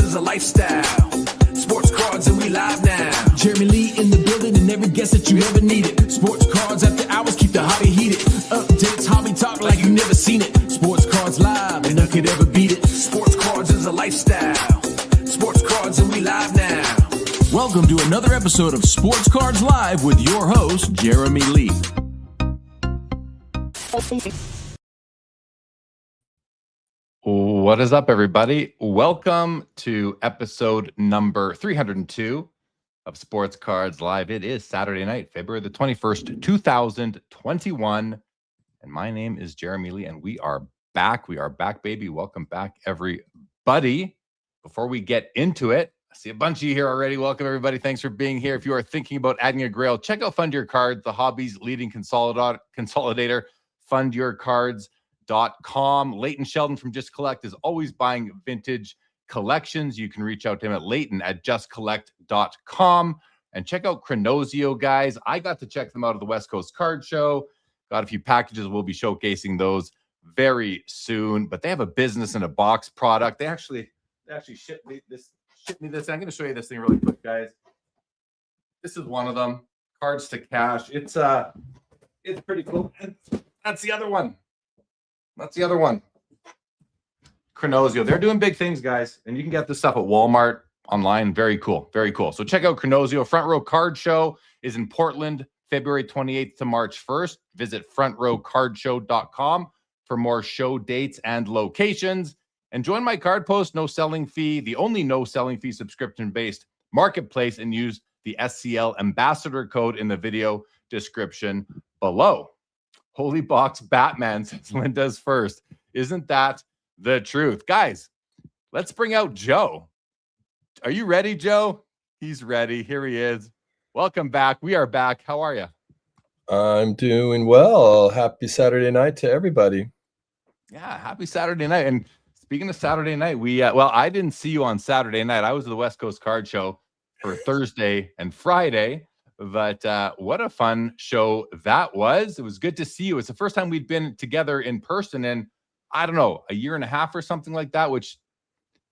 is a lifestyle. Sports cards and we live now. Jeremy Lee in the building and every guest that you ever needed. Sports cards after hours keep the hobby heated. Updates, hobby talk like you never seen it. Sports cards live and none could ever beat it. Sports cards is a lifestyle. Sports cards and we live now. Welcome to another episode of Sports Cards Live with your host, Jeremy Lee. What is up, everybody? Welcome to episode number 302 of Sports Cards Live. It is Saturday night, February the 21st, 2021. And my name is Jeremy Lee, and we are back. We are back, baby. Welcome back, everybody. Before we get into it, I see a bunch of you here already. Welcome, everybody. Thanks for being here. If you are thinking about adding a grail, check out Fund Your Cards, the hobby's leading consolidator, fundyourcards.com. Leighton Sheldon from Just Collect is always buying vintage collections. You can reach out to him at leighton@justcollect.com and check out Chronosio, guys. I got to check them out at the West Coast Card Show. Got a few packages. We'll be showcasing those very soon, but they have a business in a box product. They actually shipped me this. I'm going to show you this thing really quick, guys. This is one of them. Cards to Cash. It's pretty cool. That's the other one. Chronosio. They're doing big things, guys, and you can get this stuff at Walmart online. Very cool. Very cool. So check out Chronosio. Front Row Card Show is in Portland, February 28th to March 1st. Visit frontrowcardshow.com for more show dates and locations. And join my card post, no selling fee, the only no selling fee subscription-based marketplace, and use the SCL ambassador code in the video description below. Holy Box Batman, says Linda's first. Isn't that the truth? Guys, let's bring out Joe. Are you ready, Joe? He's ready. Here he is. Welcome back. We are back. How are you? I'm doing well. Happy Saturday night to everybody. Yeah, happy Saturday night. And speaking of Saturday night, I didn't see you on Saturday night. I was at the West Coast Card Show for Thursday and Friday, but what a fun show that was. It was good to see you. It's the first time we'd been together in person in, I don't know, a year and a half or something like that, which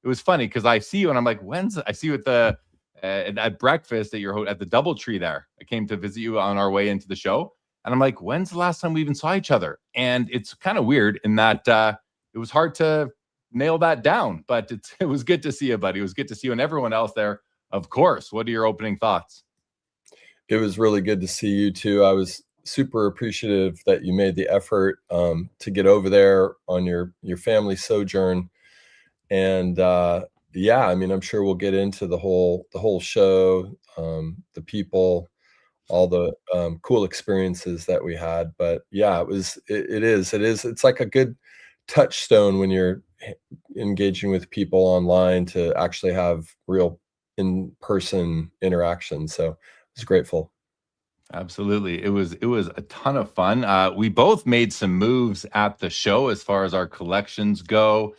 it was funny because I see you and I'm like, I see you at the at breakfast at the DoubleTree there. I came to visit you on our way into the show, and I'm like, when's the last time we even saw each other? And it's kind of weird in that it was hard to nail that down, but it was good to see you, buddy. It was good to see you and everyone else there, of course. What are your opening thoughts? It was really good to see you too. I was super appreciative that you made the effort to get over there on your family sojourn. And yeah, I mean, I'm sure we'll get into the whole show, the people, all the cool experiences that we had. But yeah, it's like a good touchstone when you're engaging with people online to actually have real in-person interaction. So I was grateful. Absolutely. It was a ton of fun. We both made some moves at the show as far as our collections go.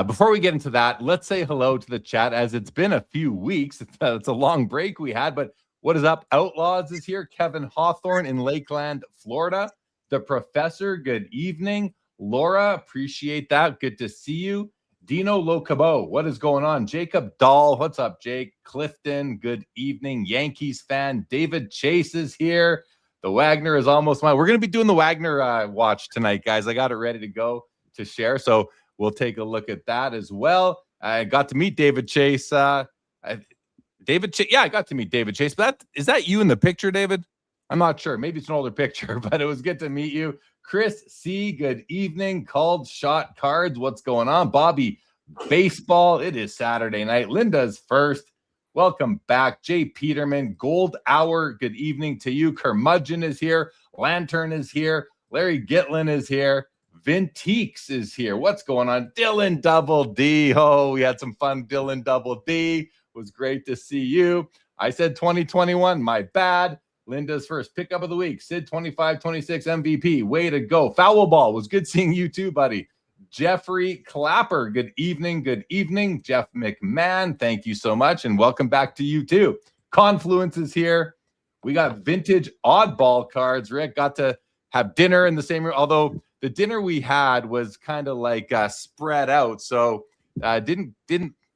Before we get into that, let's say hello to the chat, as it's been a few weeks. It's a long break we had, but what is up? Outlaws is here. Kevin Hawthorne in Lakeland, Florida. The Professor, good evening. Laura, appreciate that. Good to see you. Dino Locabo, what is going on? Jacob Dahl, what's up, Jake? Clifton, good evening. Yankees fan. David Chase is here. The Wagner is almost mine. We're going to be doing the Wagner watch tonight, guys. I got it ready to go to share, so we'll take a look at that as well. I got to meet David Chase. I got to meet David Chase. But is that you in the picture, David? I'm not sure. Maybe it's an older picture, but it was good to meet you. Chris C., good evening. Called Shot Cards, what's going on? Bobby Baseball, it is Saturday night. Linda's first. Welcome back. Jay Peterman, Gold Hour, good evening to you. Curmudgeon is here. Lantern is here. Larry Gitlin is here. Vinteeks is here. What's going on? Dylan Double D. Oh, we had some fun. Dylan Double D. It was great to see you. I said 2021. My bad. Linda's first pickup of the week. Sid 2526 MVP. Way to go. Foul Ball. Was good seeing you too, buddy. Jeffrey Clapper. Good evening. Good evening. Jeff McMahon. Thank you so much. And welcome back to you too. Confluence is here. We got vintage oddball cards. Rick got to have dinner in the same room, although the dinner we had was kind of like spread out. So didn't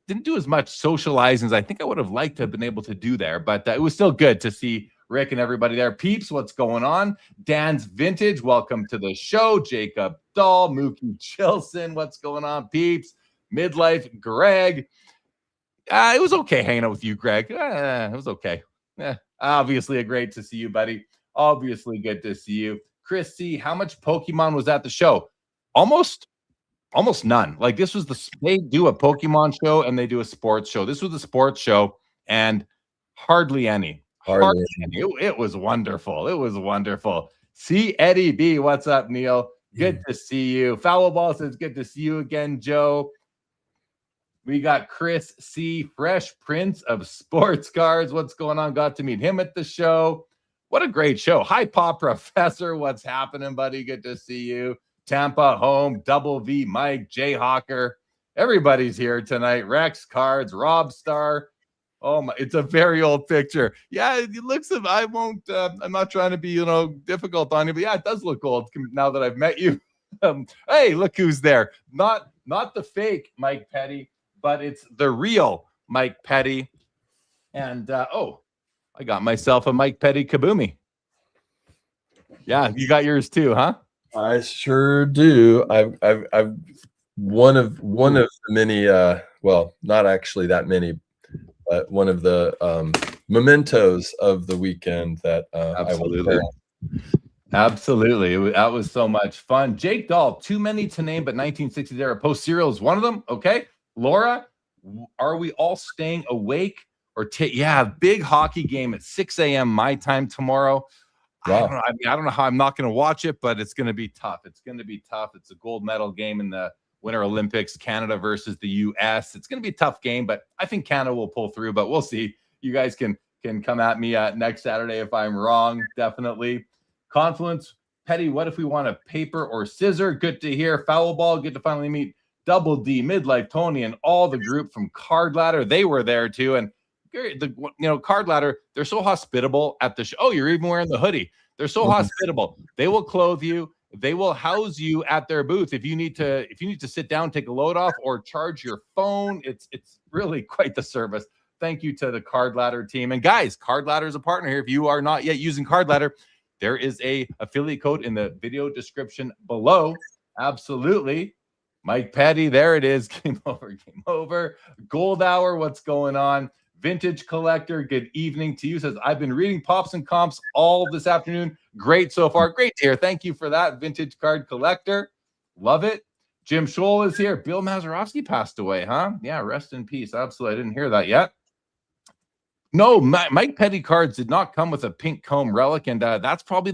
didn't do as much socializing as I think I would have liked to have been able to do there, but it was still good to see Rick and everybody there. Peeps, what's going on? Dan's Vintage, welcome to the show. Jacob Dahl, Mookie Chilson, what's going on? Peeps, Midlife, Greg. It was okay hanging out with you, Greg. It was okay. Obviously, great to see you, buddy. Obviously, good to see you. Chris C., how much Pokemon was at the show? Almost none. Like, this was they do a Pokemon show and they do a sports show. This was the sports show and hardly any. Hardly any. It was wonderful. It was wonderful. See Eddie B. What's up, Neil? Good to see you. Foul Ball says, good to see you again, Joe. We got Chris C., Fresh Prince of Sports Cards. What's going on? Got to meet him at the show. What a great show. Hi, Pop Professor. What's happening, buddy? Good to see you. Tampa Home, Double V, Mike, Jayhawker. Everybody's here tonight. Rex Cards, Rob Star. Oh my, it's a very old picture. Yeah, it looks, I'm not trying to be, difficult on you, but yeah, it does look old now that I've met you. Hey, look who's there. Not the fake Mike Petty, but it's the real Mike Petty. And I got myself a Mike Petty Kaboomy. Yeah, you got yours too, huh? I sure do. I've one of the many. Well, not actually that many, but one of the mementos of the weekend that absolutely. Absolutely. That was so much fun. Jake Dahl, too many to name, but 1960s era post serial is one of them. Okay. Laura, are we all staying awake? Yeah, big hockey game at 6 a.m. my time tomorrow. Wow. I don't know how I'm not going to watch it, but it's going to be tough. It's going to be tough. It's a gold medal game in the Winter Olympics, Canada versus the U.S. It's going to be a tough game, but I think Canada will pull through, but we'll see. You guys can come at me next Saturday if I'm wrong, definitely. Confluence, Petty, what if we want a paper or scissor? Good to hear. Foul Ball, good to finally meet Double D, Midlife, Tony, and all the group from Card Ladder. They were there too, and Card Ladder, they're so hospitable at the show. Oh, you're even wearing the hoodie. They're so hospitable. They will clothe you. They will house you at their booth. If you need to sit down, take a load off, or charge your phone, it's really quite the service. Thank you to the Card Ladder team. And guys, Card Ladder is a partner here. If you are not yet using Card Ladder, there is a affiliate code in the video description below. Absolutely. Mike Petty, there it is. Game over. Gold Hour, what's going on? Vintage Collector, good evening to you. Says, I've been reading Pops and Comps all this afternoon. Great so far. Great to hear. Thank you for that, Vintage Card Collector. Love it. Jim Scholl is here. Bill Mazeroski passed away, huh? Yeah, rest in peace. Absolutely. I didn't hear that yet. No, Mike Petty cards did not come with a pink comb relic, and that's probably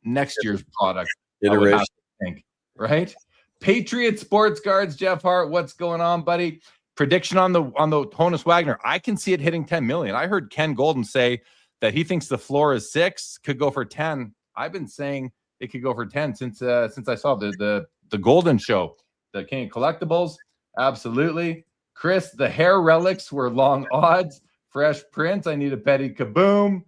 next year's product. Iteration. Think, right? Patriot Sports Cards, Jeff Hart, what's going on, buddy? Prediction on the Honus Wagner. I can see it hitting 10 million. I heard Ken Goldin say that he thinks the floor is 6, could go for 10. I've been saying it could go for 10 since I saw the Goldin show, the King of Collectibles. Absolutely. Chris, the hair relics were long odds. Fresh Prince, I need a Petty Kaboom.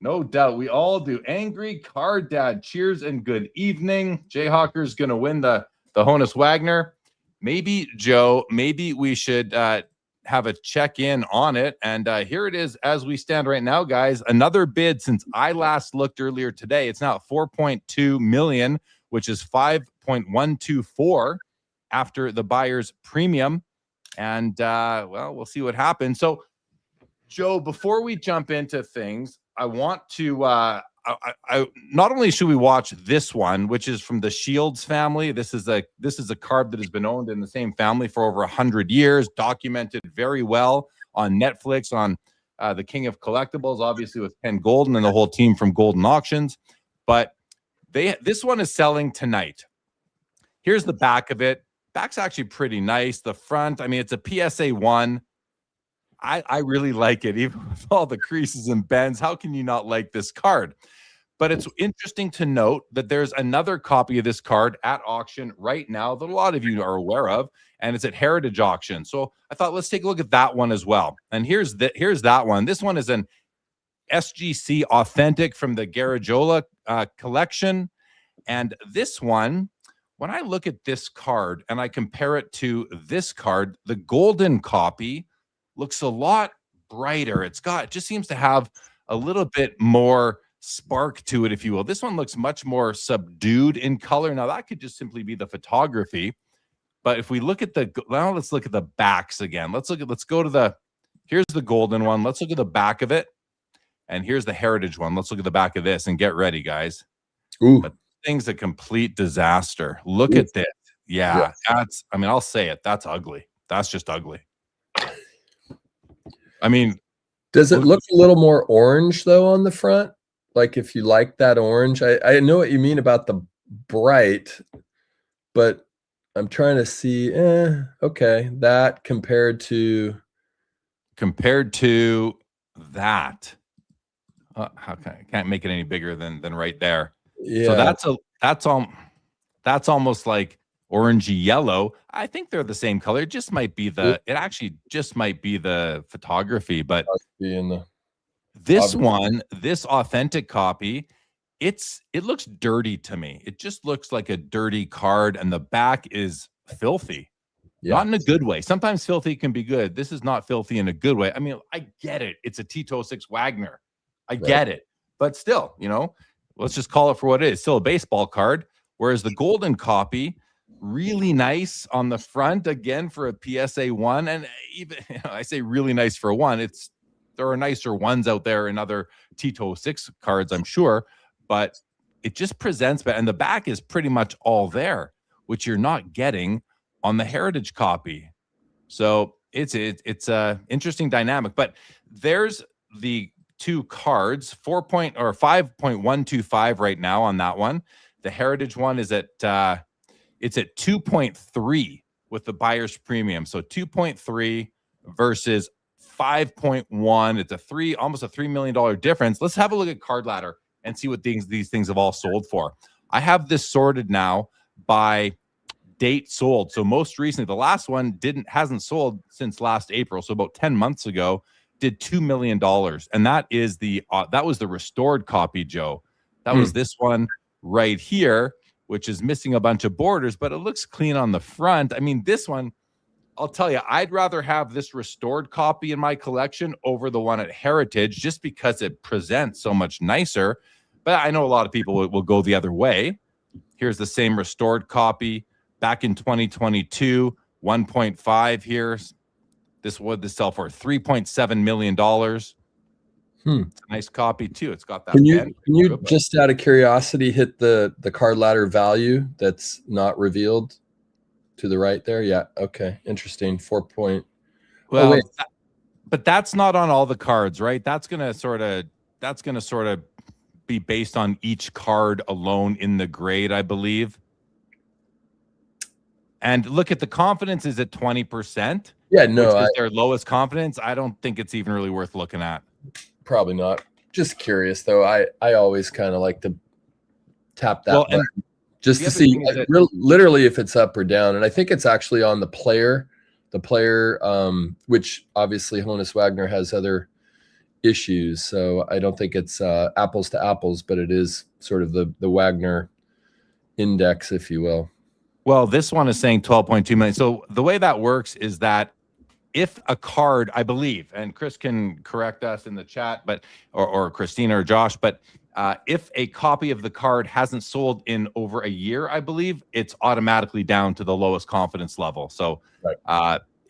No doubt. We all do. Angry Card Dad, cheers and good evening. Jayhawker's going to win the Honus Wagner. Maybe, Joe, we should have a check-in on it. And here it is as we stand right now, guys. Another bid since I last looked earlier today. It's now 4.2 million, which is 5.124 after the buyer's premium. And, we'll see what happens. So, Joe, before we jump into things, I want to I not only should we watch this one, which is from the Shields family. This is a card that has been owned in the same family for over 100 years, documented very well on Netflix on the King of Collectibles, obviously with Ken Goldin and the whole team from Goldin Auctions. But this one is selling tonight. Here's the back of it. Back's actually pretty nice. The front, I mean, it's a PSA 1. I really like it, even with all the creases and bends. How can you not like this card? But it's interesting to note that there's another copy of this card at auction right now that a lot of you are aware of, and it's at Heritage Auction. So I thought, let's take a look at that one as well. And here's that one. This one is an SGC authentic from the Garajola collection. And this one when I look at this card and I compare it to this card, the Goldin copy looks a lot brighter. It just seems to have a little bit more spark to it, if you will. This one looks much more subdued in color. Now, that could just simply be the photography. But if we look at now let's look at the backs again. Here's the Goldin one. Let's look at the back of it. And here's the Heritage one. Let's look at the back of this and get ready, guys. Ooh. But thing's a complete disaster. Look at this. Yeah, I'll say it. That's ugly. That's just ugly. I mean, does it look a little more orange though on the front? Like if you like that orange, I know what you mean about the bright, but I'm trying to see, okay, that compared to that. How can I can't make it any bigger than right there. Yeah. So that's almost like orangey yellow. I think they're the same color. It just might be the photography, but this authentic copy, it looks dirty to me. It just looks like a dirty card, and the back is filthy. Yeah. Not in a good way. Sometimes filthy can be good. This is not filthy in a good way. I mean, I get it. It's a T206 Wagner. I get it. But still, let's just call it for what it is. Still a baseball card. Whereas the Goldin copy, really nice on the front, again, for a PSA 1. And even, I say really nice for a 1. There are nicer ones out there in other T206 cards, I'm sure. But it just presents better. And the back is pretty much all there, which you're not getting on the Heritage copy. So it's a interesting dynamic. But there's the two cards, 5.125 right now on that one. The Heritage one is at it's at 2.3 with the buyer's premium. So 2.3 versus 5.1. It's almost a $3 million difference. Let's have a look at Card Ladder and see what these things have all sold for. I have this sorted now by date sold. So most recently, the last one hasn't sold since last April. So about 10 months ago, did $2 million. And that is that was the restored copy, Joe. That was this one right here, which is missing a bunch of borders, but it looks clean on the front. I mean, this one, I'll tell you, I'd rather have this restored copy in my collection over the one at Heritage, just because it presents so much nicer. But I know a lot of people will go the other way. Here's the same restored copy back in 2022, 1.5 here. This would sell for $3.7 million. It's a nice copy too. It's got that. Can you just out of curiosity hit the Card Ladder value that's not revealed to the right there? Yeah. Okay. Interesting. 4 point. Well, but that's not on all the cards, right? That's gonna sort of be based on each card alone in the grade, I believe. And look at the confidence is at 20%. Yeah, no, which is their lowest confidence. I don't think it's even really worth looking at. Probably not. Just curious though. I always kind of like to tap that button just to see literally if it's up or down. And I think it's actually on the player, which obviously Honus Wagner has other issues. So I don't think it's apples to apples, but it is sort of the Wagner index, if you will. Well, this one is saying 12.2 million. So the way that works is that if a card, I believe, and Chris can correct us in the chat, but or Christina or Josh, but if a copy of the card hasn't sold in over a year, I believe, it's automatically down to the lowest confidence level. So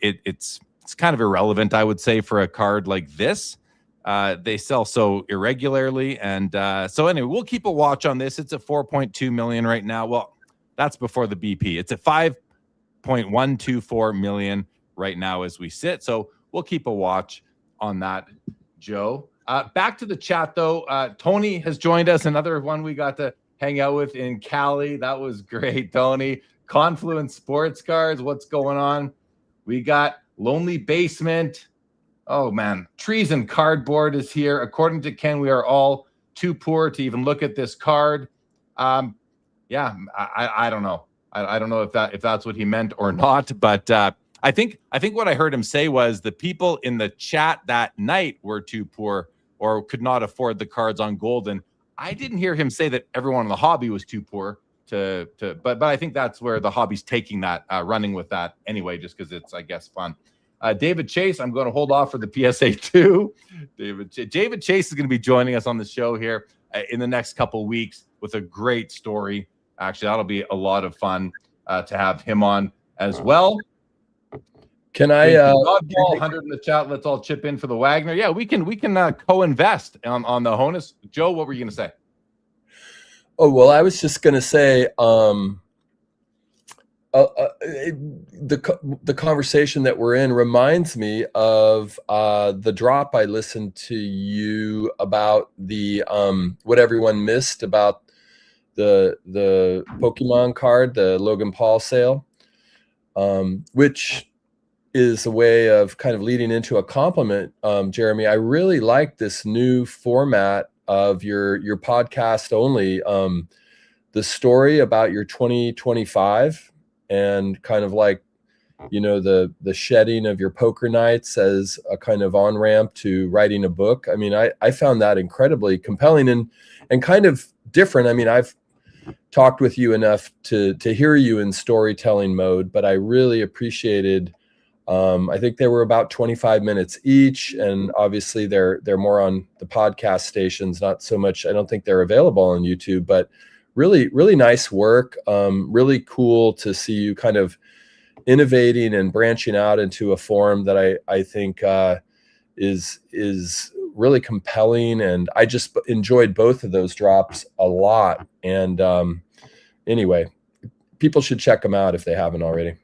it's kind of irrelevant, I would say, for a card like this. They sell so irregularly. And so anyway, we'll keep a watch on this. It's at 4.2 million right now. Well, that's before the BP. It's at 5.124 million right now as we sit. So we'll keep a watch on that, Joe. Back to the chat, though. Tony has joined us, another one we got to hang out with in Cali. That was great, Tony. Confluence Sports Cards, what's going on? We got Lonely Basement. Oh, man. Trees and Cardboard is here. According to Ken, we are all too poor to even look at this card. Yeah, I don't know. I don't know if that's what he meant or not, but I think what I heard him say was the people in the chat that night were too poor or could not afford the cards on Goldin. I didn't hear him say that everyone in the hobby was too poor. but I think that's where the hobby's taking that, running with that anyway, just because it's, I guess, fun. David Chase, I'm going to hold off for the PSA 2. David Chase is going to be joining us on the show here in the next couple weeks with a great story. Actually, that'll be a lot of fun to have him on as well. Can I Oddball 100 in the chat? Let's all chip in for the Wagner. Yeah, we can co-invest on the Honus. Joe, what were you going to say? Oh, well, I was just going to say the conversation that we're in reminds me of the drop I listened to you about the what everyone missed about the Pokemon card, the Logan Paul sale, which is a way of kind of leading into a compliment. Jeremy, I really like this new format of your podcast only, the story about your 2025 and kind of like, you know, the shedding of your poker nights as a kind of on-ramp to writing a book. I mean, I found that incredibly compelling and kind of different. I mean, I've talked with you enough to hear you in storytelling mode, but I really appreciated, I think they were about 25 minutes each, and obviously they're more on the podcast stations, not so much. I don't think they're available on YouTube, but really, really nice work. Really cool to see you kind of innovating and branching out into a form that I think is really compelling, and I just enjoyed both of those drops a lot. And anyway, people should check them out if they haven't already.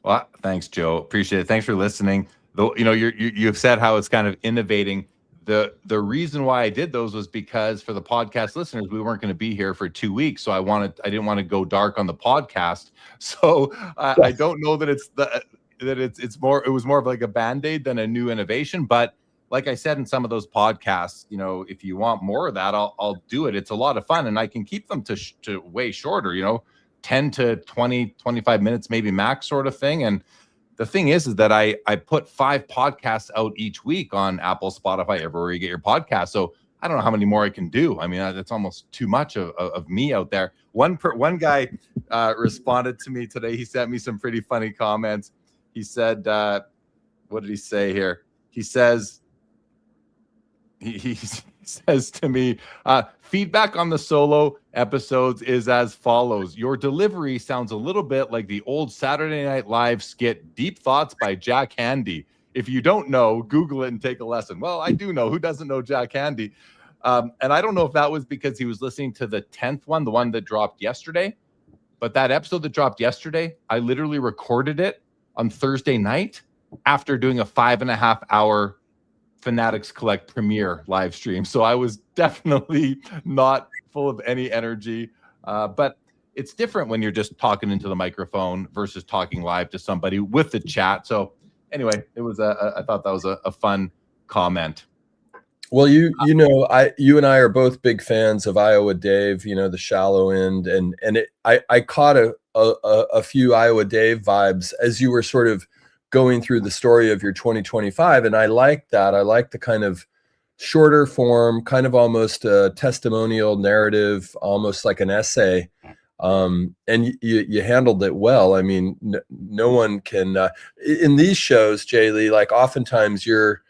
Well, thanks, Joe. Appreciate it. Thanks for listening. Though, you know, you've said how it's kind of innovating. The reason why I did those was because for the podcast listeners, we weren't going to be here for 2 weeks, so I didn't want to go dark on the podcast. So I don't know that it was more of like a Band-Aid than a new innovation. But like I said in some of those podcasts, you know, if you want more of that, I'll do it. It's a lot of fun, and I can keep them to way shorter, you know, 10 to 20, 25 minutes, maybe max sort of thing. And the thing is that I put 5 podcasts out each week on Apple, Spotify, everywhere you get your podcast. So I don't know how many more I can do. I mean, that's almost too much of me out there. One guy responded to me today. He sent me some pretty funny comments. He said, what did he say here? He says, he says to me, feedback on the solo episodes is as follows. Your delivery sounds a little bit like the old Saturday Night Live skit Deep Thoughts by Jack Handy. If you don't know, Google it and take a lesson. Well, I do know. Who doesn't know Jack Handy? And I don't know if that was because he was listening to the 10th one, the one that dropped yesterday. But that episode that dropped yesterday, I literally recorded it on Thursday night after doing a 5.5 hour Fanatics Collect premiere live stream. So I was definitely not full of any energy, but it's different when you're just talking into the microphone versus talking live to somebody with the chat. So anyway, it was I thought that was a fun comment. Well, you know, you and I are both big fans of Iowa Dave, you know, the shallow end, and I caught a few Iowa Dave vibes as you were sort of going through the story of your 2025. And I like that. I like the kind of shorter form, kind of almost a testimonial narrative, almost like an essay. And you handled it well. I mean, no one can, in these shows, Jay Lee, like oftentimes you're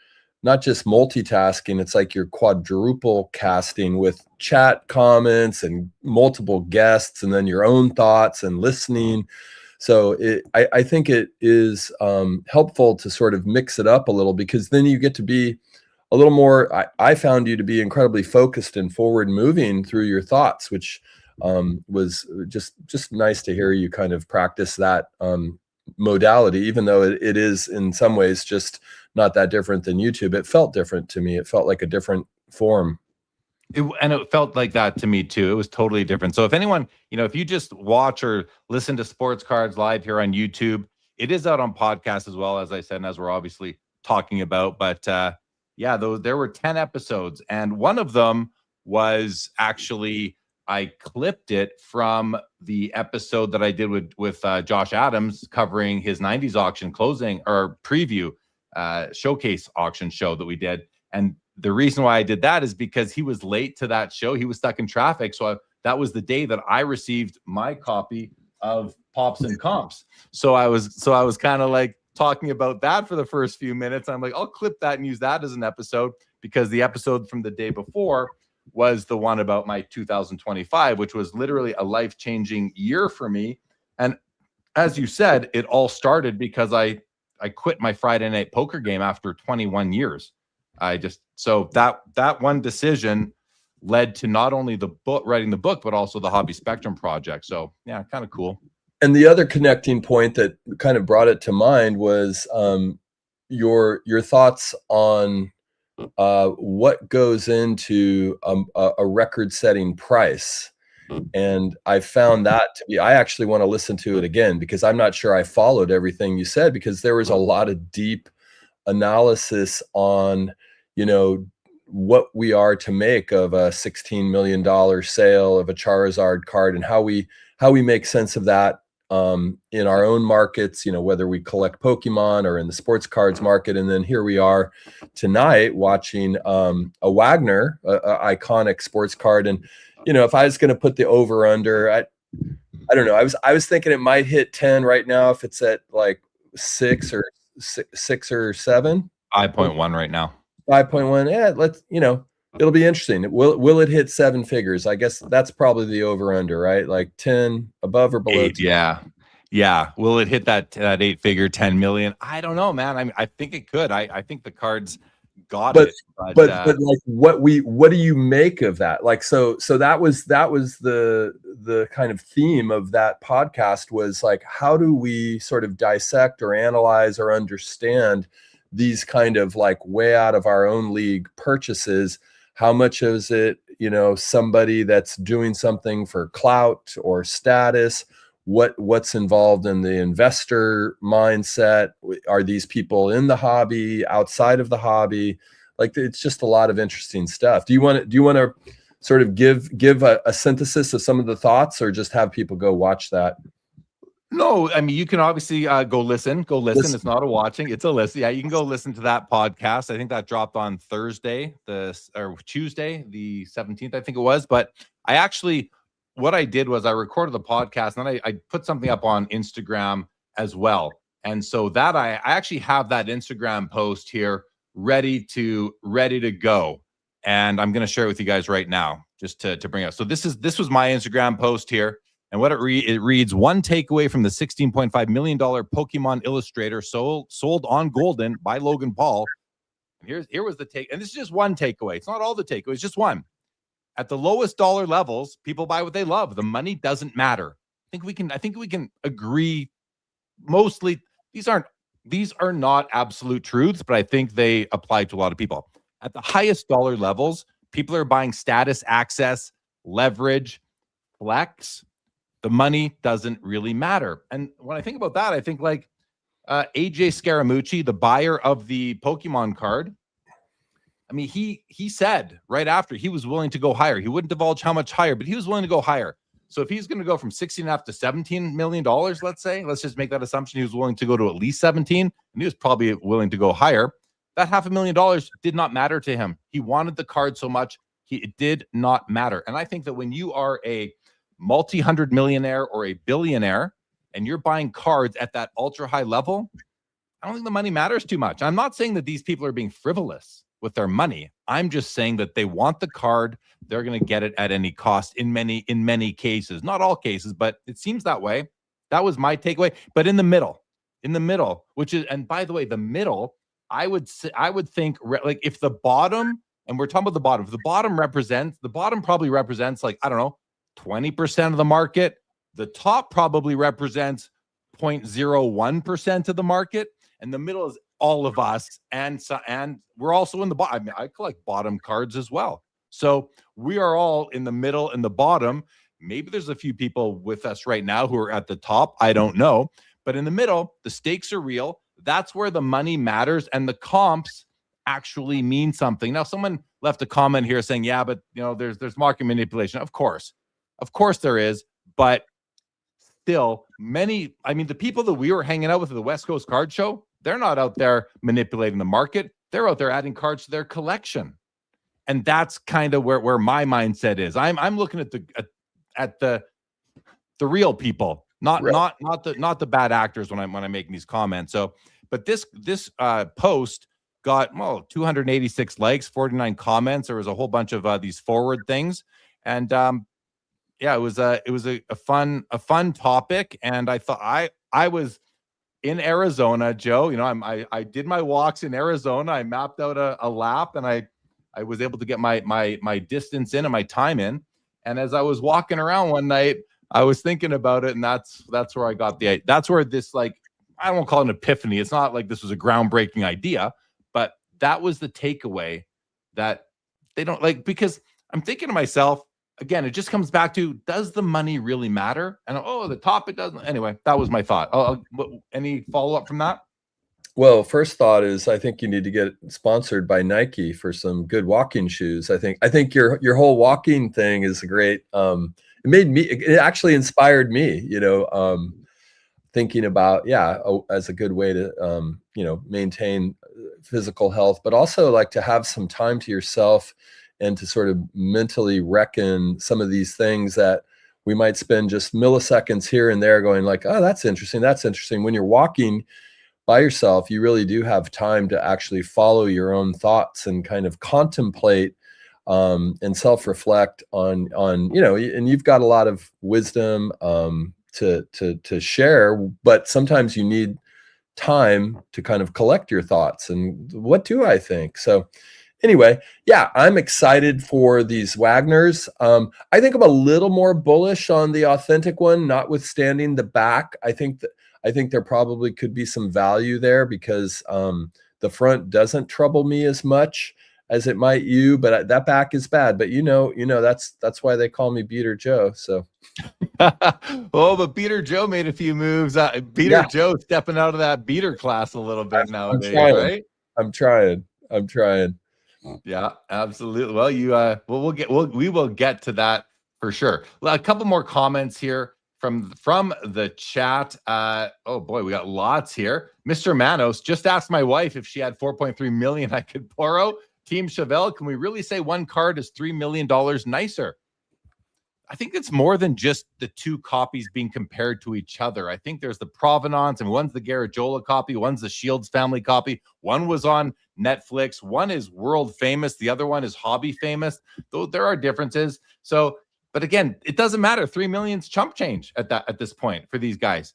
not just multitasking, it's like you're quadruple casting with chat comments and multiple guests and then your own thoughts and listening. So I think it is helpful to sort of mix it up a little, because then you get to be a little more, I found you to be incredibly focused and forward moving through your thoughts, which was just nice to hear you kind of practice that modality, even though it is in some ways just not that different than YouTube. It felt different to me. It felt like a different form. And it felt like that to me too. It was totally different. So if anyone, you know, if you just watch or listen to Sports Cards live here on YouTube, it is out on podcast as well, as I said, and as we're obviously talking about. But yeah, there were 10 episodes, and one of them was actually, I clipped it from the episode that I did with Josh Adams covering his 90s auction closing or preview showcase auction show that we did. And the reason why I did that is because he was late to that show. He was stuck in traffic. So that was the day that I received my copy of Pops and Comps. So I was kind of like talking about that for the first few minutes. I'm like, I'll clip that and use that as an episode, because the episode from the day before was the one about my 2025, which was literally a life-changing year for me. And as you said, it all started because I quit my Friday night poker game after 21 years. So that one decision led to not only the book, writing the book, but also the Hobby Spectrum project. So yeah, kind of cool. And the other connecting point that kind of brought it to mind was your thoughts on what goes into a record-setting price. And I found that to be, I actually want to listen to it again, because I'm not sure I followed everything you said, because there was a lot of deep analysis on, what we are to make of a $16 million sale of a Charizard card, and how we make sense of that in our own markets, whether we collect Pokemon or in the sports cards market. And then here we are tonight watching a Wagner, a iconic sports card. And, if I was going to put the over under, I don't know. I was thinking it might hit 10 right now if it's at like 6 or 7. 5.1 right now. 5.1. Yeah, let's, it'll be interesting. Will it hit 7 figures? I guess that's probably the over under, right? Like 10 above or below 8, 10. Yeah. Will it hit that 8-figure 10 million? I don't know, man. I think it could. I think the cards got it. But like what do you make of that? Like, so that was the kind of theme of that podcast, was like, how do we sort of dissect or analyze or understand these kind of like way out of our own league purchases? How much is it, somebody that's doing something for clout or status? What's involved in the investor mindset? Are these people in the hobby, outside of the hobby? Like, it's just a lot of interesting stuff. Do you want to sort of give a synthesis of some of the thoughts, or just have people go watch that? No, I mean, you can obviously go listen. It's not a watching, it's a listen. Yeah, you can go listen to that podcast. I think that dropped on Tuesday, the 17th, I think it was. But what I did was I recorded the podcast, and then I put something up on Instagram as well. And so that I actually have that Instagram post here ready to go. And I'm going to share it with you guys right now, just to bring it up. So this was my Instagram post here. And what it reads: one takeaway from the $16.5 million Pokémon Illustrator sold on Goldin by Logan Paul. And here was the take. And this is just one takeaway. It's not all the takeaways, just one. At the lowest dollar levels, people buy what they love. The money doesn't matter. I think we can agree mostly. These are not absolute truths, but I think they apply to a lot of people. At the highest dollar levels, people are buying status, access, leverage, flex. The money doesn't really matter. And when I think about that, I think like AJ Scaramucci, the buyer of the Pokemon card. I mean, he said right after he was willing to go higher. He wouldn't divulge how much higher, but he was willing to go higher. So if he's going to go from $16.5 to $17 million, let's just make that assumption. He was willing to go to at least 17, and he was probably willing to go higher. That $500,000 did not matter to him. He wanted the card so much, it did not matter. And I think that when you are a multi-hundred millionaire or a billionaire and you're buying cards at that ultra high level, I don't think the money matters too much. I'm not saying that these people are being frivolous with their money. I'm just saying that they want the card. They're going to get it at any cost in many cases, not all cases, but it seems that way. That was my takeaway. But in the middle, which is, and by the way, the middle, I would think like if the bottom, and we're talking about the bottom, if the bottom probably represents like, I don't know, 20% of the market. The top probably represents 0.01% of the market, and the middle is all of us, and we're also in the bottom. I mean, I collect bottom cards as well, so we are all in the middle and the bottom. Maybe there's a few people with us right now who are at the top. I don't know, but in the middle, the stakes are real. That's where the money matters, and the comps actually mean something. Now, someone left a comment here saying, "Yeah, but there's market manipulation." Of course there is, but still, the people that we were hanging out with at the West Coast Card Show, they're not out there manipulating the market. They're out there adding cards to their collection. And that's kind of where my mindset is. I'm looking at at the real people, not Right. not the bad actors when I'm making these comments. So, but this post got 286 likes, 49 comments. There was a whole bunch of these forward things, and yeah, it was a fun topic. And I thought I was in Arizona, Joe. You know, I did my walks in Arizona. I mapped out a lap, and I was able to get my distance in and my time in. And as I was walking around one night, I was thinking about it, and that's where I got that's where this, like, I won't call it an epiphany. It's not like this was a groundbreaking idea, but that was the takeaway that they don't like, because I'm thinking to myself, again, it just comes back to, does the money really matter? And the topic doesn't. Anyway, that was my thought. Any follow up from that? Well, first thought is I think you need to get sponsored by Nike for some good walking shoes. I think your whole walking thing is great. It actually inspired me, thinking about, as a good way to, maintain physical health, but also like to have some time to yourself and to sort of mentally reckon some of these things that we might spend just milliseconds here and there going like, oh, that's interesting. That's interesting. When you're walking by yourself, you really do have time to actually follow your own thoughts and kind of contemplate and self-reflect on, and you've got a lot of wisdom to share, but sometimes you need time to kind of collect your thoughts and what do I think? So anyway, yeah, I'm excited for these Wagners. I think I'm a little more bullish on the authentic one, notwithstanding the back. I think there probably could be some value there because the front doesn't trouble me as much as it might you, but that back is bad. But that's why they call me Beater Joe. So, but Beater Joe made a few moves. Joe stepping out of that beater class a little bit nowadays, right? I'm trying. Yeah, absolutely. Well, we will get to that for sure. A couple more comments here from the chat. Oh boy, we got lots here. Mr. Manos just asked my wife if she had 4.3 million I could borrow. Team Chevelle, can we really say one card is $3 million nicer? I think it's more than just the two copies being compared to each other. I think there's the provenance, and one's the Garagiola copy, one's the Shields family copy. One was on Netflix. One is world famous. The other one is hobby famous. Though there are differences. So, but again, it doesn't matter. 3 million's chump change at this point for these guys.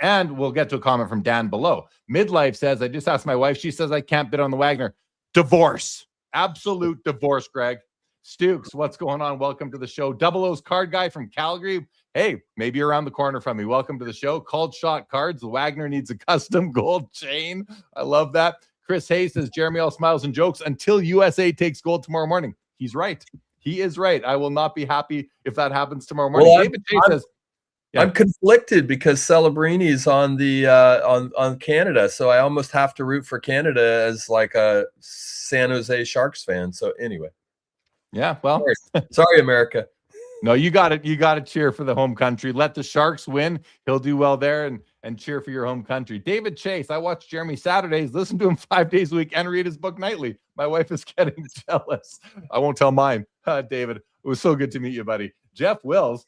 And we'll get to a comment from Dan below. Midlife says, I just asked my wife. She says I can't bid on the Wagner. Divorce. Absolute divorce, Greg. Stukes, what's going on? Welcome to the show. Double O's card guy from Calgary. Hey, maybe you're around the corner from me. Welcome to the show. Called Shot Cards. The Wagner needs a custom gold chain. I love that. Chris Hayes says, Jeremy all smiles and jokes until USA takes gold tomorrow morning. He's right. He is right. I will not be happy if that happens tomorrow morning. Well, David Chase says, I'm conflicted because Celebrini's on the on Canada, so I almost have to root for Canada as like a San Jose Sharks fan. So anyway, yeah, well, sorry America. No, you got it. You got to cheer for the home country. Let the Sharks win. He'll do well there, and cheer for your home country. David Chase, I watch Jeremy Saturdays, listen to him 5 days a week, and read his book nightly. My wife is getting jealous. I won't tell mine. David, it was so good to meet you, buddy. Jeff Wills.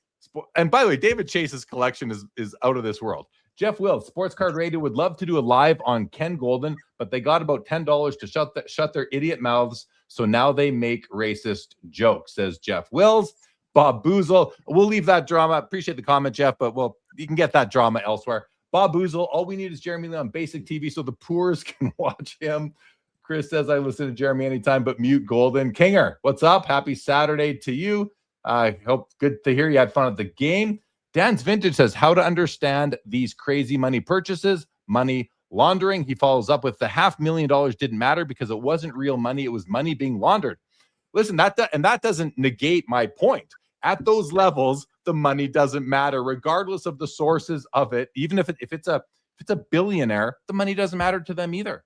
And by the way, David Chase's collection is out of this world. Jeff Wills, Sports Card Radio, would love to do a live on Ken Goldin, but they got about $10 to shut their idiot mouths, so now they make racist jokes, says Jeff Wills. Bob Boozle, we'll leave that drama. Appreciate the comment, Jeff, but you can get that drama elsewhere. Bob Boozle, all we need is Jeremy Lee on basic TV so the poors can watch him. Chris says, I listen to Jeremy anytime, but mute Goldin. Kinger, what's up? Happy Saturday to you. I hope good to hear you had fun at the game. Dan's Vintage says, how to understand these crazy money purchases, money laundering. He follows up with the $500,000 didn't matter because it wasn't real money. It was money being laundered. Listen, that doesn't negate my point. At those levels, the money doesn't matter, regardless of the sources of it. Even if it's a billionaire, the money doesn't matter to them either.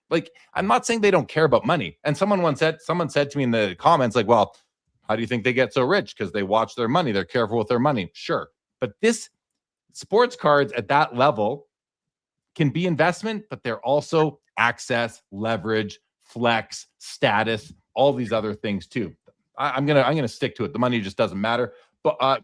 Like, I'm not saying they don't care about money. And someone said to me in the comments, like, well, how do you think they get so rich? Because they watch their money. They're careful with their money. Sure. But this sports cards at that level can be investment, but they're also access, leverage, flex, status, all these other things too. I'm gonna stick to it. The money just doesn't matter.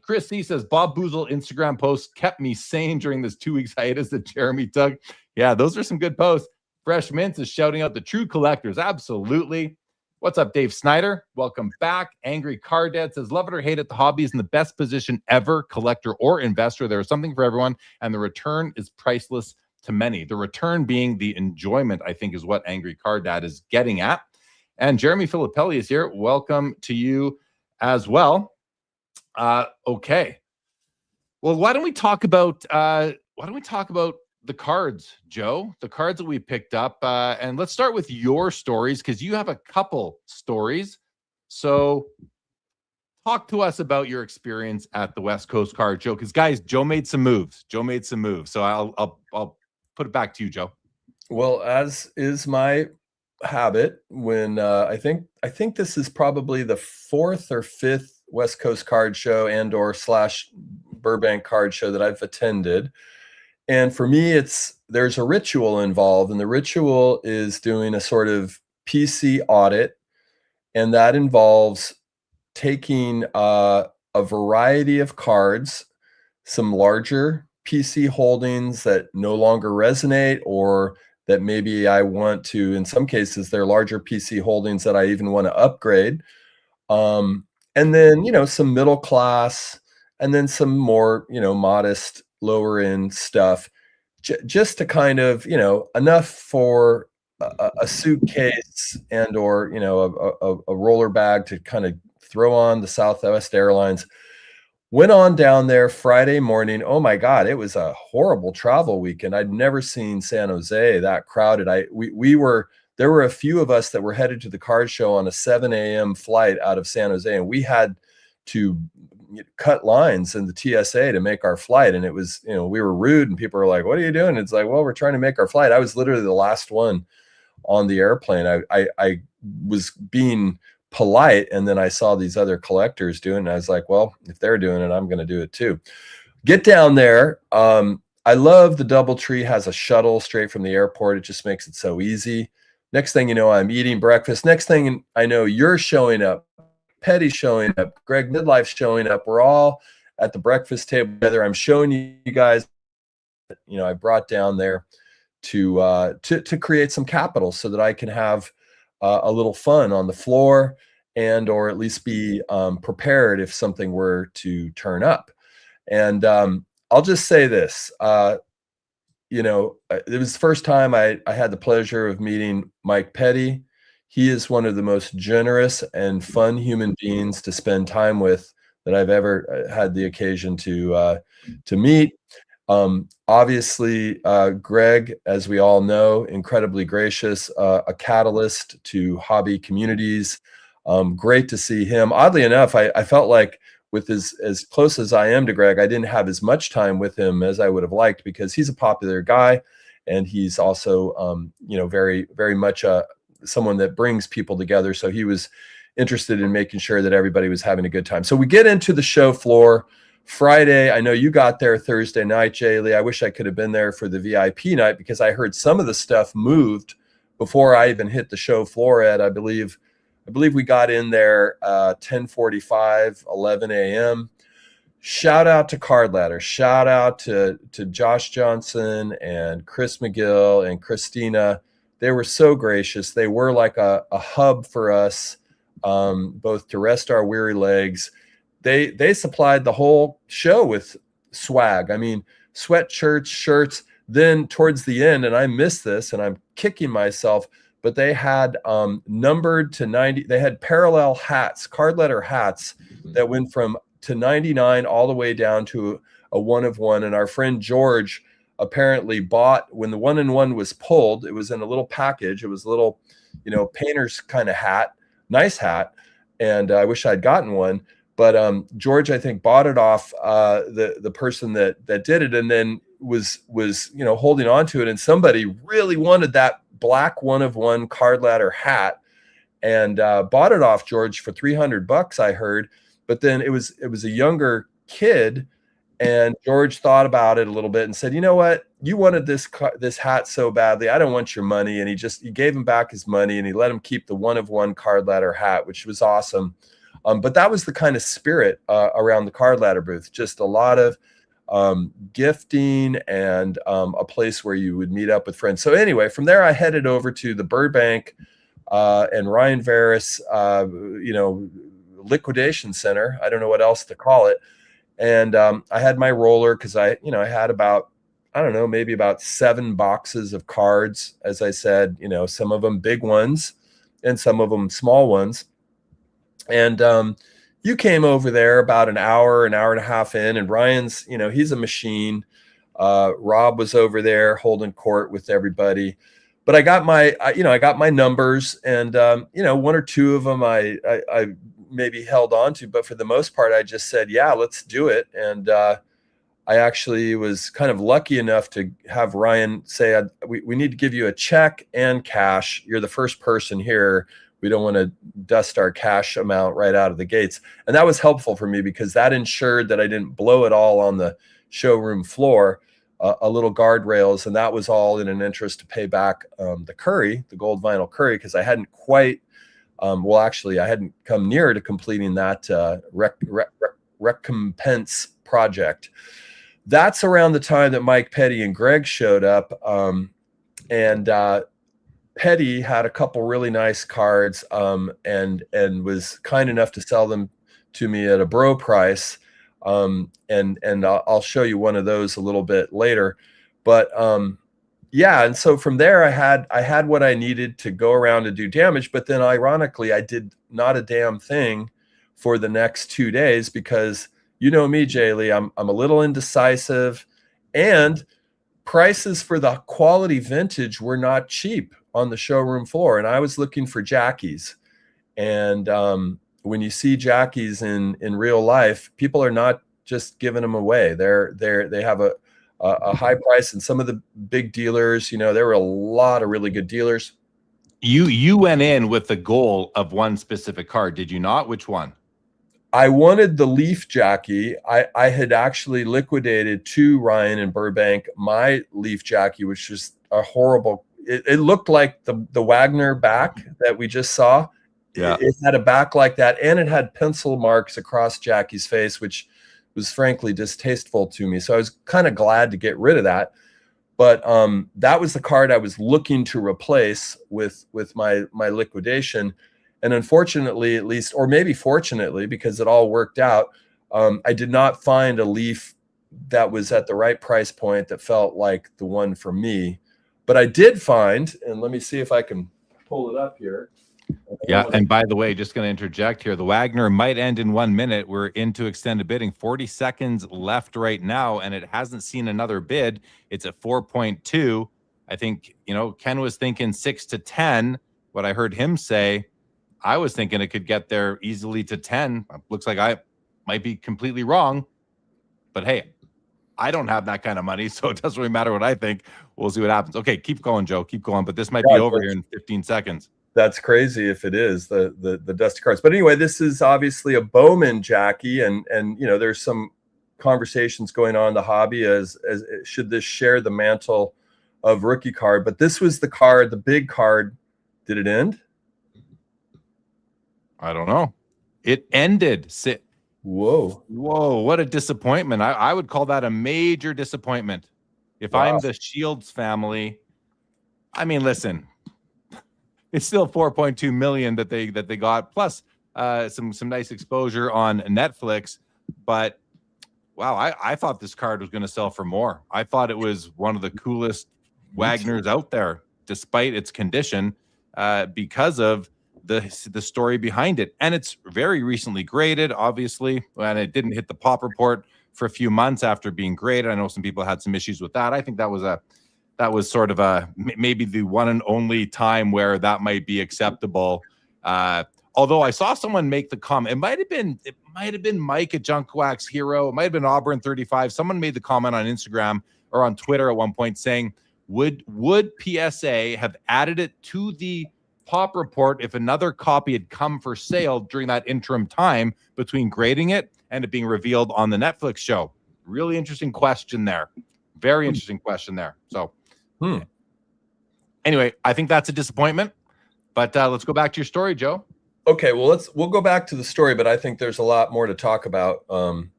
Chris C says, Bob Boozle Instagram post kept me sane during this 2 weeks hiatus that Jeremy took. Yeah, those are some good posts. Fresh Mints is shouting out the true collectors. Absolutely. What's up, Dave Snyder? Welcome back. Angry Card Dad says, love it or hate it, the hobby is in the best position ever, collector or investor. There is something for everyone, and the return is priceless to many. The return being the enjoyment, I think, is what Angry Card Dad is getting at. And Jeremy Filippelli is here. Welcome to you as well. Okay. Well, why don't we talk about the cards, Joe? The cards that we picked up, and let's start with your stories because you have a couple stories. So, talk to us about your experience at the West Coast Card Show. Because, guys, Joe made some moves. So I'll put it back to you, Joe. Well, as is my habit, when I think this is probably the 4th or 5th West Coast Card Show and/or / Burbank Card Show that I've attended. And for me, there's a ritual involved, and the ritual is doing a sort of PC audit, and that involves taking a variety of cards, some larger PC holdings that no longer resonate, or that maybe I want to, in some cases, they're larger PC holdings that I even want to upgrade. And then, some middle class, and then some more, modest lower end stuff, just to kind of, enough for a suitcase and/or, a roller bag to kind of throw on the Southwest Airlines. Went on down there Friday morning. Oh my God, it was a horrible travel weekend. I'd never seen San Jose that crowded. There were a few of us that were headed to the card show on a 7 a.m. flight out of San Jose, and we had to cut lines in the TSA to make our flight. And it was, we were rude, and people were like, what are you doing? It's like, well, we're trying to make our flight. I was literally the last one on the airplane. I was being polite, and then I saw these other collectors doing it, and I was like, well, if they're doing it, I'm going to do it too. Get down there. I love the DoubleTree has a shuttle straight from the airport. It just makes it so easy. Next thing you know, I'm eating breakfast. Next thing I know, you're showing up, Petty's showing up, Greg Midlife's showing up. We're all at the breakfast table together. I'm showing you guys, I brought down there to create some capital so that I can have a little fun on the floor, and or at least be prepared if something were to turn up. And I'll just say this, it was the first time I had the pleasure of meeting Mike Petty. He is one of the most generous and fun human beings to spend time with that I've ever had the occasion to meet. Obviously, Greg, as we all know, incredibly gracious, a catalyst to hobby communities. Great to see him. Oddly enough, I felt like with as close as I am to Greg, I didn't have as much time with him as I would have liked, because he's a popular guy, and he's also, very, very much someone that brings people together. So he was interested in making sure that everybody was having a good time. So we get into the show floor Friday. I know you got there Thursday night, Jay Lee. I wish I could have been there for the VIP night, because I heard some of the stuff moved before I even hit the show floor at, I believe we got in there 10:45, 11 a.m. Shout out to Card Ladder. Shout out to Josh Johnson and Chris McGill and Christina. They were so gracious. They were like a hub for us, both to rest our weary legs. They supplied the whole show with swag. I mean, sweatshirts, shirts. Then towards the end, and I missed this, and I'm kicking myself, but they had numbered to 90. They had parallel hats, card letter hats that went from to 99 all the way down to a 1 of 1. And our friend George apparently bought, when the 1 in 1 was pulled, it was in a little package. It was a little, painter's kind of hat, nice hat. And I wish I'd gotten one. But George, I think, bought it off the person that did it, and then was holding on to it. And somebody really wanted that black 1 of 1 card ladder hat, and bought it off George for $300, I heard. But then it was a younger kid, and George thought about it a little bit and said, you know what, you wanted this hat so badly, I don't want your money. And he gave him back his money, and he let him keep the 1 of 1 card ladder hat, which was awesome. But that was the kind of spirit around the card ladder booth. Just a lot of gifting and a place where you would meet up with friends. So anyway, from there I headed over to the Burbank and Ryan Veris, liquidation center. I don't know what else to call it. And I had my roller because I had about, I don't know, maybe about 7 boxes of cards. As I said, some of them big ones and some of them small ones. And you came over there about an hour and a half in, and Ryan's, he's a machine. Rob was over there holding court with everybody. But I got my numbers, and one or two of them I maybe held on to, but for the most part, I just said, yeah, let's do it. And I actually was kind of lucky enough to have Ryan say, we need to give you a check and cash. You're the first person here. We don't want to dust our cash amount right out of the gates. And that was helpful for me because that ensured that I didn't blow it all on the showroom floor, a little guardrails. And that was all in an interest to pay back the Curry, the gold vinyl Curry, because I hadn't quite, I hadn't come near to completing that recompense project. That's around the time that Mike Petty and Greg showed up. Petty had a couple really nice cards and was kind enough to sell them to me at a bro price. And I'll show you one of those a little bit later. But yeah, and so from there I had what I needed to go around and do damage. But then ironically, I did not a damn thing for the next 2 days because you know me, Jay Lee, I'm a little indecisive, and prices for the quality vintage were not cheap on the showroom floor. And I was looking for Jackies. And when you see Jackies in real life, people are not just giving them away. They have a high price, and some of the big dealers, there were a lot of really good dealers. You went in with the goal of one specific card, did you not? Which one? I wanted the Leaf Jackie. I had actually liquidated to Ryan in Burbank my Leaf Jackie, which was a horrible. It looked like the Wagner back that we just saw. Yeah. It had a back like that, and it had pencil marks across Jackie's face, which was frankly distasteful to me. So I was kind of glad to get rid of that. But that was the card I was looking to replace with my liquidation. And unfortunately, at least, or maybe fortunately, because it all worked out, I did not find a Leaf that was at the right price point that felt like the one for me. But I did find, and let me see if I can pull it up here. Yeah, and by the way, just going to interject here. The Wagner might end in 1 minute. We're into extended bidding. 40 seconds left right now, and it hasn't seen another bid. It's at 4.2. I think, Ken was thinking 6 to 10. What I heard him say, I was thinking it could get there easily to 10. Looks like I might be completely wrong. But hey, I don't have that kind of money, so it doesn't really matter what I think. We'll see what happens. Okay, keep going, Joe. Keep going. But this might be over here in 15 seconds. That's crazy if it is the dusty cards. But anyway, this is obviously a Bowman Jackie, and there's some conversations going on in the hobby as should this share the mantle of rookie card. But this was the card, the big card. Did it end? I don't know. It ended. Whoa, what a disappointment. I would call that a major disappointment. If wow. I'm the Shields family, I mean, listen, it's still 4.2 million that they got, plus some nice exposure on Netflix. But wow, I thought this card was going to sell for more. I thought it was one of the coolest Wagners out there, despite its condition, because of the story behind it. And it's very recently graded, obviously, and it didn't hit the pop report for a few months after being graded. I know some people had some issues with that. I think that was sort of maybe the one and only time where that might be acceptable. Although I saw someone make the comment, it might have been Mike at Junk Wax Hero, it might have been Auburn 35. Someone made the comment on Instagram or on Twitter at one point saying, would PSA have added it to the pop report if another copy had come for sale during that interim time between grading it and it being revealed on the Netflix show? Really interesting question there. Very interesting question there. So anyway, I think that's a disappointment. But let's go back to your story, Joe. Okay, well we'll go back to the story, but I think there's a lot more to talk about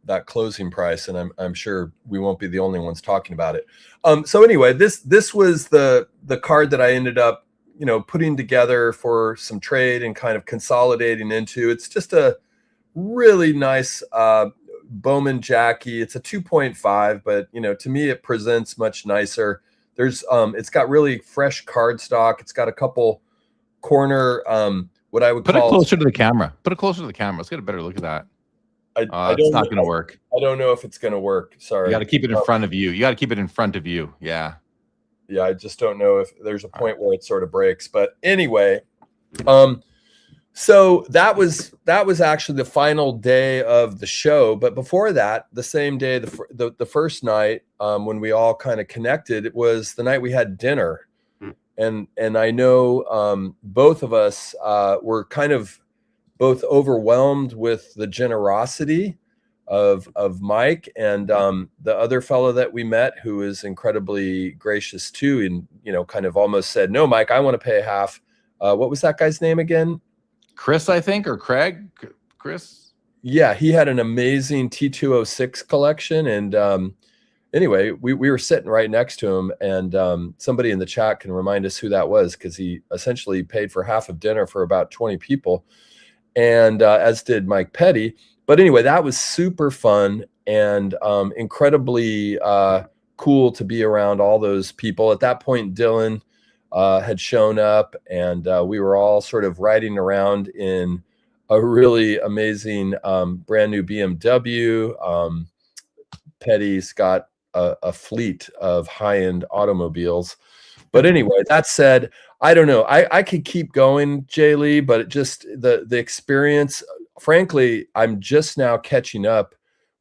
that closing price, and I'm sure we won't be the only ones talking about it. So anyway, this was the card that I ended up putting together for some trade and kind of consolidating into. It's just a really nice Bowman Jackie. It's a 2.5, but to me it presents much nicer. There's it's got really fresh cardstock. It's got a couple corner what I would put call it closer to the camera. Put it closer to the camera. Let's get a better look at that. It's not going to work. I don't know if it's going to work. Sorry. You got to keep it in front of you. You got to keep it in front of you. Yeah. Yeah. I just don't know if there's a point where it sort of breaks. But anyway, so that was actually the final day of the show. But before that, the same day, the first night when we all kind of connected, it was the night we had dinner. And I know both of us were kind of both overwhelmed with the generosity of Mike and the other fellow that we met, who is incredibly gracious too, and kind of almost said, "No, Mike, I want to pay half." What was that guy's name again? Chris, I think, or Craig. Chris. Yeah, he had an amazing T206 collection, and anyway, we were sitting right next to him, and somebody in the chat can remind us who that was, because he essentially paid for half of dinner for about 20 people, and as did Mike Petty. But anyway, that was super fun and incredibly cool to be around all those people. At that point, Dylan had shown up, and we were all sort of riding around in a really amazing brand new BMW. Petty's got a fleet of high-end automobiles. But anyway, that said, I don't know. I could keep going, Jay Lee, but it just the experience, frankly, I'm just now catching up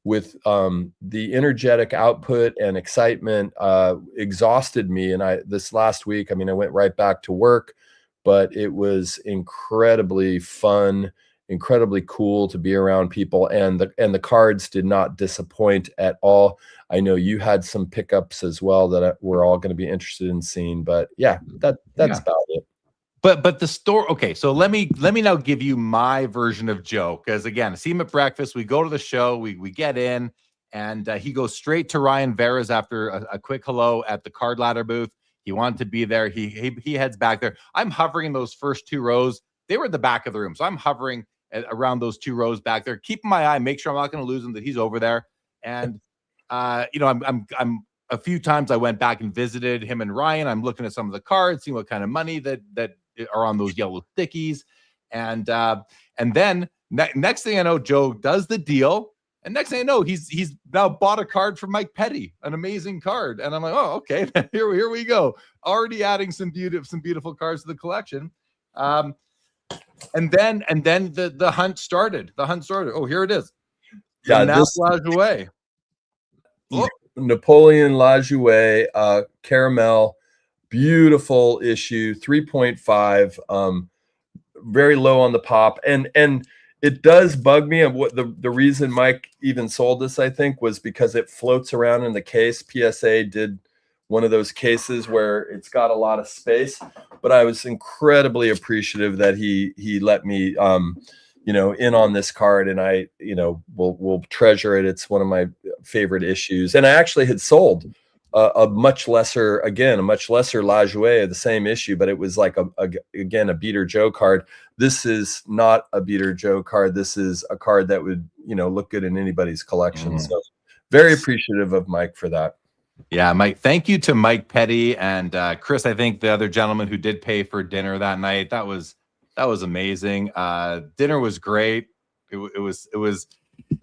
with the energetic output and excitement exhausted me. And this last week, I mean, I went right back to work, but it was incredibly fun, incredibly cool to be around people, and the cards did not disappoint at all. I know you had some pickups as well that we're all going to be interested in seeing, but yeah, that's about it. But the store, okay, so let me now give you my version of Joe, because again, I see him at breakfast, we go to the show, we get in, and he goes straight to Ryan Vera's after a quick hello at the card ladder booth. He wanted to be there. He heads back there. I'm hovering in those first two rows. They were at the back of the room, so I'm hovering around those two rows back there, keeping my eye, make sure I'm not going to lose him, that he's over there. And I'm a few times I went back and visited him and Ryan. I'm looking at some of the cards, seeing what kind of money that are on those yellow stickies. And then next thing I know, Joe does the deal. And next thing I know, he's now bought a card from Mike Petty, an amazing card. And I'm like, oh, okay, here we go. Already adding some beautiful cards to the collection. And then the hunt started. Oh, here it is. Yeah, this Lajoie. Napoleon Lajoie, caramel, beautiful issue, 3.5, very low on the pop, and it does bug me. And what the reason Mike even sold this, I think, was because it floats around in the case. PSA did one of those cases where it's got a lot of space, but I was incredibly appreciative that he let me in on this card, and I will treasure it. It's one of my favorite issues, and I actually had sold a much lesser Lajoie, the same issue, but it was like again a Beater Joe card. This is not a Beater Joe card. This is a card that would look good in anybody's collection. So very appreciative of Mike for that. Yeah, Mike. Thank you to Mike Petty and Chris. I think the other gentleman who did pay for dinner that night. That was amazing. Dinner was great. It was.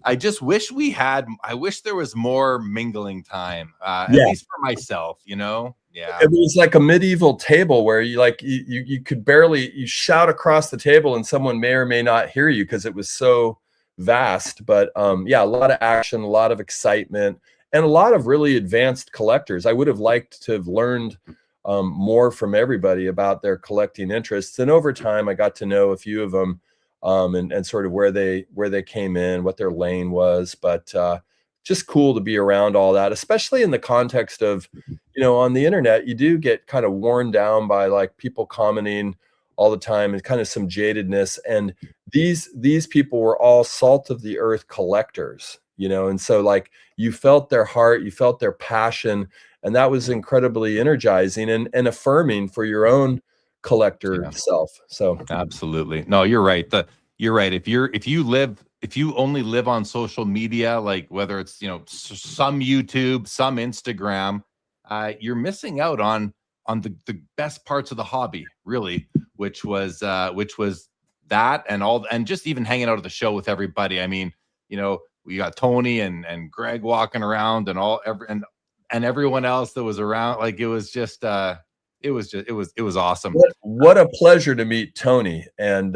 I just wish I wish there was more mingling time, at least for myself, Yeah. It was like a medieval table where you could barely shout across the table and someone may or may not hear you because it was so vast. But yeah, a lot of action, a lot of excitement, and a lot of really advanced collectors. I would have liked to have learned more from everybody about their collecting interests. And over time, I got to know a few of them and sort of where they came in, what their lane was. But just cool to be around all that, especially in the context of, on the internet, you do get kind of worn down by like people commenting all the time, and kind of some jadedness. And these people were all salt of the earth collectors, you know, and so like you felt their heart, you felt their passion, and that was incredibly energizing and affirming for your own collector self. So absolutely. No, you're right. You're right. If you only live on social media, like whether it's, you know, some YouTube, some Instagram, you're missing out on the best parts of the hobby, really, which was that and just even hanging out at the show with everybody. I mean, you know, we got Tony and Greg walking around and everyone else that was around. Like it was awesome. What a pleasure to meet Tony. And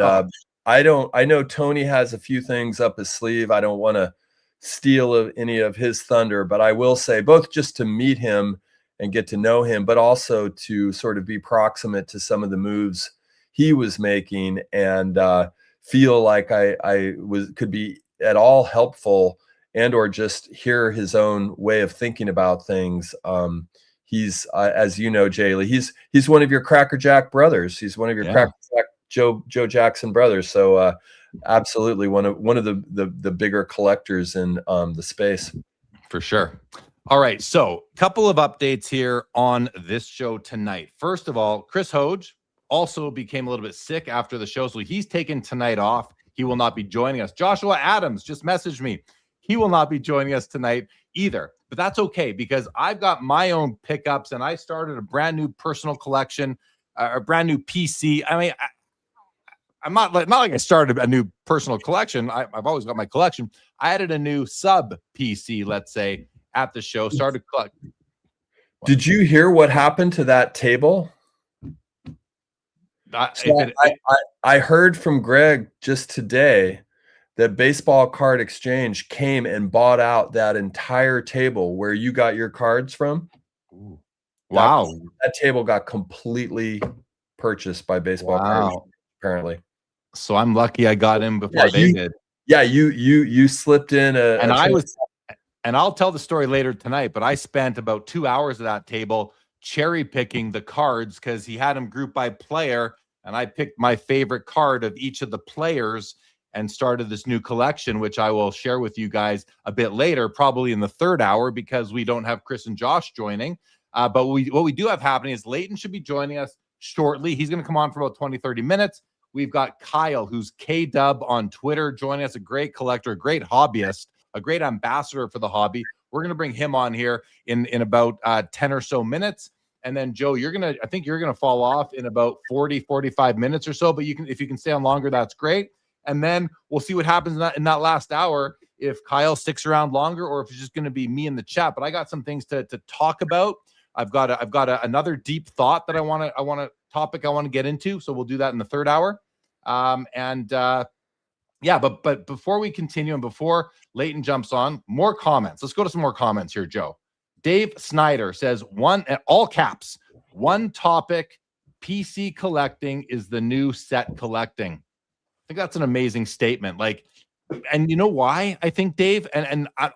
I know Tony has a few things up his sleeve. I don't want to steal any of his thunder, but I will say, both just to meet him and get to know him, but also to sort of be proximate to some of the moves he was making and feel like I could be at all helpful and or just hear his own way of thinking about things. He's as you know, Jaylee, he's one of your Cracker Jack brothers. He's one of your Cracker Jack Joe Jackson brothers. So absolutely one of the bigger collectors in the space. For sure. All right, so a couple of updates here on this show tonight. First of all, Chris Hoge also became a little bit sick after the show, so he's taken tonight off. He will not be joining us. Joshua Adams just messaged me. He will not be joining us tonight either, but that's okay because I've got my own pickups and I started a brand new personal collection, a brand new PC. I mean, I'm not like I started a new personal collection. I've always got my collection. I added a new sub PC, let's say, at the show. Started collecting. Did you hear what happened to that table? I heard from Greg just today that Baseball Card Exchange came and bought out that entire table where you got your cards from. Ooh. Wow. That table got completely purchased by Baseball Card Exchange, apparently. So I'm lucky I got in before they did. Yeah, you slipped in and I'll tell the story later tonight, but I spent about 2 hours at that table cherry picking the cards because he had them grouped by player, and I picked my favorite card of each of the players and started this new collection, which I will share with you guys a bit later, probably in the third hour, because we don't have Chris and Josh joining. But what we do have happening is Leighton should be joining us shortly. He's going to come on for about 20, 30 minutes. We've got Kyle, who's K-Dub on Twitter, joining us, a great collector, a great hobbyist, a great ambassador for the hobby. We're going to bring him on here in about 10 or so minutes. And then Joe, I think you're going to fall off in about 40, 45 minutes or so, but if you can stay on longer, that's great. And then we'll see what happens in that last hour, if Kyle sticks around longer or if it's just going to be me in the chat. But I got some things to talk about. I've got another deep thought that I want to get into. So we'll do that in the third hour. But before we continue and before Leighton jumps on, more comments. Let's go to some more comments here, Joe. Dave Snyder says, all caps, one topic, PC collecting is the new set collecting. I think that's an amazing statement. And you know why I think, Dave, and I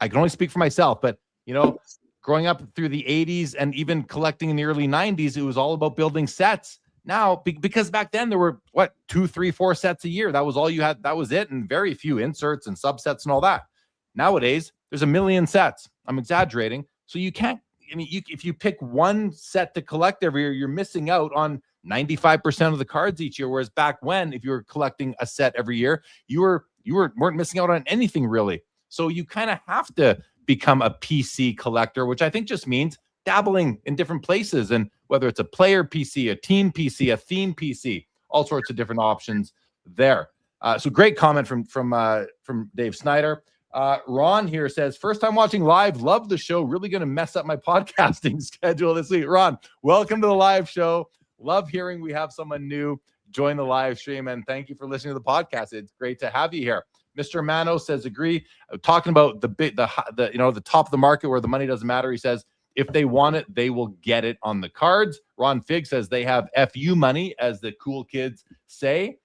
can only speak for myself, but you know, growing up through the 80s and even collecting in the early 90s, it was all about building sets. Now, because back then there were 2, 3, 4 sets a year. That was all you had. That was it. And very few inserts and subsets and all that. Nowadays, there's a million sets. I'm exaggerating. So you can't, if you pick one set to collect every year, you're missing out on 95% of the cards each year. Whereas back when, if you were collecting a set every year, you weren't missing out on anything really. So you kind of have to become a PC collector, which I think just means dabbling in different places. And whether it's a player PC, a team PC, a theme PC, all sorts of different options there. So great comment from Dave Snyder. Ron here says, first time watching live, love the show. Really going to mess up my podcasting schedule this week. Ron, welcome to the live show. Love hearing we have someone new join the live stream, and thank you for listening to the podcast. It's great to have you here. Mr. Mano says, agree. Talking about the top of the market where the money doesn't matter. He says, if they want it, they will get it on the cards. Ron Fig says they have FU money, as the cool kids say.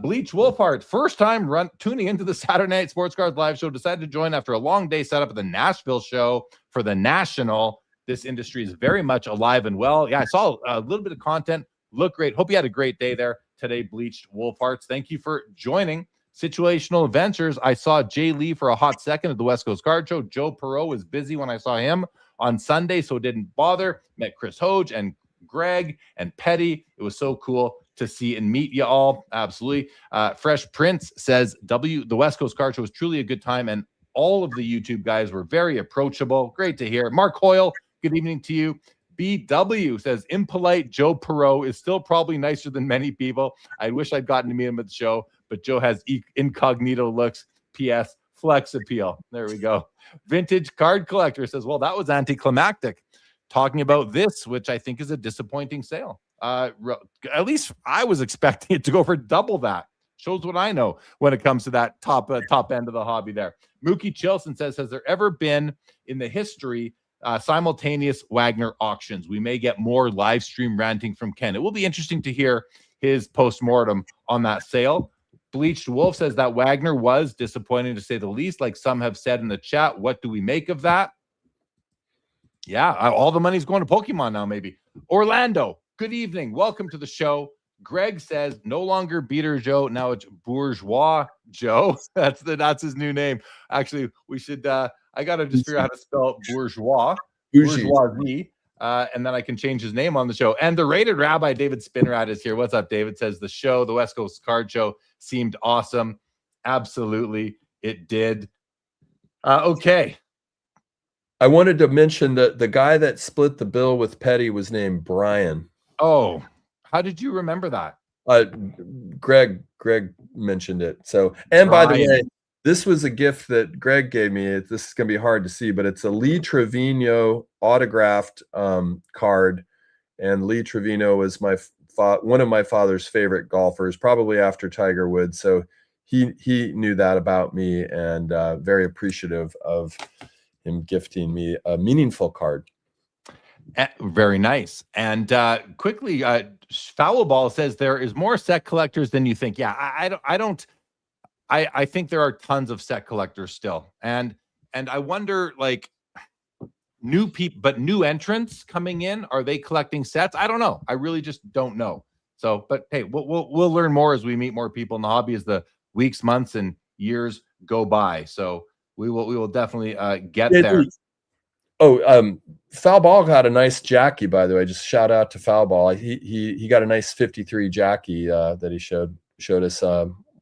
Bleach Wolfhard, first time tuning into the Saturday Night Sports Cards live show, decided to join after a long day set up at the Nashville show for the National. This industry is very much alive and well. Yeah, I saw a little bit of content Look great. Hope you had a great day there today, Bleached Wolf Hearts. Thank you for joining Situational Adventures. I saw Jay Lee for a hot second at the West Coast Card Show. Joe Perot was busy when I saw him on Sunday, so didn't bother. Met Chris Hoge and Greg and Petty. It was so cool to see and meet you all. Absolutely. Fresh Prince says, the West Coast Card Show was truly a good time, and all of the YouTube guys were very approachable. Great to hear. Mark Hoyle, good evening to you. BW says, impolite Joe Perot is still probably nicer than many people. I wish I'd gotten to meet him at the show, but Joe has incognito looks. P.S. Flex appeal. There we go. Vintage Card Collector says, well, that was anticlimactic. Talking about this, which I think is a disappointing sale. At least I was expecting it to go for double that. Shows what I know when it comes to that top end of the hobby there. Mookie Chilson says, has there ever been in the history simultaneous Wagner auctions? We may get more live stream ranting from Ken. It will be interesting to hear his postmortem on that sale. Bleached Wolf says that Wagner was disappointing to say the least, like some have said in the chat. What do we make of that? Yeah, all the money's going to Pokemon now, maybe. Orlando, good evening. Welcome to the show. Greg says, no longer Beater Joe, now it's Bourgeois Joe. That's his new name. Actually, we should I gotta just figure out how to spell bourgeois. Bourgeoisie. And then I can change his name on the show. And the Rated Rabbi David Spinrad is here. What's up, David? Says the show, the West Coast Card Show, seemed awesome. Absolutely, it did. Okay. I wanted to mention that the guy that split the bill with Petty was named Brian. Oh, how did you remember that? Greg mentioned it. So, and Brian. By the way, this was a gift that Greg gave me. This is going to be hard to see, but it's a Lee Trevino autographed card. And Lee Trevino was one of my father's favorite golfers, probably after Tiger Woods. So he knew that about me, and very appreciative of him gifting me a meaningful card. Very nice. And quickly, Foul Ball says there is more set collectors than you think. Yeah, I think there are tons of set collectors still, and I wonder, like, new people, but new entrants coming in, are they collecting sets? I don't know. I really just don't know. So, but hey, we'll learn more as we meet more people in the hobby as the weeks, months, and years go by. So we will definitely get there. Oh, Foul Ball got a nice Jackie, by the way. Just shout out to Foul Ball. He got a nice 53 Jackie that he showed us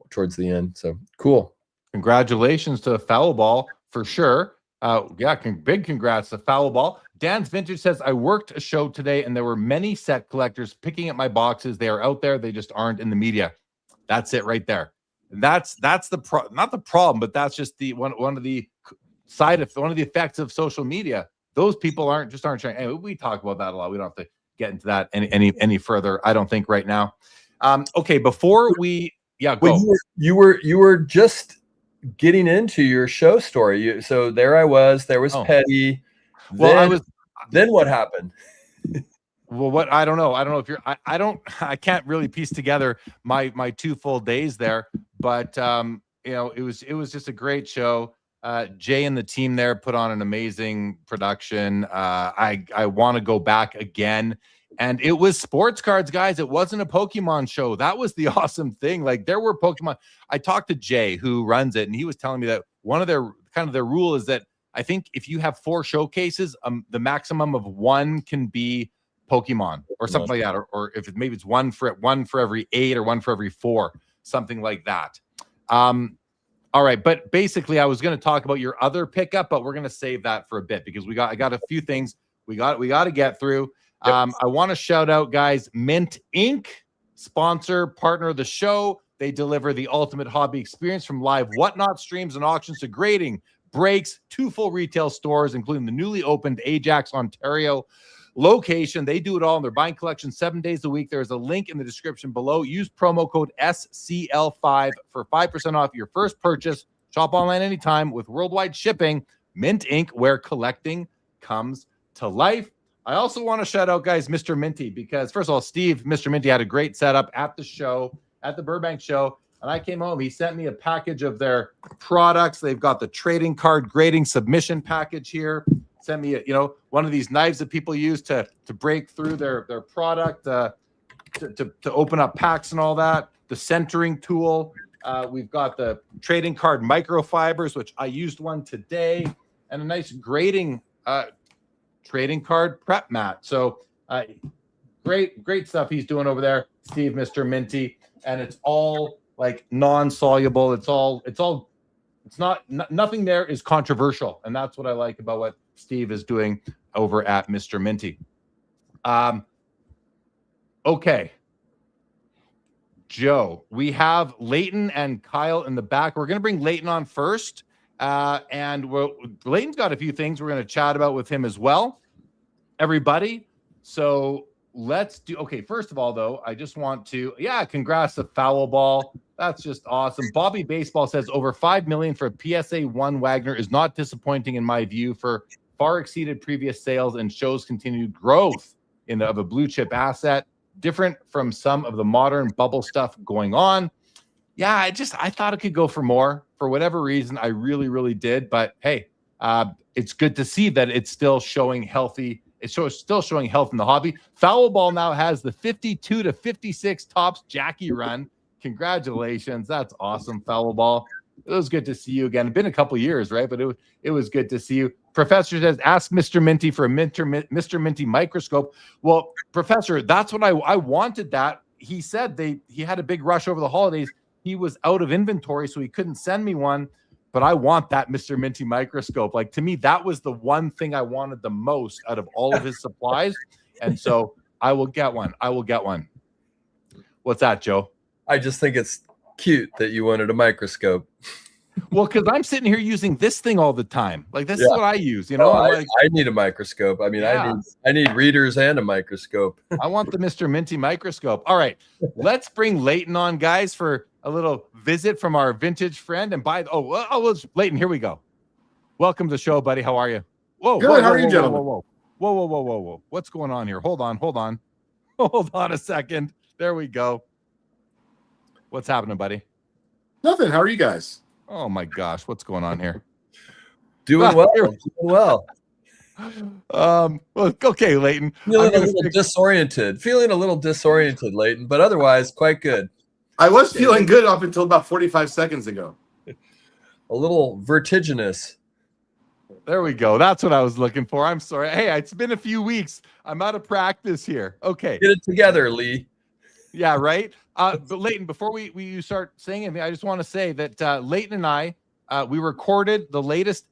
towards the end. So cool. Congratulations to Foul Ball for sure. Big congrats to Foul Ball. Dan's Vintage says, I worked a show today and there were many set collectors picking at my boxes. They are out there. They just aren't in the media. That's it right there. That's not the problem, but that's just one of the effects of social media. Those people aren't sharing. Anyway, we talk about that a lot. We don't have to get into that any further, I don't think, right now. Okay, before we go. You were just getting into your show story. So there was Petty. Then what happened? Well, I don't know. I don't know if I can't really piece together my 2 full days there, but it was just a great show. Jay and the team there put on an amazing production. I want to go back again. And it was sports cards, guys. It wasn't a Pokemon show. That was the awesome thing. Like, there were Pokemon. I talked to Jay, who runs it, and he was telling me that one of their rule is that I think if you have 4 showcases, the maximum of 1 can be Pokemon or something like that. Or if maybe it's one for every 8 or 1 for every 4, something like that. All right. But basically, I was going to talk about your other pickup, but we're going to save that for a bit because I got a few things we got to get through. Yep. I want to shout out, guys, Mint Inc., sponsor, partner of the show. They deliver the ultimate hobby experience from live whatnot streams and auctions to grading, breaks, 2 full retail stores, including the newly opened Ajax, Ontario location. They do it all, and they're buying collections 7 days a week. There's a link in the description below. Use promo code SCL5 for 5% off your first purchase. Shop online anytime with worldwide shipping. Mint Inc., where collecting comes to life. I also want to shout out, guys, Mr. Minty, because first of all, Steve, Mr. Minty, had a great setup at the show, at the Burbank show. And I came home. He sent me a package of their products. They've got the trading card grading submission package here. Sent me, one of these knives that people use to break through their product. to open up packs and all that. The centering tool. We've got the trading card microfibers, which I used one today, and a nice grading trading card prep mat. So great stuff he's doing over there, Steve, Mr. Minty, and it's all like non-soluble. Nothing there is controversial, and that's what I like about what Steve is doing over at Mr. Minty. Okay, Joe, we have Leighton and Kyle in the back. We're going to bring Leighton on first, and Leighton's got a few things we're going to chat about with him as well, everybody. So let's do. Okay, first of all, though, I just want to, congrats to Foul Ball. That's just awesome. Bobby Baseball says over $5 million for a PSA 1 Wagner is not disappointing in my view. For far exceeded previous sales and shows continued growth of a blue chip asset, different from some of the modern bubble stuff going on. Yeah, I thought it could go for more. For whatever reason, I really, really did. But hey, it's good to see that it's still showing healthy. Still showing health in the hobby. Foul Ball now has the 52 to 56 tops Jackie run. Congratulations. That's awesome, Foul Ball. It was good to see you again. It's been a couple years, right? But it was good to see you. Professor says, ask Mr. Minty for a Mr. Minty microscope. Well, Professor, that's what I wanted that. He said he had a big rush over the holidays. He was out of inventory, so he couldn't send me one. But I want that Mr. Minty microscope. Like, to me, that was the one thing I wanted the most out of all of his supplies. And so I will get one. What's that, Joe? I just think it's cute that you wanted a microscope. Well, because I'm sitting here using this thing all the time. Like, this is what I use, you know? I need a microscope. I mean, I need readers and a microscope. I want the Mr. Minty microscope. All right, let's bring Leighton on, guys, for a little visit from our vintage friend. And Leighton, here we go. Welcome to the show, buddy. How are you? Whoa, good. How are you, gentlemen? Whoa. What's going on here? Hold on. Hold on a second. There we go. What's happening, buddy? Nothing. How are you guys? Oh my gosh, what's going on here? Doing well. Okay, Leighton. Feeling a little disoriented, Leighton, but otherwise quite good. I was feeling good up until about 45 seconds ago. A little vertiginous. There we go. That's what I was looking for. I'm sorry. Hey, it's been a few weeks. I'm out of practice here. Okay. Get it together, Lee. Yeah, right. But Leighton, before we start saying anything, I just want to say that Leighton and I, we recorded the latest.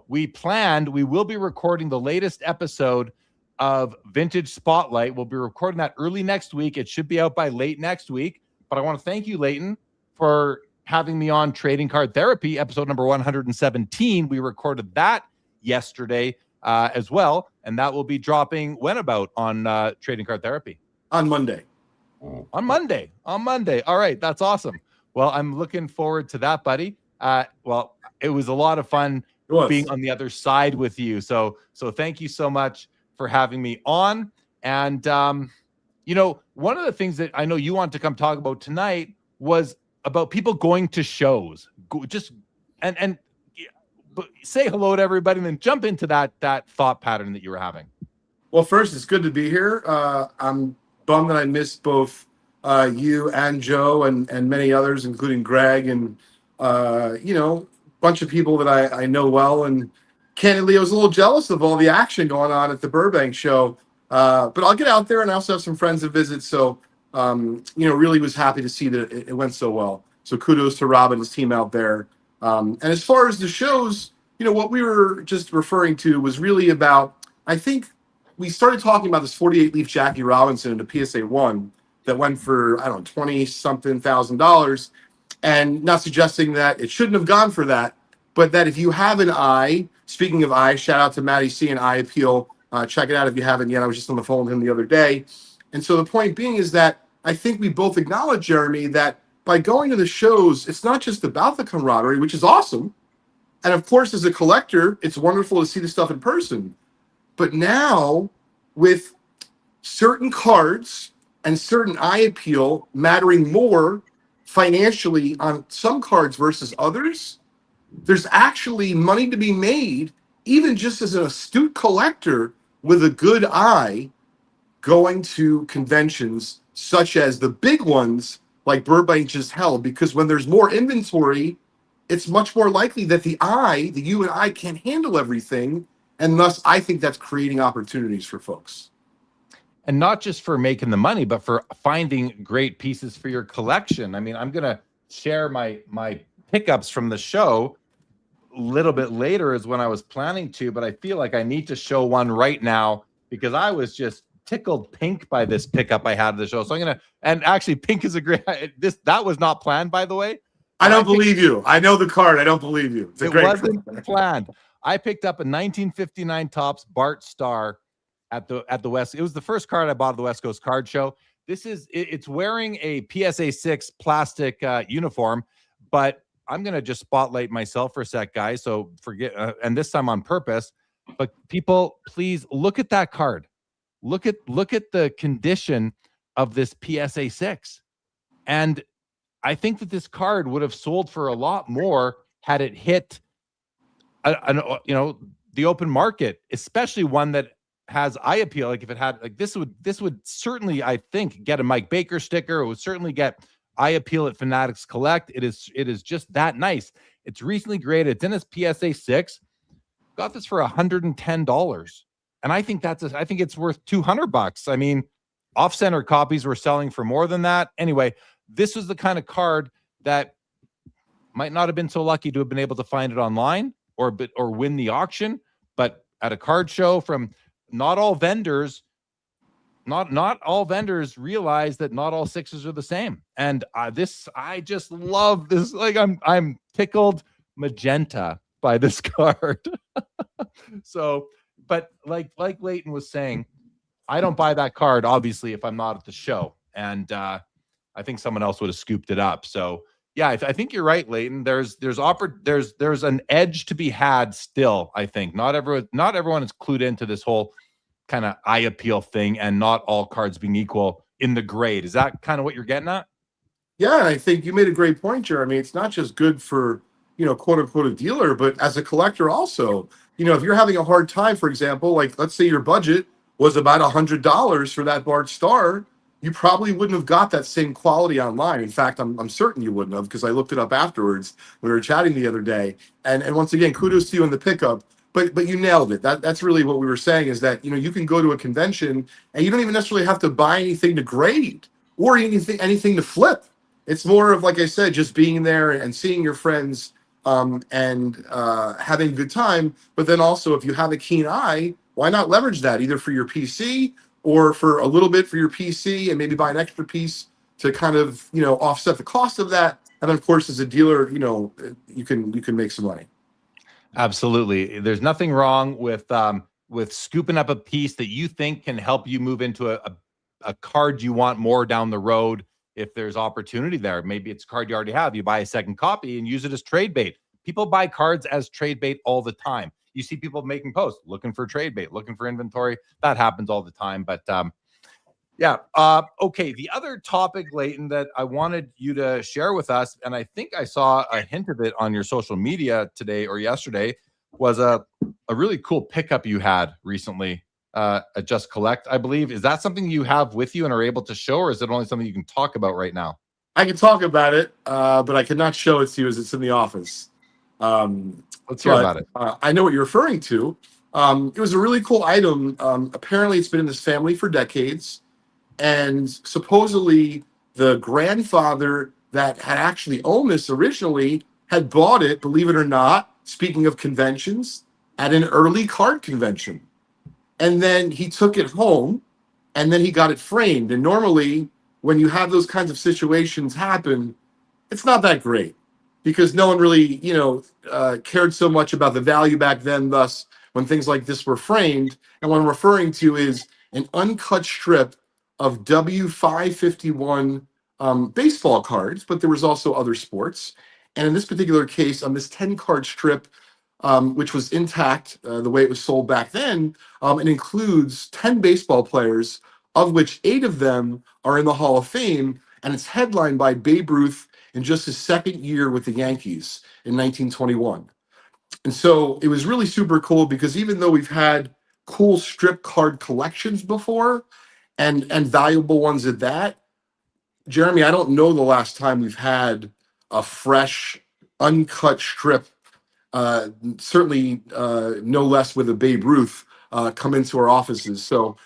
We will be recording the latest episode of Vintage Spotlight. We'll be recording that early next week. It should be out by late next week. But I want to thank you, Leighton, for having me on Trading Card Therapy, episode number 117. We recorded that yesterday as well, and that will be dropping on Trading Card Therapy? On Monday. On Monday. All right. That's awesome. Well, I'm looking forward to that, buddy. It was a lot of fun being on the other side with you. So thank you so much for having me on. And, one of the things that I know you want to come talk about tonight was about people going to shows. And say hello to everybody and then jump into that thought pattern that you were having. Well, first, it's good to be here. I'm bummed that I missed both you and Joe and many others, including Greg and, a bunch of people that I know well. And candidly, I was a little jealous of all the action going on at the Burbank show. But I'll get out there, and I also have some friends to visit. So, really was happy to see that it went so well. So kudos to Rob and his team out there. And as far as the shows, what we were just referring to was really about, I think, we started talking about this 48 leaf Jackie Robinson in a PSA 1 that went for, 20-something thousand, and not suggesting that it shouldn't have gone for that, but that if you have an eye, speaking of eye, shout out to Matty C and Eye Appeal. Check it out if you haven't yet. I was just on the phone with him the other day. And so the point being is that I think we both acknowledge, Jeremy, that by going to the shows, it's not just about the camaraderie, which is awesome. And of course, as a collector, it's wonderful to see the stuff in person. But now, with certain cards and certain eye appeal mattering more financially on some cards versus others, there's actually money to be made, even just as an astute collector with a good eye, going to conventions, such as the big ones like Burbank just held, because when there's more inventory, it's much more likely that you and I can't handle everything. And thus, I think that's creating opportunities for folks. And not just for making the money, but for finding great pieces for your collection. I mean, I'm going to share my pickups from the show a little bit later is when I was planning to, but I feel like I need to show one right now because I was just tickled pink by this pickup I had at the show. So I'm going to, and actually pink is a great, that was not planned, by the way. I don't believe you. I know the card. I don't believe you. It wasn't planned. I picked up a 1959 Topps Bart Star at the West. It was the first card I bought at the West Coast Card Show. It's wearing a PSA 6 plastic uniform, but I'm going to just spotlight myself for a sec, guys. So forget, and this time on purpose, but people, please look at that card. Look at the condition of this PSA 6. And I think that this card would have sold for a lot more had it hit the open market, especially one that has eye appeal. Like if it had, like this would certainly, I think, get a Mike Baker sticker. It would certainly get eye appeal at Fanatics Collect. It is just that nice. It's recently graded. It's in its PSA 6. Got this for $110. And I think I think it's worth $200. I mean, off-center copies were selling for more than that. Anyway, this was the kind of card that might not have been so lucky to have been able to find it online or win the auction, but at a card show from not all vendors realize that not all sixes are the same. And I just love this. Like I'm tickled magenta by this card. So, but like Leighton was saying, I don't buy that card, obviously, if I'm not at the show. And I think someone else would have scooped it up. So yeah, I think you're right, Leighton. There's an edge to be had still. I think not everyone is clued into this whole kind of eye appeal thing, and not all cards being equal in the grade. Is that kind of what you're getting at? Yeah, I think you made a great point, Jeremy. It's not just good for, quote unquote, a dealer, but as a collector also. If you're having a hard time, for example, like let's say your budget was about $100 for that Bart Star, you probably wouldn't have got that same quality online. In fact, I'm certain you wouldn't have, because I looked it up afterwards when we were chatting the other day. And once again, kudos to you in the pickup. But you nailed it. That's really what we were saying, is that you can go to a convention and you don't even necessarily have to buy anything to grade or anything to flip. It's more of, like I said, just being there and seeing your friends and having a good time. But then also, if you have a keen eye, why not leverage that either for your PC or for a little bit for your PC and maybe buy an extra piece to kind of offset the cost of that. And of course, as a dealer, you can make some money. Absolutely. There's nothing wrong with scooping up a piece that you think can help you move into a card you want more down the road. If there's opportunity there, maybe it's a card you already have. You buy a second copy and use it as trade bait. People buy cards as trade bait all the time. You see people making posts looking for trade bait, looking for inventory. That happens all the time. But yeah. Okay. The other topic, Leighton, that I wanted you to share with us, and I think I saw a hint of it on your social media today or yesterday, was a really cool pickup you had recently at Just Collect, I believe. Is that something you have with you and are able to show, or is it only something you can talk about right now? I can talk about it, but I cannot show it to you as it's in the office. Let's hear about it. I know what you're referring to. It was a really cool item. Apparently, it's been in this family for decades. And supposedly the grandfather that had actually owned this originally had bought it, believe it or not, speaking of conventions, at an early card convention. And then he took it home and then he got it framed. And normally when you have those kinds of situations happen, it's not that great because no one really, cared so much about the value back then. Thus, when things like this were framed, and what I'm referring to is an uncut strip of W551 baseball cards, but there was also other sports. And in this particular case, on this 10-card strip, which was intact the way it was sold back then, it includes 10 baseball players, of which 8 of them are in the Hall of Fame, and it's headlined by Babe Ruth in just his second year with the Yankees in 1921. And so it was really super cool because even though we've had cool strip card collections before, and valuable ones at that, Jeremy, I don't know the last time we've had a fresh, uncut strip, uh, certainly no less with a Babe Ruth, come into our offices. So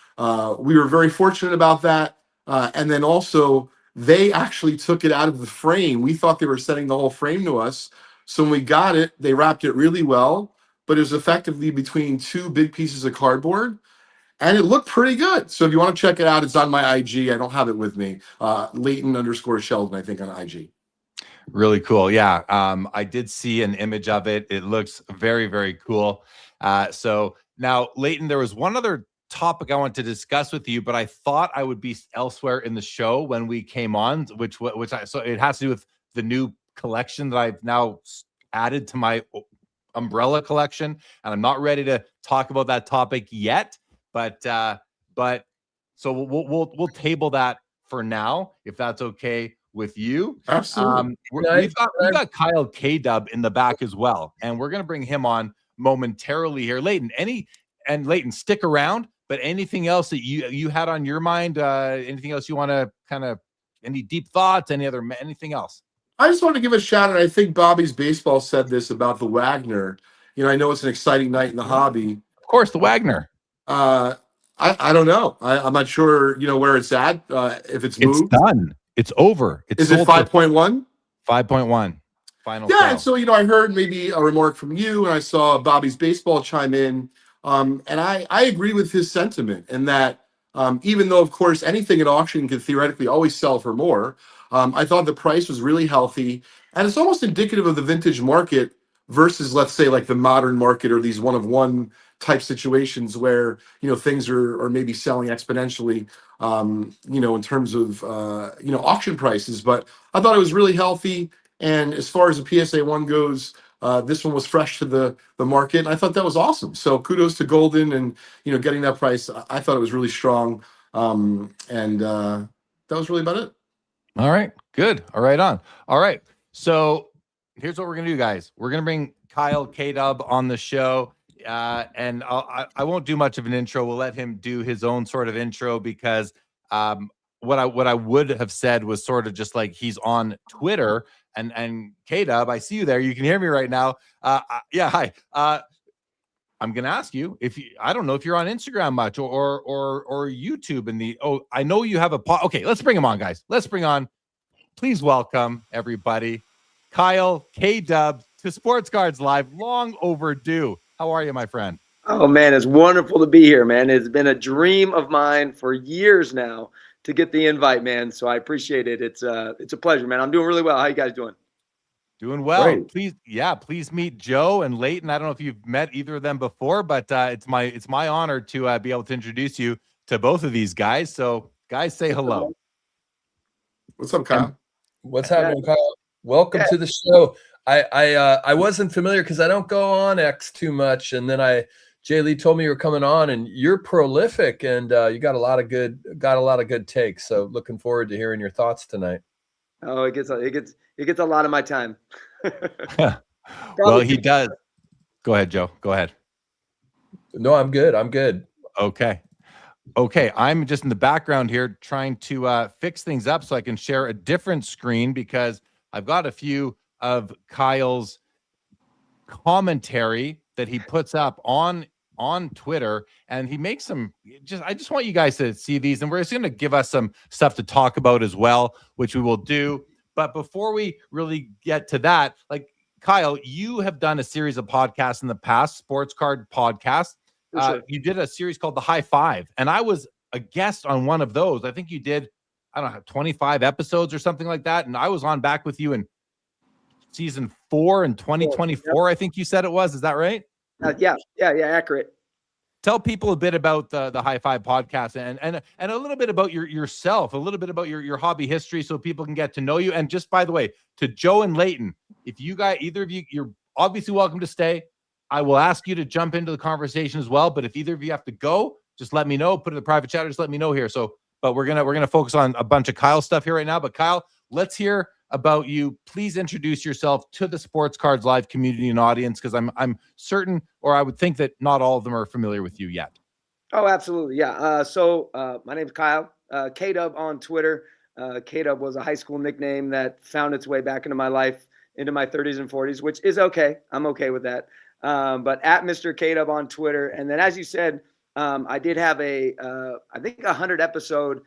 we were very fortunate about that. And then also, they actually took it out of the frame. We thought they were sending the whole frame to us. So when we got it, they wrapped it really well, but it was effectively between two big pieces of cardboard. And it looked pretty good. So if you want to check it out, it's on my IG. I don't have it with me. Leighton_Sheldon, I think, on IG. Really cool. Yeah. I did see an image of it. It looks very, very cool. So now, Leighton, there was one other topic I want to discuss with you, but I thought I would be elsewhere in the show when we came on, so it has to do with the new collection that I've now added to my umbrella collection. And I'm not ready to talk about that topic yet, but so we'll table that for now, if that's okay with you. Absolutely. We've got Kyle K-Dub in the back as well, and we're going to bring him on momentarily here. Leighton, Leighton, stick around, but anything else that you had on your mind, anything else you want to kind of, any deep thoughts, anything else? I just want to give a shout out. I think Bobby's Baseball said this about the Wagner. I know it's an exciting night in the hobby. Of course, the Wagner. I don't know. I'm not sure, where it's at, if it's moved. It's done. It's over. Is it 5.1? 5.1. Final. Yeah, sale. and so, I heard maybe a remark from you, and I saw Bobby's Baseball chime in. And I agree with his sentiment in that even though, of course, anything at auction can theoretically always sell for more, I thought the price was really healthy. And it's almost indicative of the vintage market versus, let's say, like the modern market or these one-of-one type situations where, things are maybe selling exponentially, in terms of, auction prices. But I thought it was really healthy. And as far as the PSA 1 goes, this one was fresh to the market, and I thought that was awesome. So kudos to Goldin and getting that price. I thought it was really strong, and that was really about it. All right, good. All right, on. All right. So here's what we're gonna do, guys. We're gonna bring Kyle K-Dub on the show, and I won't do much of an intro. We'll let him do his own sort of intro because what I would have said was sort of just like he's on Twitter. And K-Dub, I see you there. You can hear me right now. Yeah, hi. I'm gonna ask you I don't know if you're on Instagram much or YouTube I know you have okay, let's bring him on, guys. Let's bring on, please welcome everybody, Kyle K-Dub to Sports Cards Live. Long overdue. How are you, my friend? Oh man, it's wonderful to be here, man. It's been a dream of mine for years now to get the invite, man. So I appreciate it. It's a pleasure, man. I'm doing really well. How you guys doing? Doing well. Great. Please meet Joe and Leighton. I don't know if you've met either of them before, but it's my honor to be able to introduce you to both of these guys. So guys, say hello. What's up, Kyle? What's happening, Kyle? Welcome to the show. I wasn't familiar because I don't go on X too much, and then Jay Lee told me you were coming on, and you're prolific, and you got a lot of good takes. So looking forward to hearing your thoughts tonight. Oh, it gets a lot of my time. Well, he does. Go ahead, Joe. Go ahead. No, I'm good. Okay. I'm just in the background here trying to fix things up so I can share a different screen because I've got a few of Kyle's commentary that he puts up on Twitter, and he makes some I just want you guys to see these, and we're just going to give us some stuff to talk about as well, which we will do. But before we really get to that, like Kyle, you have done a series of podcasts in the past, sports card podcasts. Sure. You did a series called The High Five, and I was a guest on one of those. I think you did, I don't know, 25 episodes or something like that, and I was on back with you in season 4 in 2024. I think you said it was. Is that right? Yeah, accurate. Tell people a bit about the High Five podcast and a little bit about yourself, a little bit about your hobby history, so people can get to know you. And just by the way, to Joe and Leighton, if you guys, either of you, you're obviously welcome to stay. I will ask you to jump into the conversation as well. But if either of you have to go, just let me know. Put it in the private chat. Or just let me know here. So, but we're gonna focus on a bunch of Kyle stuff here right now. But Kyle, let's hear about you. Please introduce yourself to the Sports Cards Live community and audience, because I'm certain, or I would think that not all of them are familiar with you yet. Oh, absolutely. Yeah. So my name's Kyle, K-Dub on Twitter. K-Dub was a high school nickname that found its way back into my life, into my 30s and 40s, which is okay. I'm okay with that. But at Mr. K-Dub on Twitter. And then, as you said, I did have I think 100 episode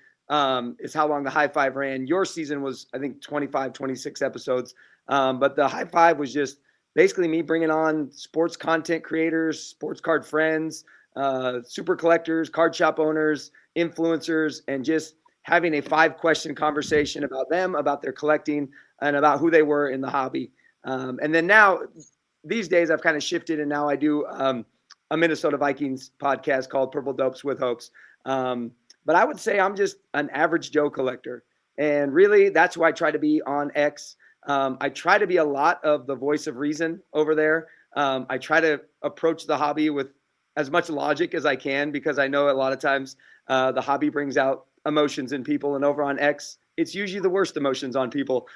is how long the High Five ran. Your season was, I think, 25, 26 episodes. But the High Five was just basically me bringing on sports content creators, sports card friends, super collectors, card shop owners, influencers, and just having a 5-question conversation about them, about their collecting, and about who they were in the hobby. And then now, these days, I've kind of shifted, and now I do a Minnesota Vikings podcast called Purple Dopes with Hopes. But I would say I'm just an average Joe collector. And really, that's why I try to be on X. I try to be a lot of the voice of reason over there. I try to approach the hobby with as much logic as I can, because I know a lot of times the hobby brings out emotions in people, and over on X, it's usually the worst emotions on people.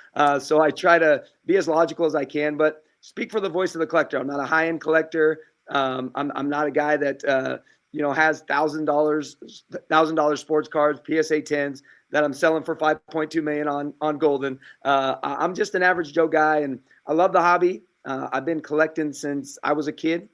So I try to be as logical as I can, but speak for the voice of the collector. I'm not a high-end collector. I'm not a guy that has $1,000 sports cards, PSA 10s that I'm selling for $5.2 million on Goldin. I'm just an average Joe guy, and I love the hobby. I've been collecting since I was a kid.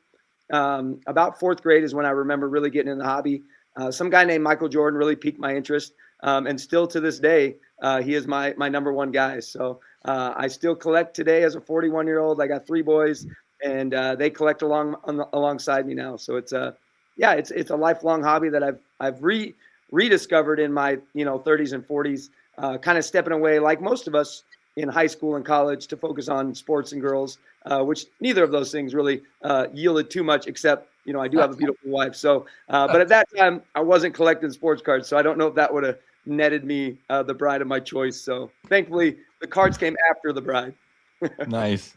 About 4th grade is when I remember really getting in the hobby. Some guy named Michael Jordan really piqued my interest, and still to this day, he is my number one guy. So I still collect today as a 41-year-old. I got 3 boys, and they collect alongside me now. So it's a lifelong hobby that I've rediscovered in my 30s and 40s, kind of stepping away like most of us in high school and college to focus on sports and girls, which neither of those things really yielded too much, except I do have a beautiful wife. So, but at that time I wasn't collecting sports cards, so I don't know if that would have netted me the bride of my choice. So thankfully the cards came after the bride. Nice.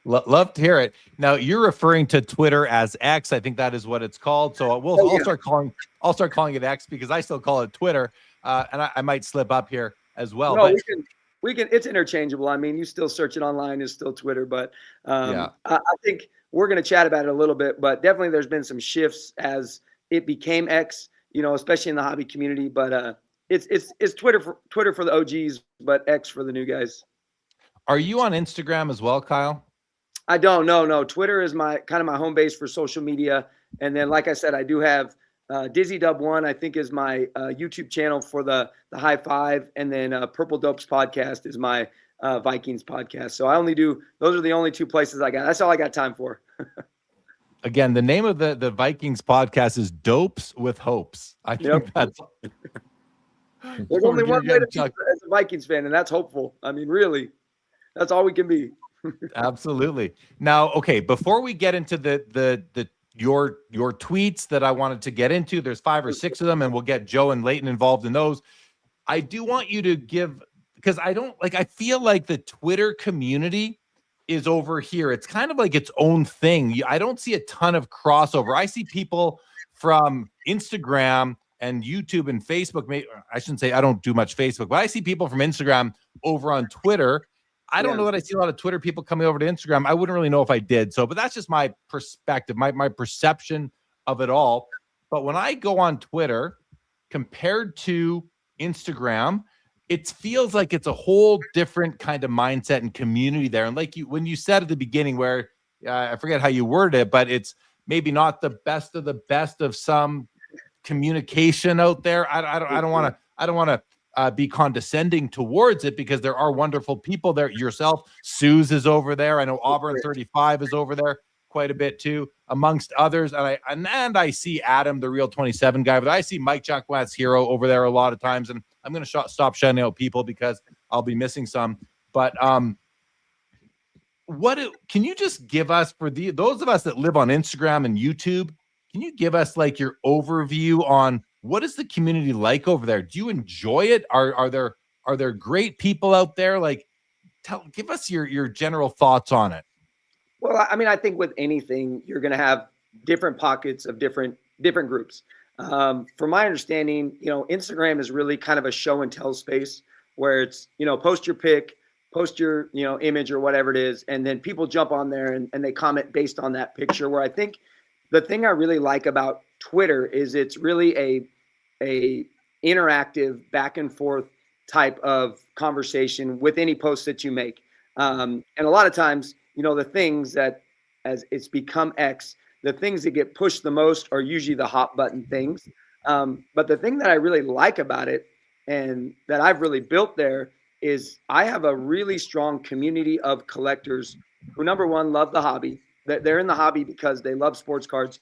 Love to hear it. Now you're referring to Twitter as X. I think that is what it's called. So I'll start calling it X, because I still call it Twitter. And I might slip up here as well. No, but we can. It's interchangeable. I mean, you still search it online, it's still Twitter. But I think we're going to chat about it a little bit. But definitely, there's been some shifts as it became X. Especially in the hobby community. But it's Twitter for the OGs, but X for the new guys. Are you on Instagram as well, Kyle? I don't. No. Twitter is my home base for social media. And then, like I said, I do have Dizzy Dub 1, I think, is my YouTube channel for the High Five. And then Purple Dopes podcast is my Vikings podcast. So those are the only 2 places I got. That's all I got time for. Again, the name of the Vikings podcast is Dopes with Hopes. I think that's. There's only one way to be as a Vikings fan, and that's hopeful. I mean, really, that's all we can be. Absolutely. Now, okay, before we get into your tweets that I wanted to get into, there's 5 or 6 of them, and we'll get Joe and Leighton involved in those. I do want you to give, because I feel like the Twitter community is over here. It's kind of like its own thing. I don't see a ton of crossover. I see people from Instagram and YouTube and Facebook. I shouldn't say I don't do much Facebook, but I see people from Instagram over on Twitter. I don't know that I see a lot of Twitter people coming over to Instagram. I wouldn't really know if I did. So, but that's just my perspective, my perception of it all. But when I go on Twitter compared to Instagram, it feels like it's a whole different kind of mindset and community there. And like when you said at the beginning, where I forget how you worded it, but it's maybe not the best of some communication out there. I don't want to be condescending towards it, because there are wonderful people there. Yourself, Suze is over there. I know Auburn 35 is over there quite a bit too, amongst others. And I see Adam, the real 27 guy, but I see Mike Jacquet's hero over there a lot of times. And I'm going to stop shouting out people because I'll be missing some. But can you just give us, for those of us that live on Instagram and YouTube, can you give us like your overview on what is the community like over there? Do you enjoy it? Are there great people out there? Like, give us your general thoughts on it. Well, I mean, I think with anything, you're going to have different pockets of different groups. From my understanding, Instagram is really kind of a show and tell space where it's, post your pic, post your, image or whatever it is. And then people jump on there and they comment based on that picture, where I think the thing I really like about Twitter is it's really a interactive back and forth type of conversation with any post that you make. And a lot of times, the things that, as it's become X, the things that get pushed the most are usually the hot button things. But the thing that I really like about it and that I've really built there is I have a really strong community of collectors who, number one, love the hobby. They're in the hobby because they love sports cards.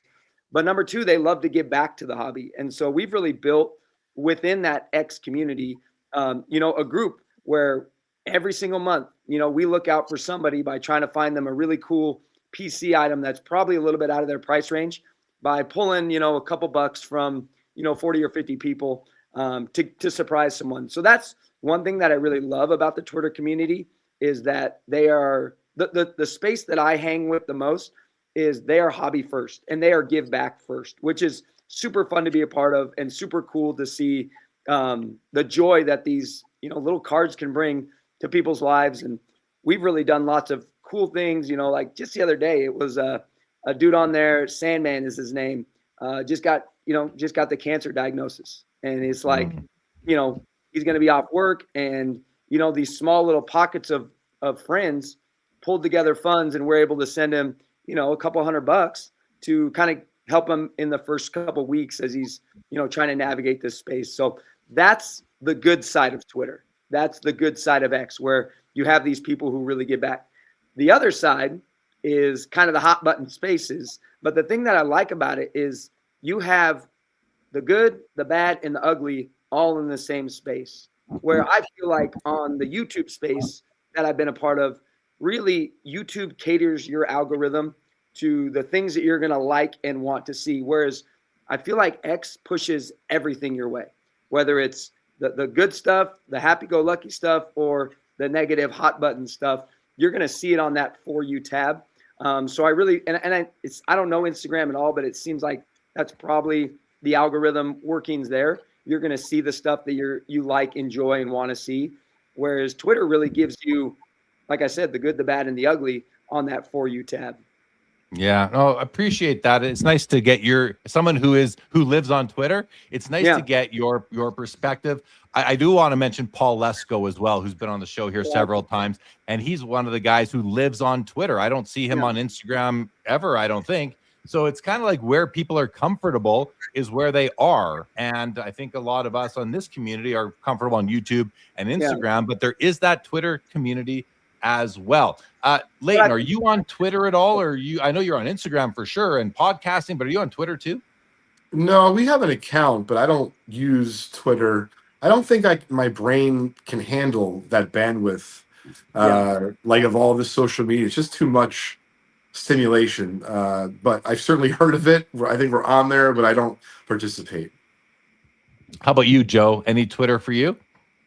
But number two, they love to give back to the hobby. And so we've really built within that X community, a group where every single month, we look out for somebody by trying to find them a really cool PC item that's probably a little bit out of their price range by pulling, a couple bucks from, 40 or 50 people to surprise someone. So that's one thing that I really love about the Twitter community is that they are the space that I hang with the most is they are hobby first and they are give back first, which is super fun to be a part of and super cool to see the joy that these, little cards can bring to people's lives. And we've really done lots of cool things, like just the other day, it was a dude on there, Sandman is his name, just got the cancer diagnosis. And it's like, he's going to be off work. And, these small little pockets of friends pulled together funds and we're able to send him, a couple $100 to kind of help him in the first couple of weeks as he's, trying to navigate this space. So that's the good side of Twitter. That's the good side of X, where you have these people who really give back. The other side is kind of the hot button spaces. But the thing that I like about it is you have the good, the bad, and the ugly all in the same space. Where I feel like on the YouTube space that I've been a part of, really YouTube caters your algorithm to the things that you're going to like and want to see. Whereas I feel like X pushes everything your way, whether it's the good stuff, the happy-go-lucky stuff, or the negative hot button stuff. You're going to see it on that For You tab. So I really, I don't know Instagram at all, but it seems like that's probably the algorithm workings there. You're going to see the stuff that you like, enjoy, and want to see. Whereas Twitter really gives you, like I said, the good, the bad, and the ugly on that For You tab. Yeah, no, appreciate that. It's nice to get someone who lives on Twitter. It's nice to get your perspective. I do want to mention Paul Lesko as well, who's been on the show here several times, and he's one of the guys who lives on Twitter. I don't see him on Instagram ever, I don't think. So it's kind of like where people are comfortable is where they are. And I think a lot of us on this community are comfortable on YouTube and Instagram, but there is that Twitter community as well. Leighton, are you on Twitter at all? Or I know you're on Instagram for sure and podcasting, but are you on Twitter too? No, we have an account, but I don't use Twitter. I don't think my brain can handle that bandwidth, like of all this social media. It's just too much stimulation. But I've certainly heard of it. I think we're on there, but I don't participate. How about you, Joe? Any Twitter for you?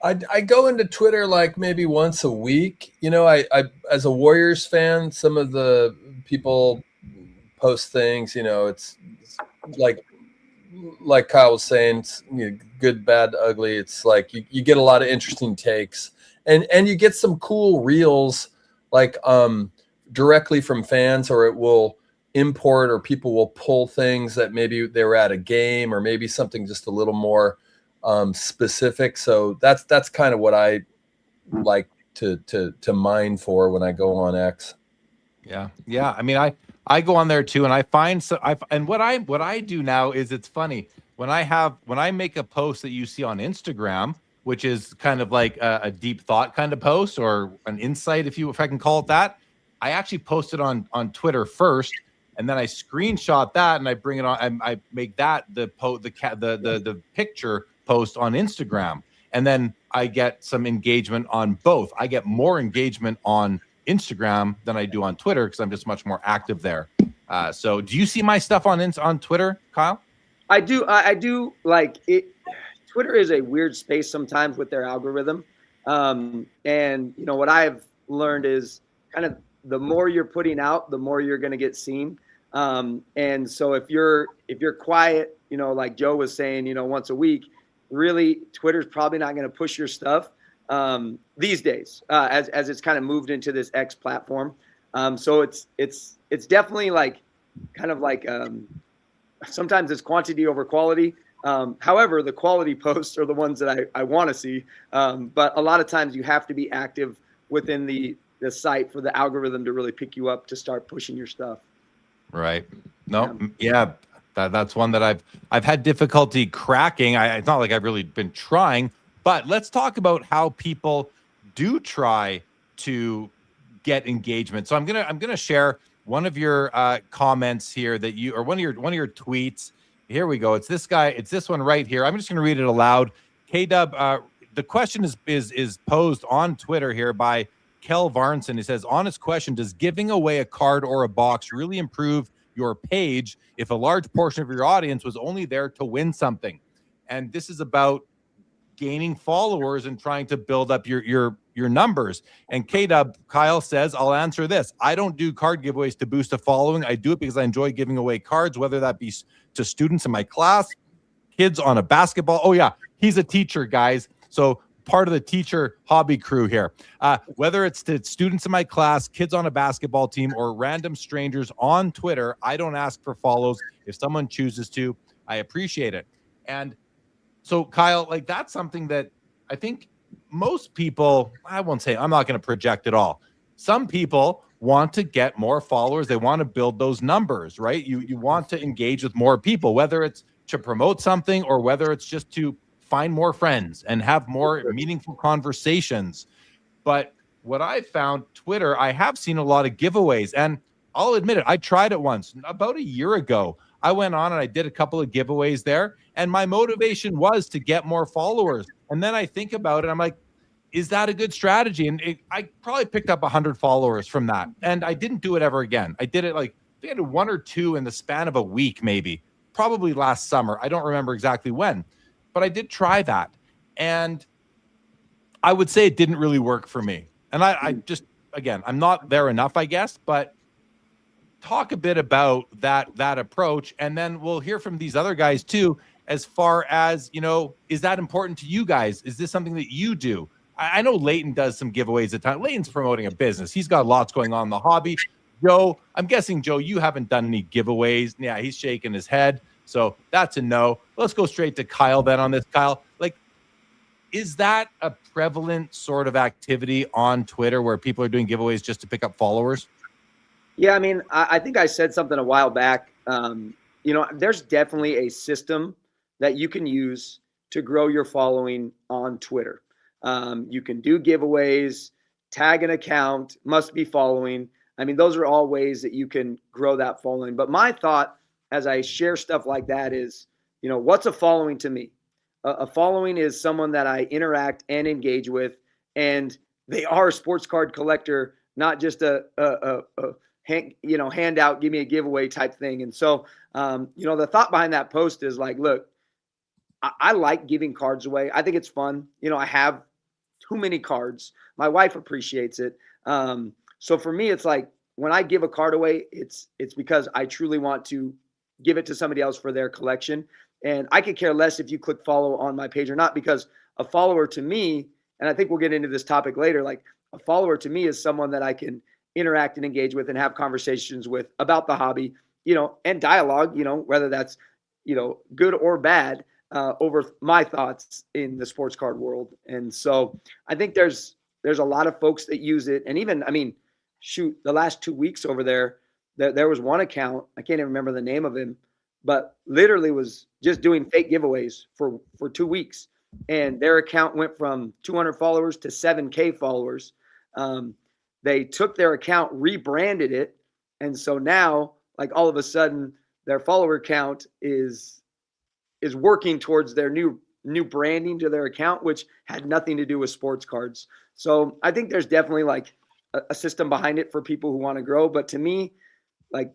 I go into Twitter like maybe once a week. I as a Warriors fan, some of the people post things. It's like Kyle was saying, good, bad, ugly. It's like you get a lot of interesting takes, and you get some cool reels like directly from fans, or it will import, or people will pull things that maybe they were at a game, or maybe something just a little more specific. So that's kind of what I like to mine for when I go on X. Yeah. I mean, I go on there too, and I find and what I do now is, it's funny when I make a post that you see on Instagram, which is kind of like a deep thought kind of post, or an insight, if I can call it that. I actually post it on Twitter first, and then I screenshot that and I bring it on. I make that the picture post on Instagram, and then I get some engagement on both. I get more engagement on Instagram than I do on Twitter because I'm just much more active there. So do you see my stuff on Twitter, Kyle? I do like it. Twitter is a weird space sometimes with their algorithm. And what I've learned is kind of the more you're putting out, the more you're going to get seen. And so if you're quiet, like Joe was saying, once a week, really Twitter's probably not going to push your stuff these days, as it's kind of moved into this X platform. So it's definitely like kind of like sometimes it's quantity over quality. However, the quality posts are the ones that I want to see. But a lot of times you have to be active within the site for the algorithm to really pick you up to start pushing your stuff. Right. No. Yeah. That's one that I've had difficulty cracking. It's not like I've really been trying, but let's talk about how people do try to get engagement. So I'm gonna share one of your comments here that you, or one of your tweets. Here we go. It's this guy. It's this one right here. I'm just gonna read it aloud. K-Dub, the question is posed on Twitter here by Kel Varnson. He says, honest question, does giving away a card or a box really improve your page if a large portion of your audience was only there to win something? And this is about gaining followers and trying to build up your numbers. And K-Dub, Kyle says, I'll answer this. I don't do card giveaways to boost a following. I do it because I enjoy giving away cards, whether that be to students in my class, kids on a basketball. Oh yeah, he's a teacher, guys. So part of the teacher hobby crew here. Whether it's to students in my class, kids on a basketball team, or random strangers on Twitter, I don't ask for follows. If someone chooses to, I appreciate it. And so, Kyle, like, that's something that I think most people, I won't say, I'm not going to project it all. Some people want to get more followers. They want to build those numbers, right? You want to engage with more people, whether it's to promote something or whether it's just to find more friends and have more meaningful conversations. But what I found, Twitter, I have seen a lot of giveaways, and I'll admit it, I tried it once about a year ago. I went on and I did a couple of giveaways there, and my motivation was to get more followers. And then I think about it, I'm like, is that a good strategy? And I probably picked up 100 followers from that, and I didn't do it ever again. I did it like, I think I did one or two in the span of a week, maybe, probably last summer. I don't remember exactly when, but I did try that. And I would say it didn't really work for me. And I just, again, I'm not there enough, I guess, but talk a bit about that approach. And then we'll hear from these other guys too, as far as, you know, is that important to you guys? Is this something that you do? I know Leighton does some giveaways at times. Leighton's promoting a business. He's got lots going on in the hobby. Joe, I'm guessing, Joe, you haven't done any giveaways. Yeah, he's shaking his head. So that's a no. Let's go straight to Kyle then on this. Kyle, like, is that a prevalent sort of activity on Twitter where people are doing giveaways just to pick up followers? Yeah, I mean, I think I said something a while back. You know, there's definitely a system that you can use to grow your following on Twitter. You can do giveaways, tag an account, must be following. I mean, those are all ways that you can grow that following. But my thought as I share stuff like that is, you know, what's a following to me? A following is someone that I interact and engage with, and they are a sports card collector, not just a handout, give me a giveaway type thing. And so, you know, the thought behind that post is like, look, I like giving cards away. I think it's fun. You know, I have too many cards. My wife appreciates it. So for me, it's like when I give a card away, it's because I truly want to give it to somebody else for their collection. And I could care less if you click follow on my page or not, because a follower to me, and I think we'll get into this topic later, like a follower to me is someone that I can interact and engage with and have conversations with about the hobby, you know, and dialogue, you know, whether that's, you know, good or bad, over my thoughts in the sports card world. And so I think there's a lot of folks that use it. And even, I mean, shoot, the last 2 weeks over there was one account, I can't even remember the name of him, but literally was just doing fake giveaways for 2 weeks. And their account went from 200 followers to 7K followers. They took their account, rebranded it. And so now, like, all of a sudden their follower count is working towards their new branding to their account, which had nothing to do with sports cards. So I think there's definitely like a system behind it for people who want to grow. But to me, like,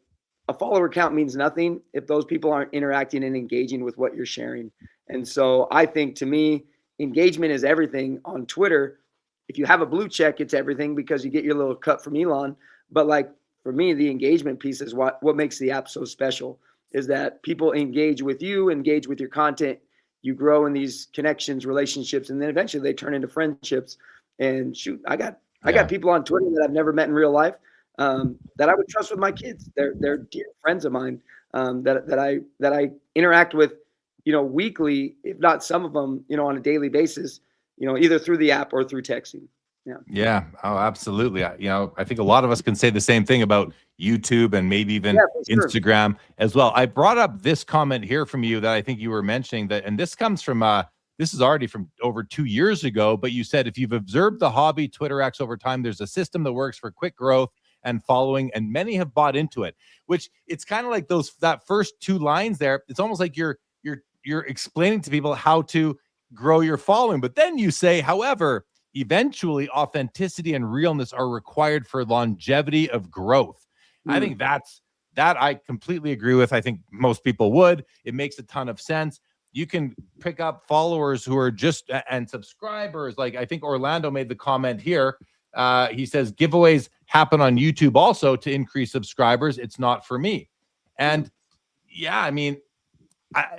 a follower count means nothing if those people aren't interacting and engaging with what you're sharing. And so I think, to me, engagement is everything on Twitter. If you have a blue check, it's everything because you get your little cut from Elon. But like, for me, the engagement piece is what makes the app so special, is that people engage with you, engage with your content. You grow in these connections, relationships, and then eventually they turn into friendships. And shoot, I got people on Twitter that I've never met in real life, that I would trust with my kids. They're dear friends of mine, that I interact with weekly, if not some of them, on a daily basis, either through the app or through texting. Yeah. Yeah. Oh, absolutely. I think a lot of us can say the same thing about YouTube and maybe even Yeah, for sure. Instagram as well. I brought up this comment here from you that I think you were mentioning that, and this comes from, this is already from over 2 years ago, but you said, if you've observed the hobby Twitter X over time, there's a system that works for quick growth and following, and many have bought into it, which it's kind of like that first 2 lines there. It's almost like you're explaining to people how to grow your following. But then you say, however, eventually authenticity and realness are required for longevity of growth. I think that I completely agree with. I think most people would. It makes a ton of sense. You can pick up followers who are just, and subscribers. Like I think Orlando made the comment here. He says giveaways happen on YouTube also to increase subscribers. It's not for me. And yeah, I mean,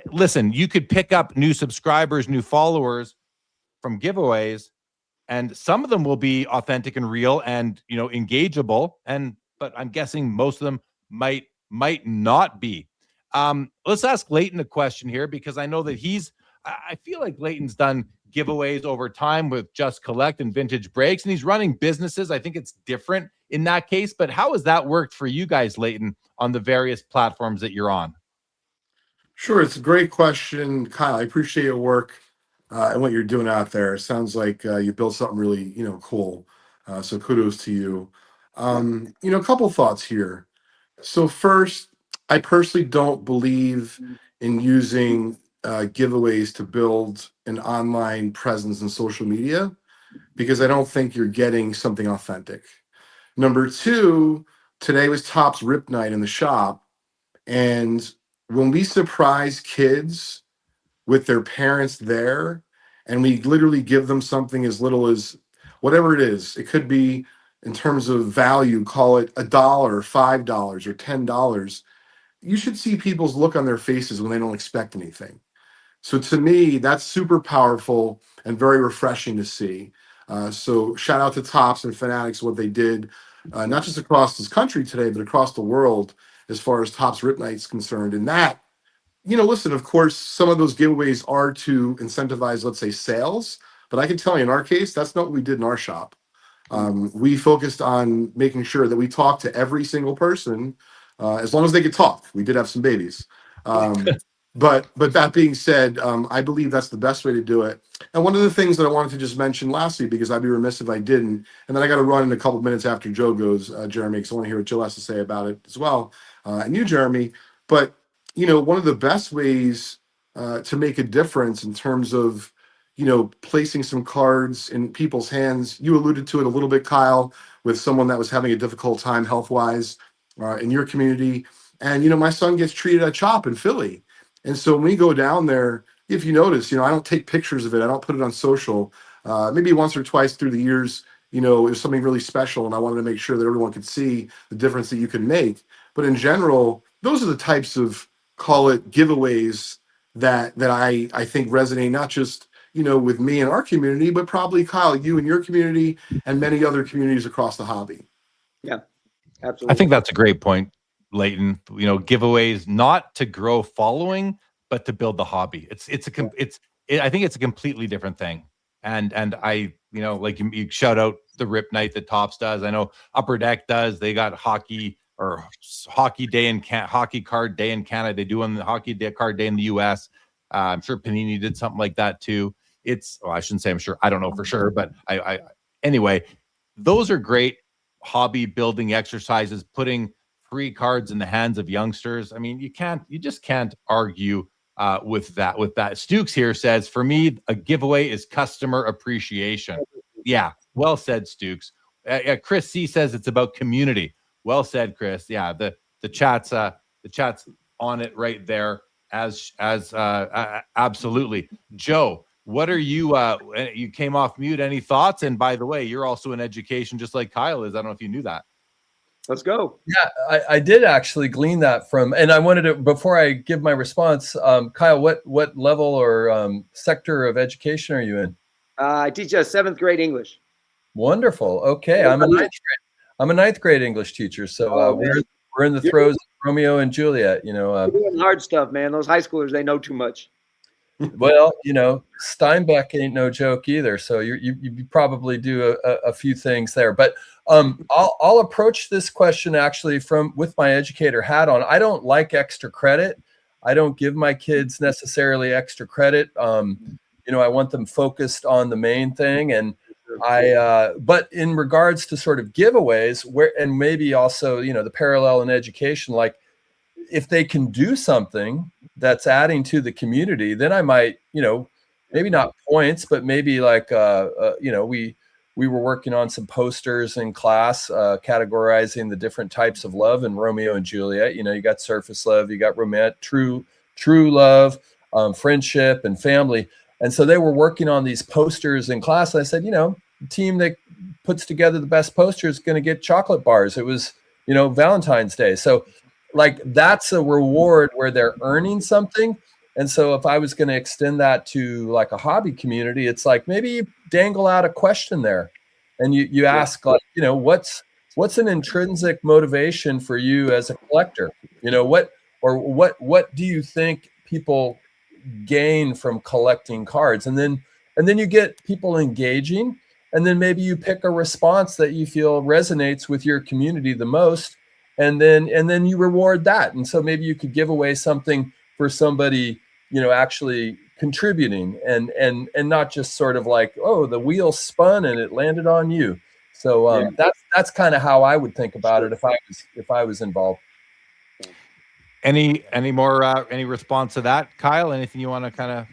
listen, you could pick up new subscribers, new followers from giveaways, and some of them will be authentic and real and, engageable. But I'm guessing most of them might not be. Let's ask Leighton a question here, because I know that I feel like Leighton's done giveaways over time with Just Collect and Vintage Breaks, and he's running businesses. I think it's different in that case, but how has that worked for you guys, Leighton, on the various platforms that you're on? Sure, it's a great question, Kyle. I appreciate your work and what you're doing out there. It sounds like you built something really, cool. So kudos to you. A couple thoughts here. So first, I personally don't believe in using giveaways to build an online presence in social media, because I don't think you're getting something authentic. Number two, today was Topps Rip Night in the shop, and when we surprise kids with their parents there, and we literally give them something as little as whatever it is, it could be in terms of value, call it $1, $5, or $10. You should see people's look on their faces when they don't expect anything. So to me, that's super powerful and very refreshing to see. So shout out to Topps and Fanatics, what they did, not just across this country today, but across the world as far as Topps Rip Night is concerned. And that, listen, of course, some of those giveaways are to incentivize, let's say, sales. But I can tell you, in our case, that's not what we did in our shop. We focused on making sure that we talked to every single person, as long as they could talk. We did have some babies. But that being said, I believe that's the best way to do it. And one of the things that I wanted to just mention lastly, because I'd be remiss if I didn't, and then I got to run in a couple minutes after Joe goes, Jeremy, because I want to hear what Joe has to say about it as well, and you, Jeremy. But one of the best ways to make a difference in terms of placing some cards in people's hands. You alluded to it a little bit, Kyle, with someone that was having a difficult time health-wise in your community. And my son gets treated at CHOP in Philly. And so when we go down there, if you notice, I don't take pictures of it. I don't put it on social. Maybe once or twice through the years, it was something really special, and I wanted to make sure that everyone could see the difference that you can make. But in general, those are the types of, call it, giveaways that I think resonate not just with me and our community, but probably, Kyle, you and your community and many other communities across the hobby. Yeah, absolutely. I think that's a great point, Leighton. Giveaways not to grow following, but to build the hobby. I think it's a completely different thing. And I, like you shout out the Rip Night that Topps does. I know Upper Deck does. They got hockey card day in Canada. They do on the hockey card day in the US. I'm sure Panini did something like that too. I shouldn't say I'm sure. I don't know for sure, but anyway, those are great hobby building exercises, putting free cards in the hands of youngsters. I mean, you just can't argue with that. Stukes here says, for me, a giveaway is customer appreciation. Yeah, well said, Stukes. Chris C says it's about community. Well said, Chris. Yeah, the chat's on it right there. As absolutely. Joe, what are you you came off mute, any thoughts? And by the way, you're also in education just like Kyle is. I don't know if you knew that. Let's go. Yeah, I did actually glean that from, and I wanted to, before I give my response, Kyle, what level or sector of education are you in? I teach 7th grade English. Wonderful. Okay, I'm a ninth grade English teacher, so we're in the throes of Romeo and Juliet. You're doing hard stuff, man. Those high schoolers, they know too much. Well, Steinbeck ain't no joke either. So you probably do a few things there. But I'll approach this question actually with my educator hat on. I don't like extra credit. I don't give my kids necessarily extra credit. I want them focused on the main thing. And but in regards to sort of giveaways, and maybe also, the parallel in education, like if they can do something that's adding to the community, then I might, maybe not points, but maybe like, we were working on some posters in class, categorizing the different types of love in Romeo and Juliet. You got surface love, you got romantic, true love, friendship, and family. And so they were working on these posters in class. And I said, the team that puts together the best poster is going to get chocolate bars. It was, Valentine's Day. So like that's a reward where they're earning something. And so if I was going to extend that to like a hobby community, it's like maybe you dangle out a question there and you ask like, what's an intrinsic motivation for you as a collector? What do you think people gain from collecting cards? And then you get people engaging, and then maybe you pick a response that you feel resonates with your community the most, and then you reward that. And so maybe you could give away something for somebody, actually contributing and not just sort of like, oh, the wheel spun and it landed on you. So that's kind of how I would think about it if I was involved. Any more any response to that, Kyle? Anything you want to kind of?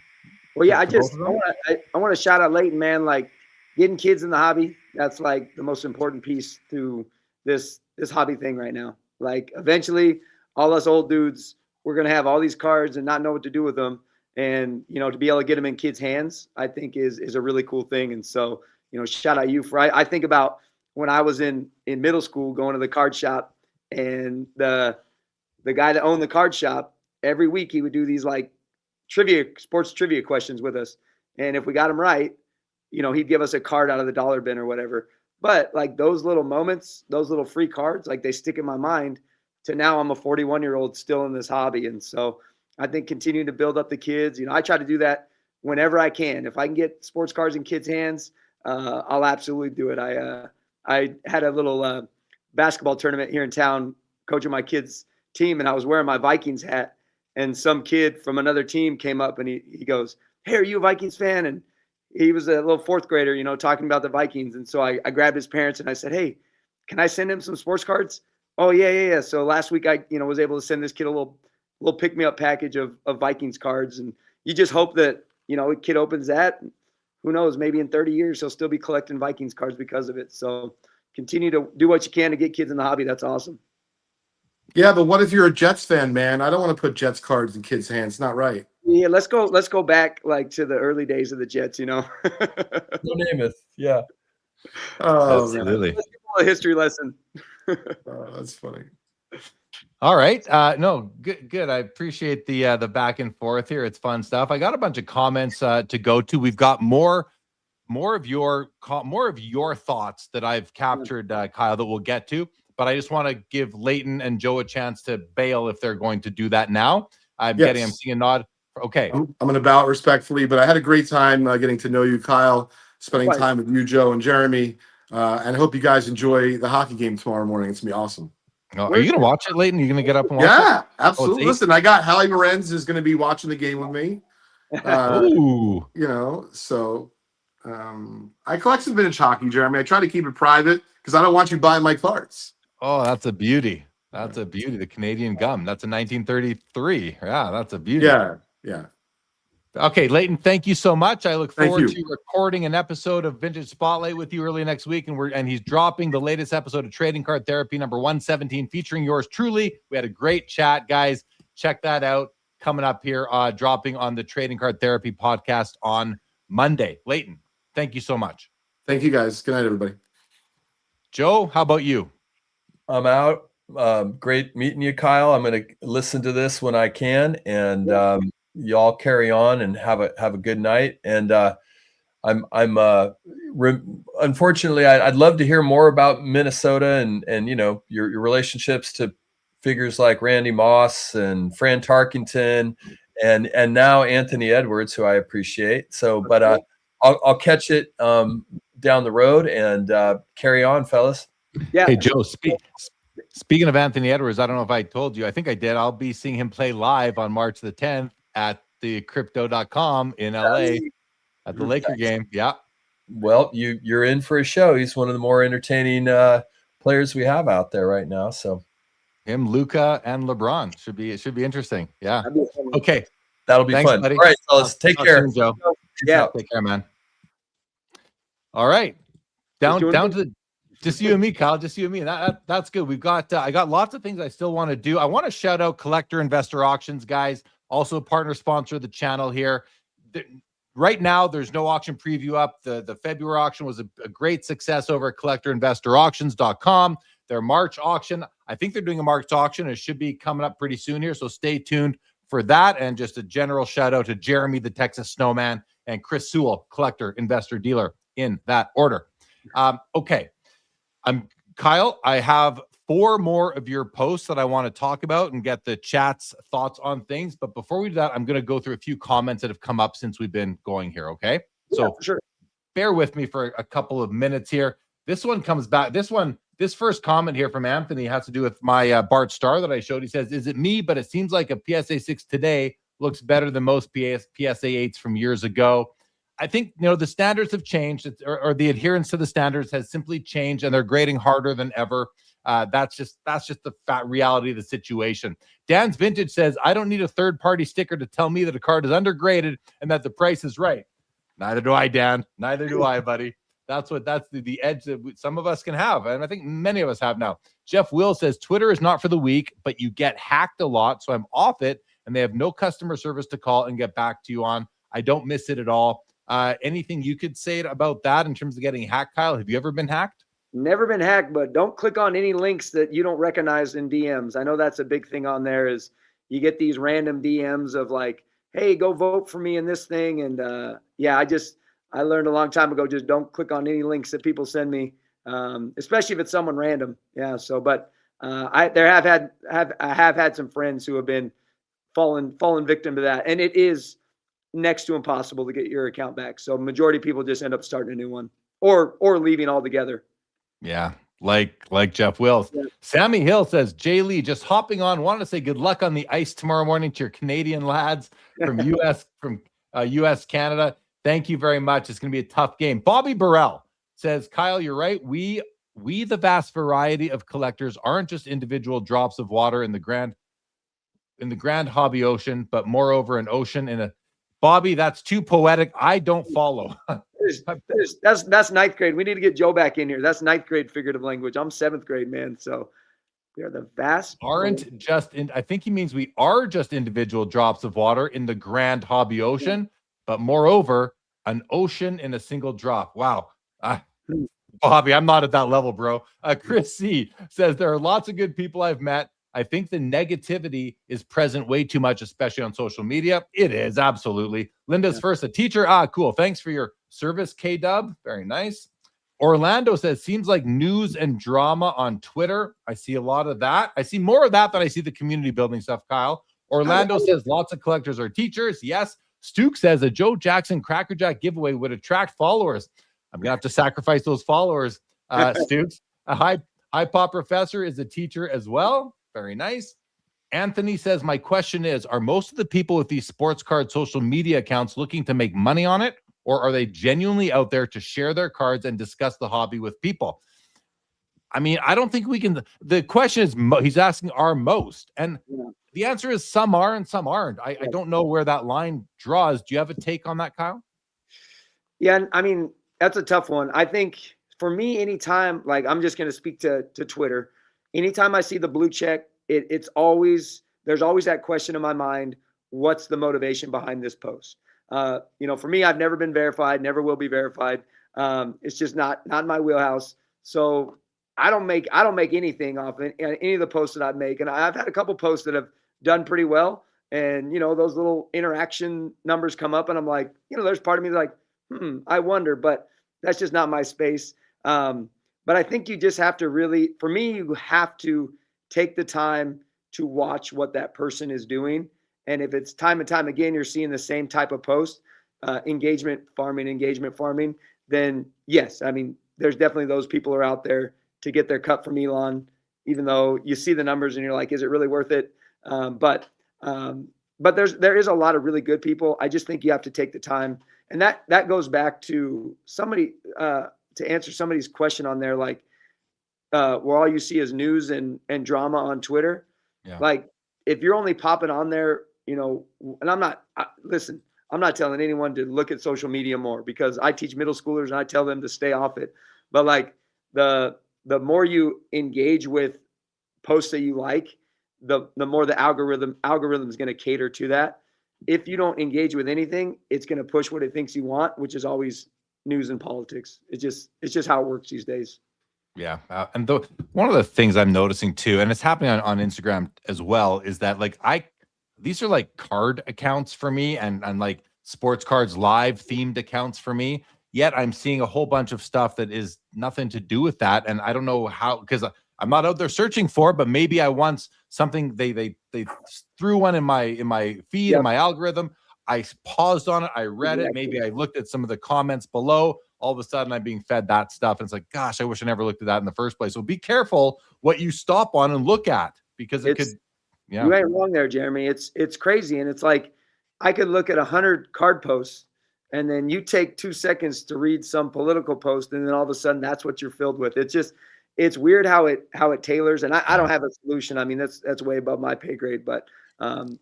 Well, yeah, I want to shout out Leighton, man. Like getting kids in the hobby, that's like the most important piece to this hobby thing right now. Like eventually, all us old dudes, we're gonna have all these cards and not know what to do with them. And to be able to get them in kids' hands, I think is a really cool thing. And so shout out you for. I think about when I was in middle school going to the card shop, and the guy that owned the card shop, every week he would do these like sports trivia questions with us. And if we got them right, he'd give us a card out of the dollar bin or whatever. But like those little moments, those little free cards, like they stick in my mind to now I'm a 41-year-old still in this hobby. And so I think continuing to build up the kids, I try to do that whenever I can. If I can get sports cards in kids' hands, I'll absolutely do it. I had a little basketball tournament here in town, coaching my kids' team, and I was wearing my Vikings hat, and some kid from another team came up and he goes, "Hey, are you a Vikings fan?" And he was a little fourth grader, talking about the Vikings. And so I grabbed his parents and I said, "Hey, can I send him some sports cards?" "Oh, yeah. So last week I, was able to send this kid a little pick-me-up package of Vikings cards. And you just hope that, a kid opens that. Who knows, maybe in 30 years he'll still be collecting Vikings cards because of it. So continue to do what you can to get kids in the hobby. That's awesome. Yeah, but what if you're a Jets fan, man? I don't want to put Jets cards in kids' hands. Not right. Yeah, let's go back like to the early days of the Jets, No Namath, yeah. Oh, absolutely. Let's give a history lesson. Oh, that's funny. All right. No, good. I appreciate the back and forth here. It's fun stuff. I got a bunch of comments to go to. We've got more of your thoughts that I've captured, Kyle, that we'll get to. But I just want to give Leighton and Joe a chance to bail if they're going to do that now. I'm seeing a nod. Okay. I'm going to bow out respectfully, but I had a great time getting to know you, Kyle, spending time with you, Joe, and Jeremy. And I hope you guys enjoy the hockey game tomorrow morning. It's going to be awesome. Oh, are you going to watch it, Leighton? Are you going to get up and watch it? Yeah, absolutely. Listen, I got Hallie Morenz is going to be watching the game with me. Ooh. So I collect some vintage hockey, Jeremy. I try to keep it private because I don't want you buying my cards. Oh, that's a beauty. That's a beauty. The Canadian gum. That's a 1933. Yeah, that's a beauty. Yeah. Okay, Leighton, thank you so much. I look forward to recording an episode of Vintage Spotlight with you early next week. And he's dropping the latest episode of Trading Card Therapy number 117, featuring yours truly. We had a great chat, guys. Check that out. Coming up here, dropping on the Trading Card Therapy podcast on Monday. Leighton, thank you so much. Thank you, guys. Good night, everybody. Joe, how about you? I'm out. Great meeting you, Kyle. I'm going to listen to this when I can, and y'all carry on and have a good night. And unfortunately, I'd love to hear more about Minnesota and your relationships to figures like Randy Moss and Fran Tarkington and now Anthony Edwards, who I appreciate. So, but I'll catch it down the road and carry on, fellas. Yeah. Hey, Joe, speaking of Anthony Edwards, I don't know if I told you. I think I did. I'll be seeing him play live on March the 10th at the crypto.com in LA at the Laker game. Yeah. Well, you're in for a show. He's one of the more entertaining players we have out there right now. So him, Luca, and LeBron it should be interesting. Yeah. Okay. That'll be Thanks, fun. buddy. All right, fellas. Take care. Soon, Joe. Yeah. Take care, man. All right. Down to the just you and me, Kyle. Just you and me. That's good. We've got I got lots of things I still want to do. I want to shout out Collector Investor Auctions, guys. Also partner sponsor of the channel here. Right now, there's no auction preview up. The February auction was a great success over at collectorinvestorauctions.com. Their March auction, I think they're doing a March auction. It should be coming up pretty soon here, so stay tuned for that. And just a general shout out to Jeremy, the Texas Snowman, and Chris Sewell, collector, investor, dealer, in that order. Okay. Kyle, I have 4 more of your posts that I want to talk about and get the chat's thoughts on things. But before we do that, I'm going to go through a few comments that have come up since we've been going here. Okay. Yeah, so sure. Bear with me for a couple of minutes here. This one comes back. This first comment here from Anthony has to do with my Bart Star that I showed. He says, is it me? But it seems like a PSA 6 today looks better than most PSA 8s from years ago. I think, the standards have changed, or the adherence to the standards has simply changed, and they're grading harder than ever. That's just the fat reality of the situation. Dan's Vintage says, I don't need a third-party sticker to tell me that a card is undergraded and that the price is right. Neither do I, Dan. Neither do I, buddy. That's the edge that some of us can have, and I think many of us have now. Jeff Will says, Twitter is not for the weak, but you get hacked a lot, so I'm off it, and they have no customer service to call and get back to you on. I don't miss it at all. Anything you could say about that in terms of getting hacked, Kyle? Have you ever been hacked? Never been hacked, but don't click on any links that you don't recognize in DMs. I know that's a big thing on there is you get these random DMs of like, hey, go vote for me in this thing. And I learned a long time ago, just don't click on any links that people send me, especially if it's someone random. Yeah. So, but I have had some friends who have been fallen victim to that. And it is next to impossible to get your account back. So majority of people just end up starting a new one or leaving altogether. Yeah. Like Jeff Wills. Yeah. Sammy Hill says, Jay Lee, just hopping on, wanted to say good luck on the ice tomorrow morning to your Canadian lads from US Canada. Thank you very much. It's going to be a tough game. Bobby Burrell says, Kyle, you're right. We the vast variety of collectors aren't just individual drops of water in the grand hobby ocean, but moreover an ocean in a Bobby, that's too poetic. I don't follow. That's ninth grade. We need to get Joe back in here. That's ninth grade figurative language. I'm 7th grade, man. So they're the vast. I think he means we are just individual drops of water in the grand hobby ocean, but moreover, an ocean in a single drop. Wow. Bobby, I'm not at that level, bro. Chris C says, there are lots of good people I've met. I think the negativity is present way too much, especially on social media. It is, absolutely. Linda's first, a teacher. Cool. Thanks for your service, K-Dub. Very nice. Orlando says, seems like news and drama on Twitter. I see a lot of that. I see more of that than I see the community building stuff, Kyle. Orlando says, lots of collectors are teachers. Yes. Stuke says, a Joe Jackson Cracker Jack giveaway would attract followers. I'm going to have to sacrifice those followers, Stukes. A high pop professor is a teacher as well. Very nice. Anthony says, my question is, are most of the people with these sports card social media accounts looking to make money on it? Or are they genuinely out there to share their cards and discuss the hobby with people? I mean, I don't think we can. The question is, he's asking, are most? And the answer is some are and some aren't. I don't know where that line draws. Do you have a take on that, Kyle? Yeah, I mean, that's a tough one. I think for me, anytime, like I'm just going to speak to Twitter. Anytime I see the blue check, there's always that question in my mind, what's the motivation behind this post? For me, I've never been verified, never will be verified. It's just not in my wheelhouse. So I don't make anything off any of the posts that I make. And I've had a couple posts that have done pretty well. And, those little interaction numbers come up and I'm like, there's part of me like, I wonder, but that's just not my space. But I think you just have to you have to take the time to watch what that person is doing And if it's time and time again, you're seeing the same type of post, engagement farming, then yes, I mean, there's definitely those people are out there to get their cut from Elon, even though you see the numbers and you're like, is it really worth it? But there is a lot of really good people. I just think you have to take the time, and that goes back to somebody to answer somebody's question on there, like where all you see is news and drama on Twitter. Yeah. Like if you're only popping on there, you know, and listen, I'm not telling anyone to look at social media more, because I teach middle schoolers and I tell them to stay off it. But like the more you engage with posts that you like, the more the algorithm is going to cater to that. If you don't engage with anything, it's going to push what it thinks you want, which is always news and politics. It's just how it works these days. Yeah. And one of the things I'm noticing too, and it's happening on Instagram as well, is that like these are like card accounts for me, and like sports cards live themed accounts for me. Yet I'm seeing a whole bunch of stuff that is nothing to do with that. And I don't know how, because I'm not out there searching for it, but maybe I once something they threw one in my feed, in my algorithm. I paused on it. I read it. Maybe I looked at some of the comments below. All of a sudden I'm being fed that stuff. And it's like, gosh, I wish I never looked at that in the first place. So be careful what you stop on and look at, because it could. Yeah. You ain't wrong there, Jeremy. It's crazy. And it's like, I could look at 100 card posts, and then you take 2 seconds to read some political post, and then all of a sudden that's what you're filled with. It's weird how it tailors. And I don't have a solution. I mean, that's way above my pay grade, but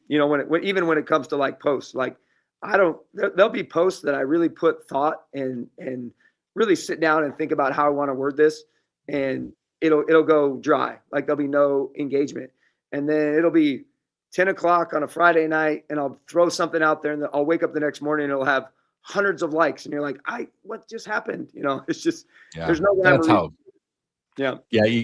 you know, even when it comes to like posts, like there'll be posts that I really put thought and really sit down and think about how I want to word this, and it'll go dry. Like there'll be no engagement. And then it'll be 10 o'clock on a Friday night, and I'll throw something out there, and I'll wake up the next morning and it'll have hundreds of likes. And you're like, what just happened? You know, it's just, there's no rhyme or reason. Yeah.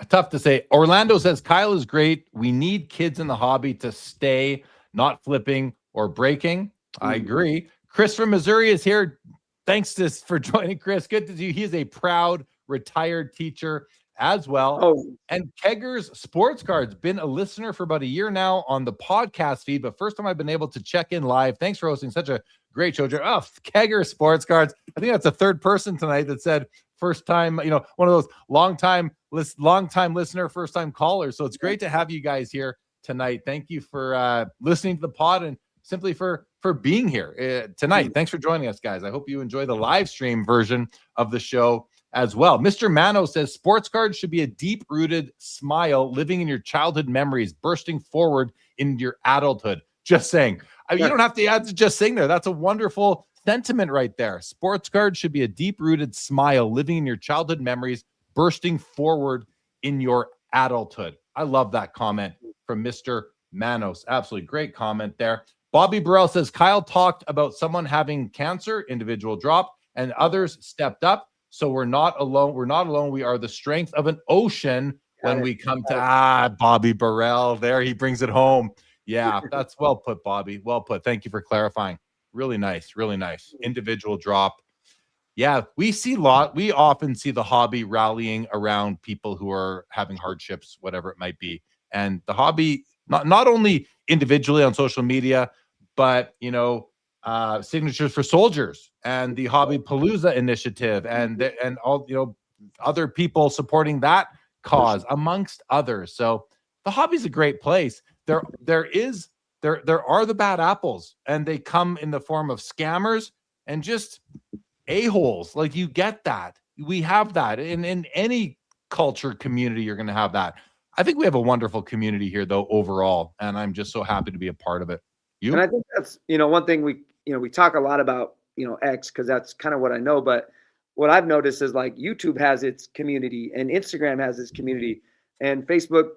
Tough to say. Orlando says, Kyle is great. We need kids in the hobby to stay, not flipping or breaking. I agree. Chris from Missouri is here. Thanks for joining, Chris. Good to see you. He is a proud retired teacher as well. Oh. And Kegger's Sports Cards, been a listener for about a year now on the podcast feed, but first time I've been able to check in live. Thanks for hosting such a great show. Oh, Kegger Sports Cards. I think that's the third person tonight that said first time, you know, one of those long time listener, first time callers. So it's great to have you guys here tonight. Thank you for listening to the pod, and simply for being here tonight. Thanks for joining us, guys. I hope you enjoy the live stream version of the show as well. Mr. Mano says, sports cards should be a deep-rooted smile living in your childhood memories, bursting forward in your adulthood. Just saying. I mean, you don't have to add to just saying there. That's a wonderful sentiment right there. Sports cards should be a deep-rooted smile living in your childhood memories, bursting forward in your adulthood. I love that comment from Mr. Manos. Absolutely great comment there. Bobby Burrell says, Kyle talked about someone having cancer, individual drop, and others stepped up. So we're not alone. We're not alone. We are the strength of an ocean when we come to Bobby Burrell. There, he brings it home. Yeah, that's well put, Bobby. Well put. Thank you for clarifying. Really nice. Really nice. Individual drop. Yeah, we often see the hobby rallying around people who are having hardships, whatever it might be. And the hobby, not only individually on social media, but, you know, Signatures for Soldiers and the Hobby Palooza initiative and all, you know, other people supporting that cause, amongst others. So the hobby's a great place. There are the bad apples, and they come in the form of scammers and just a-holes. Like, you get that. We have that in any culture community. You're going to have that. I think we have a wonderful community here, though, overall, and I'm just so happy to be a part of it. And I think that's, you know, one thing we talk a lot about, you know, X, because that's kind of what I know. But what I've noticed is, like, YouTube has its community and Instagram has its community, and Facebook,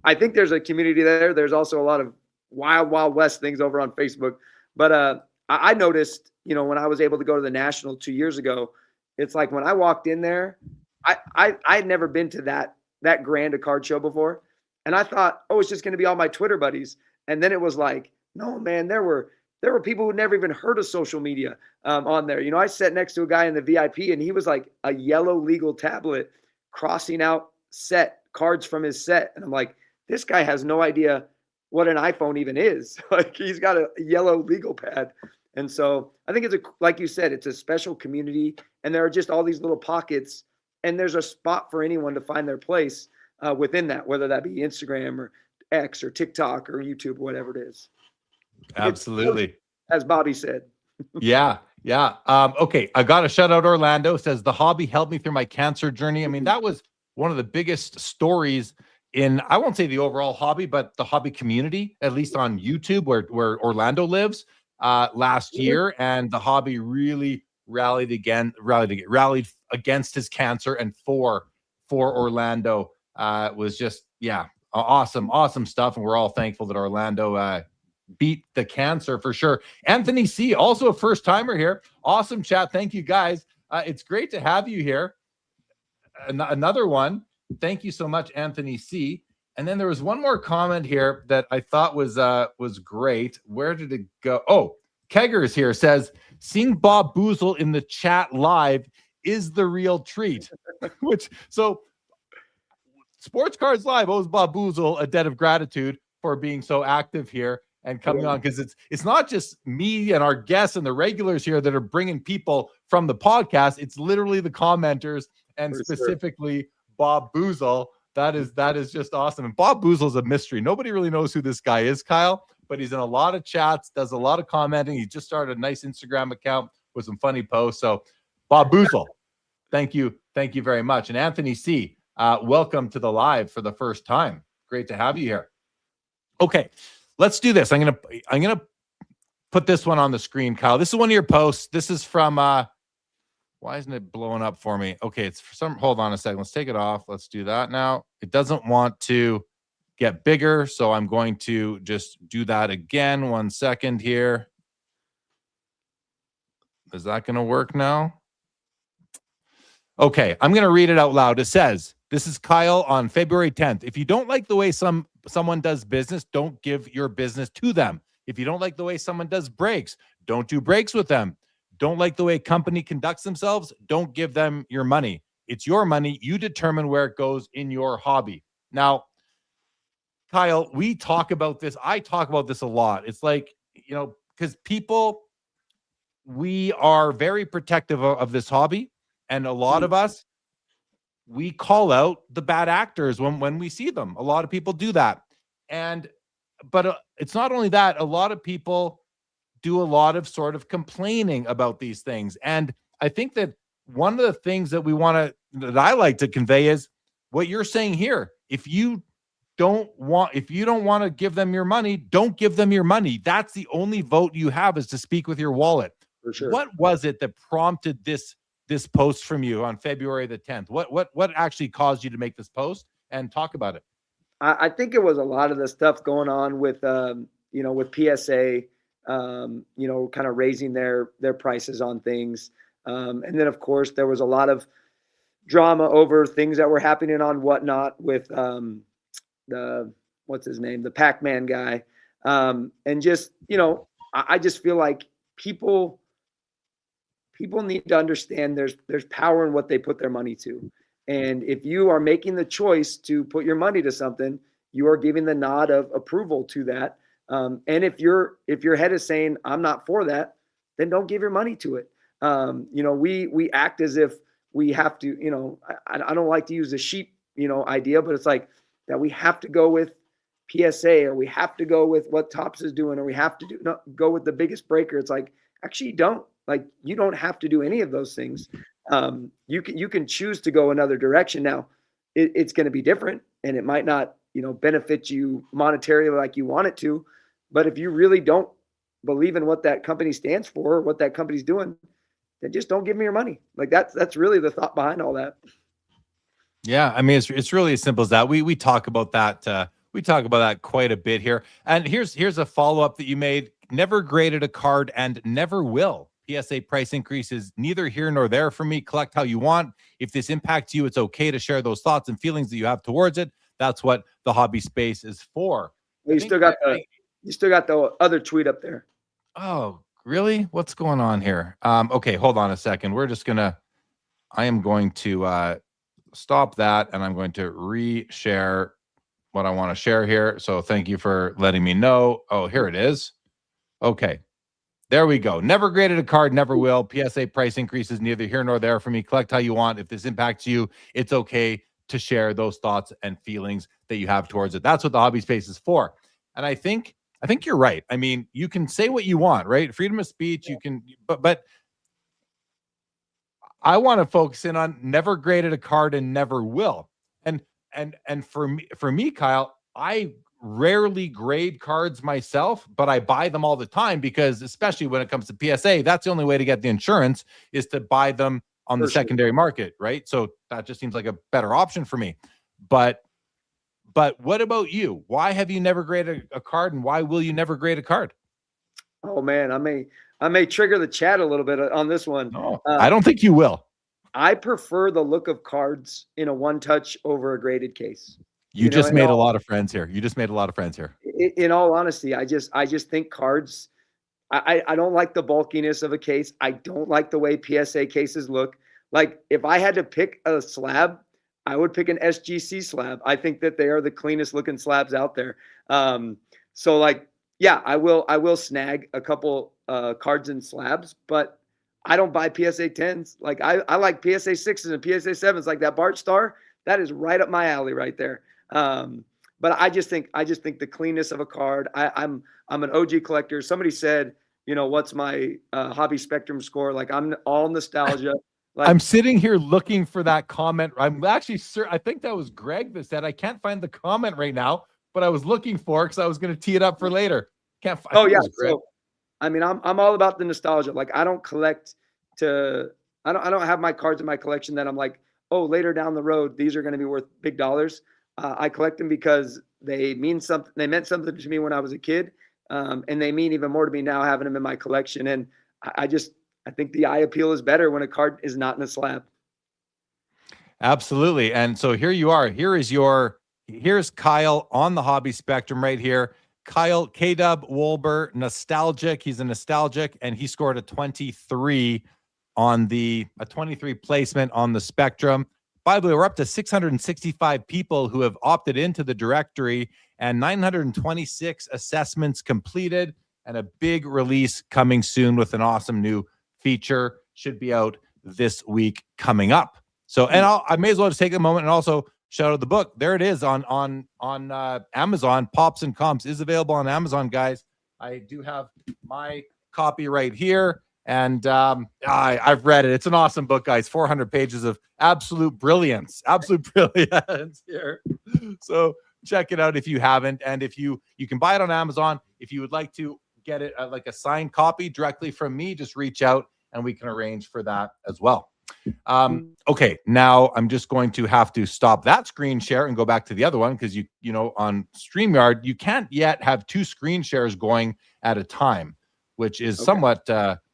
I think there's a community there. There's also a lot of wild West things over on Facebook. But I noticed, you know, when I was able to go to the National 2 years ago, it's like when I walked in there, I had never been to that grand a card show before. And I thought, oh, it's just going to be all my Twitter buddies. And then it was like, no, man, there were people who never even heard of social media on there. You know, I sat next to a guy in the VIP, and he was like a yellow legal tablet crossing out set cards from his set. And I'm like, this guy has no idea what an iPhone even is. Like he's got a yellow legal pad. And so I think like you said, it's a special community, and there are just all these little pockets, and there's a spot for anyone to find their place within that, whether that be Instagram or X or TikTok or YouTube, whatever it is. Absolutely. As Bobby said. Yeah. Okay. I got to shout out Orlando. Says the hobby helped me through my cancer journey. I mean, that was one of the biggest stories in, I won't say the overall hobby, but the hobby community, at least on YouTube where Orlando lives last year. And the hobby really rallied against his cancer, and for Orlando was just, awesome stuff. And we're all thankful that Orlando beat the cancer for sure. Anthony C, also a first timer here. Awesome chat. Thank you guys. It's great to have you here. Another one. Thank you so much, Anthony C. And then there was one more comment here that I thought was great. Where did it go? Oh, Keggers here says, seeing Bob Boozle in the chat live is the real treat. So Sports Cards Live owes Bob Boozle a debt of gratitude for being so active here and coming on, because it's not just me and our guests and the regulars here that are bringing people from the podcast. It's literally the commenters, and specifically Bob Boozle. That is just awesome. And Bob Boozle is a mystery. Nobody really knows who this guy is, Kyle, but he's in a lot of chats, does a lot of commenting. He just started a nice Instagram account with some funny posts. So Bob Boozle, thank you very much. And Anthony C, welcome to the live for the first time. Great to have you here. Okay, let's do this. I'm gonna put this one on the screen, Kyle. This is one of your posts. This is from why isn't it blowing up for me? Okay, it's for some, hold on a second. Let's take it off. Let's do that now. It doesn't want to get bigger, so I'm going to just do that again. 1 second here. Is that going to work now? Okay, I'm going to read it out loud. It says, this is Kyle on February 10th. If you don't like the way someone does business, don't give your business to them. If you don't like the way someone does breaks, don't do breaks with them. Don't like the way a company conducts themselves, don't give them your money. It's your money. You determine where it goes in your hobby. Now, Kyle, we talk about this. I talk about this a lot. It's like, because people, we are very protective of this hobby. And a lot of us, we call out the bad actors when we see them. A lot of people do that. But it's not only that. A lot of people do a lot of sort of complaining about these things. And I think that one of the things that I like to convey is what you're saying here. If you don't want to give them your money, don't give them your money. That's the only vote you have, is to speak with your wallet. For sure. What was it that prompted this post from you on February the 10th? What actually caused you to make this post, and talk about it? I think it was a lot of the stuff going on with with PSA, kind of raising their prices on things. And then of course there was a lot of drama over things that were happening on Whatnot with what's his name, the Pac-Man guy. And just, I just feel like people need to understand there's power in what they put their money to. And if you are making the choice to put your money to something, you are giving the nod of approval to that. And if your head is saying, I'm not for that, then don't give your money to it. We act as if we have to, I don't like to use the sheep, idea, but it's like that we have to go with PSA, or we have to go with what Topps is doing, or we have to go with the biggest breaker. It's like, actually you don't. Like, you don't have to do any of those things. You can choose to go another direction. Now it's going to be different, and it might not, benefit you monetarily like you want it to. But if you really don't believe in what that company stands for, or what that company's doing, then just don't give me your money. Like that's really the thought behind all that. Yeah, I mean, it's really as simple as that. We talk about that. We talk about that quite a bit here. And here's a follow-up that you made. Never graded a card and never will. PSA price increases neither here nor there for me. Collect how you want. If this impacts you, it's okay to share those thoughts and feelings that you have towards it. That's what the hobby space is for. Well, you still got the other tweet up there. Oh, really? What's going on here? Okay, hold on a second. I am going to stop that, and I'm going to reshare what I want to share here. So thank you for letting me know. Oh, here it is. Okay. There we go. Never graded a card, never will. PSA price increases neither here nor there for me. Collect how you want. If this impacts you, it's okay to share those thoughts and feelings that you have towards it. That's what the hobby space is for. And I think you're right. I mean, you can say what you want, right? Freedom of speech, you can, but I want to focus in on never graded a card and never will. And for me, Kyle, I rarely grade cards myself, but I buy them all the time because, especially when it comes to PSA, that's the only way to get the insurance is to buy them on the secondary market, right? So that just seems like a better option for me. But what about you? Why have you never graded a card, and why will you never grade a card? Oh man, I may trigger the chat a little bit on this one. No, I don't think you will. I prefer the look of cards in a one touch over a graded case. You just made a lot of friends here. You just made a lot of friends here. In all honesty, I just think cards, I don't like the bulkiness of a case. I don't like the way PSA cases look. Like if I had to pick a slab, I would pick an SGC slab. I think that they are the cleanest looking slabs out there. So like, yeah, I will snag a couple cards and slabs, but I don't buy PSA 10s. Like I like PSA 6s and PSA 7s, like that Bart Star. That is right up my alley right there. But I just think the cleanness of a card. I'm an OG collector. Somebody said, what's my hobby spectrum score? Like I'm all nostalgia. Like, I'm sitting here looking for that comment. I'm actually I think that was Greg that said, I can't find the comment right now, but I was looking for it because I was going to tee it up for later. Can't find. Oh yeah. So, I mean, I'm all about the nostalgia. Like I don't collect I don't have my cards in my collection that I'm like, oh, later down the road, these are going to be worth big dollars. I collect them because they meant something to me when I was a kid. And they mean even more to me now having them in my collection. And I think the eye appeal is better when a card is not in a slab. Absolutely. And so here you are. Here's Kyle on the hobby spectrum right here. Kyle K-Dub Wolber, nostalgic. He's a nostalgic, and he scored a 23 on a 23 placement on the spectrum. By the way, we're up to 665 people who have opted into the directory and 926 assessments completed, and a big release coming soon with an awesome new feature. Should be out this week coming up. So, and I may as well just take a moment and also shout out the book. There it is on Amazon. Pops and Comps is available on Amazon, guys. I do have my copy right here. And I've read it. It's an awesome book, guys. 400 pages of absolute brilliance here. So check it out if you haven't. And if you can buy it on Amazon. If you would like to get it like a signed copy directly from me, just reach out and we can arrange for that as well. Okay, now I'm just going to have to stop that screen share and go back to the other one because you know on StreamYard you can't yet have two screen shares going at a time, which is somewhat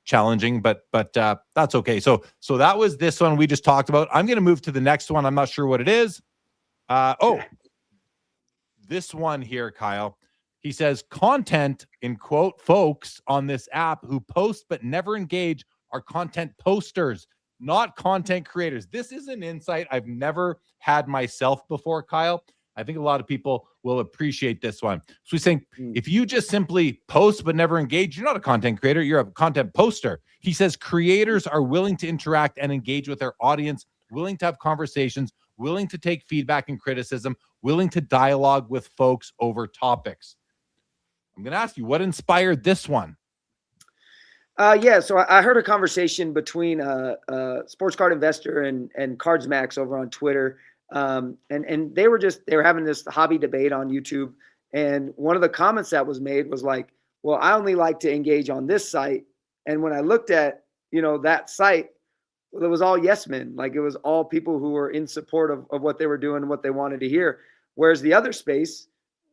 challenging, but that's okay. So that was this one we just talked about. I'm going to move to the next one. I'm not sure what it is. This one here, Kyle. He says content in quote folks on this app who post but never engage are content posters, not content creators. This is an insight I've never had myself before, Kyle. I think a lot of people will appreciate this one. So he's saying, if you just simply post but never engage, you're not a content creator, you're a content poster. He says creators are willing to interact and engage with their audience, willing to have conversations, willing to take feedback and criticism, willing to dialogue with folks over topics. I'm going to ask you, what inspired this one? So I heard a conversation between Sports Card Investor and Cards Max over on Twitter. And they were having this hobby debate on YouTube. And one of the comments that was made was like, well, I only like to engage on this site. And when I looked at, that site, well, it was all yes men. Like it was all people who were in support of what they were doing and what they wanted to hear. Whereas the other space,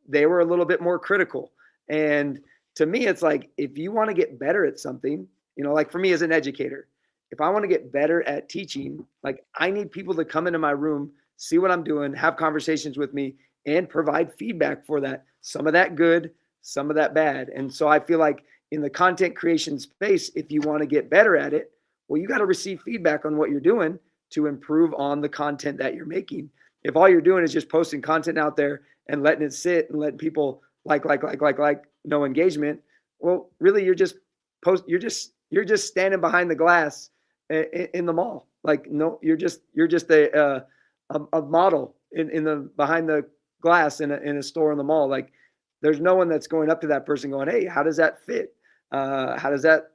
they were a little bit more critical. And to me, it's like, if you want to get better at something, like for me as an educator, if I want to get better at teaching, like I need people to come into my room, see what I'm doing, have conversations with me, and provide feedback for that. Some of that good, some of that bad. And so I feel like in the content creation space, if you want to get better at it, well, you got to receive feedback on what you're doing to improve on the content that you're making. If all you're doing is just posting content out there and letting it sit and letting people like, no engagement. Well, really, you're just standing behind the glass in the mall. Like, no, you're just a model in the behind the glass in a store in the mall. Like, there's no one that's going up to that person going, hey, how does that fit? How does that,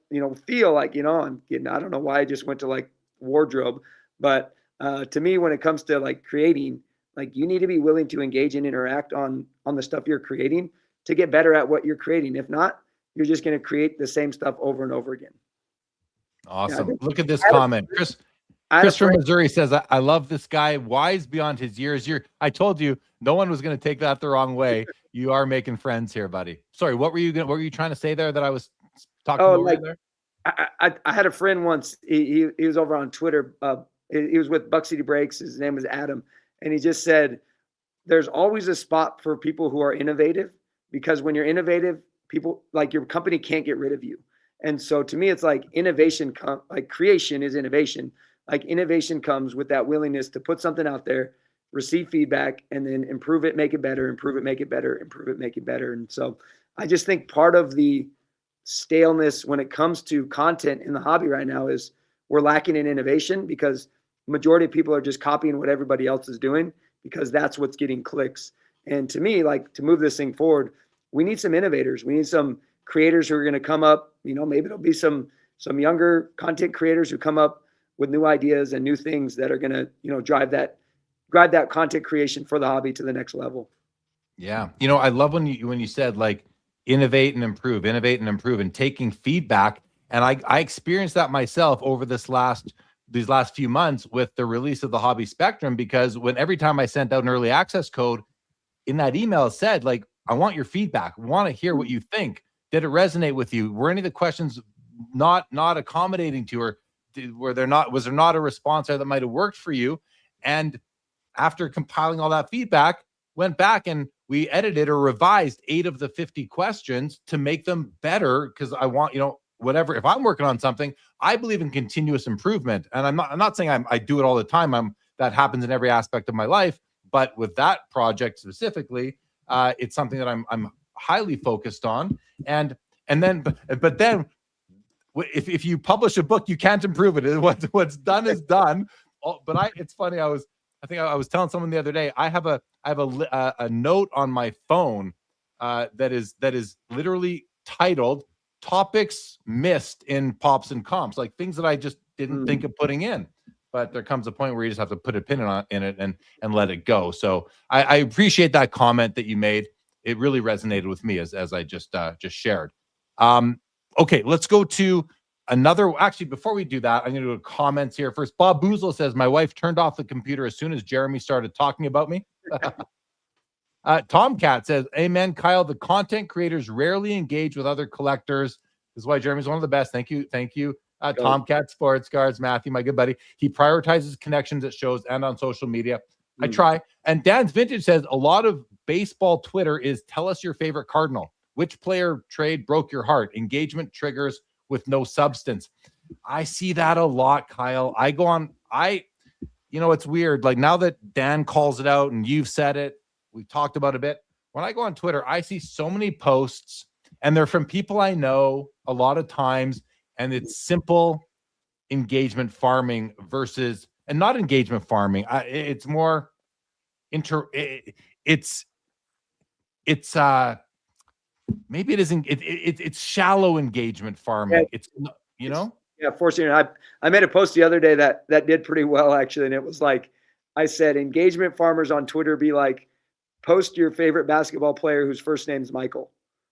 feel like, I don't know why I just went to like wardrobe, but to me, when it comes to like creating, like, you need to be willing to engage and interact on the stuff you're creating to get better at what you're creating. If not, you're just going to create the same stuff over and over again. Awesome. Yeah, Look at this comment. Chris from Missouri says, I love this guy, wise beyond his years. I told you no one was going to take that the wrong way. You are making friends here, buddy. Sorry, what were you trying to say there that I was talking over like, there? I had a friend once. He was over on Twitter. He was with Buck City Breaks. His name was Adam, and he just said, "There's always a spot for people who are innovative, because when you're innovative, people like your company can't get rid of you." And so to me, it's like innovation, like creation is innovation. Like innovation comes with that willingness to put something out there, receive feedback, and then improve it, make it better, improve it, make it better, improve it, make it better. And so I just think part of the staleness when it comes to content in the hobby right now is we're lacking in innovation, because majority of people are just copying what everybody else is doing, because that's what's getting clicks. And to me, like, to move this thing forward, we need some innovators. We need some creators who are going to come up, maybe there'll be some younger content creators who come up with new ideas and new things that are going to, drive that content creation for the hobby to the next level. Yeah. I love when you said like innovate and improve and taking feedback. And I experienced that myself over these last few months with the release of the Hobby Spectrum, because every time I sent out an early access code, in that email it said, like, I want your feedback. I want to hear what you think. Did it resonate with you? Were any of the questions not accommodating to you, or was there not a response there that might have worked for you? And after compiling all that feedback, went back and we edited or revised 8 of the 50 questions to make them better, because I want, whatever, if I'm working on something, I believe in continuous improvement. And I'm not saying I do it all the time. That happens in every aspect of my life, but with that project specifically, it's something that I'm highly focused on. And then if you publish a book, you can't improve it. What's done is done. But it's funny. I think I was telling someone the other day, I have a note on my phone that is literally titled "Topics Missed in Pops and Comps," like things that I just didn't think of putting in. But there comes a point where you just have to put a pin in it and let it go. So I appreciate that comment that you made. It really resonated with me as I just shared. Okay, let's go to another. Actually, before we do that, I'm going to do comments here first. Bob Boozle says, my wife turned off the computer as soon as Jeremy started talking about me. Tomcat says, amen, Kyle. The content creators rarely engage with other collectors. This is why Jeremy's one of the best. Thank you. Tomcat Sports Cards, Matthew, my good buddy. He prioritizes connections at shows and on social media. I try. And Dan's Vintage says, a lot of baseball Twitter is tell us your favorite Cardinal. Which player trade broke your heart? Engagement triggers with no substance. I see that a lot, Kyle. I go on, it's weird. Like, now that Dan calls it out and you've said it, we've talked about it a bit. When I go on Twitter, I see so many posts, and they're from people I know a lot of times, and it's simple engagement farming versus, and not engagement farming. It's more it's maybe it isn't. It's shallow engagement farming. Yeah, forcing it. I made a post the other day that did pretty well, actually, and it was like, I said, engagement farmers on Twitter be like, post your favorite basketball player whose first name's Michael.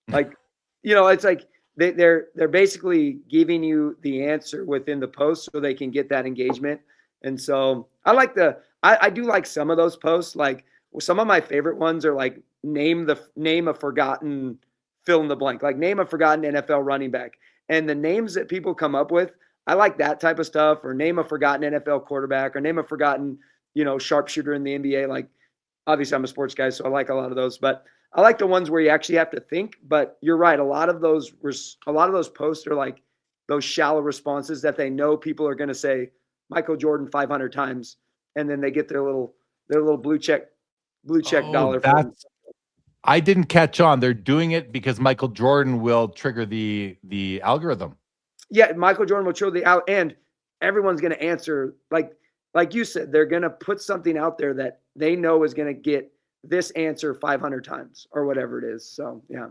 Like, it's like they're basically giving you the answer within the post so they can get that engagement. And so I do like some of those posts. Like, some of my favorite ones are like, name a forgotten fill in the blank, like name a forgotten NFL running back. And the names that people come up with, I like that type of stuff, or name a forgotten NFL quarterback, or name a forgotten, sharpshooter in the NBA. Like, obviously I'm a sports guy, so I like a lot of those, but I like the ones where you actually have to think. But you're right. A lot of those posts are like those shallow responses that they know people are going to say Michael Jordan 500 times. And then they get their little blue check dollar. I didn't catch on. They're doing it because Michael Jordan will trigger the algorithm. Yeah, Michael Jordan will show the out, and everyone's going to answer like you said. They're going to put something out there that they know is going to get this answer 500 times or whatever it is. So yeah.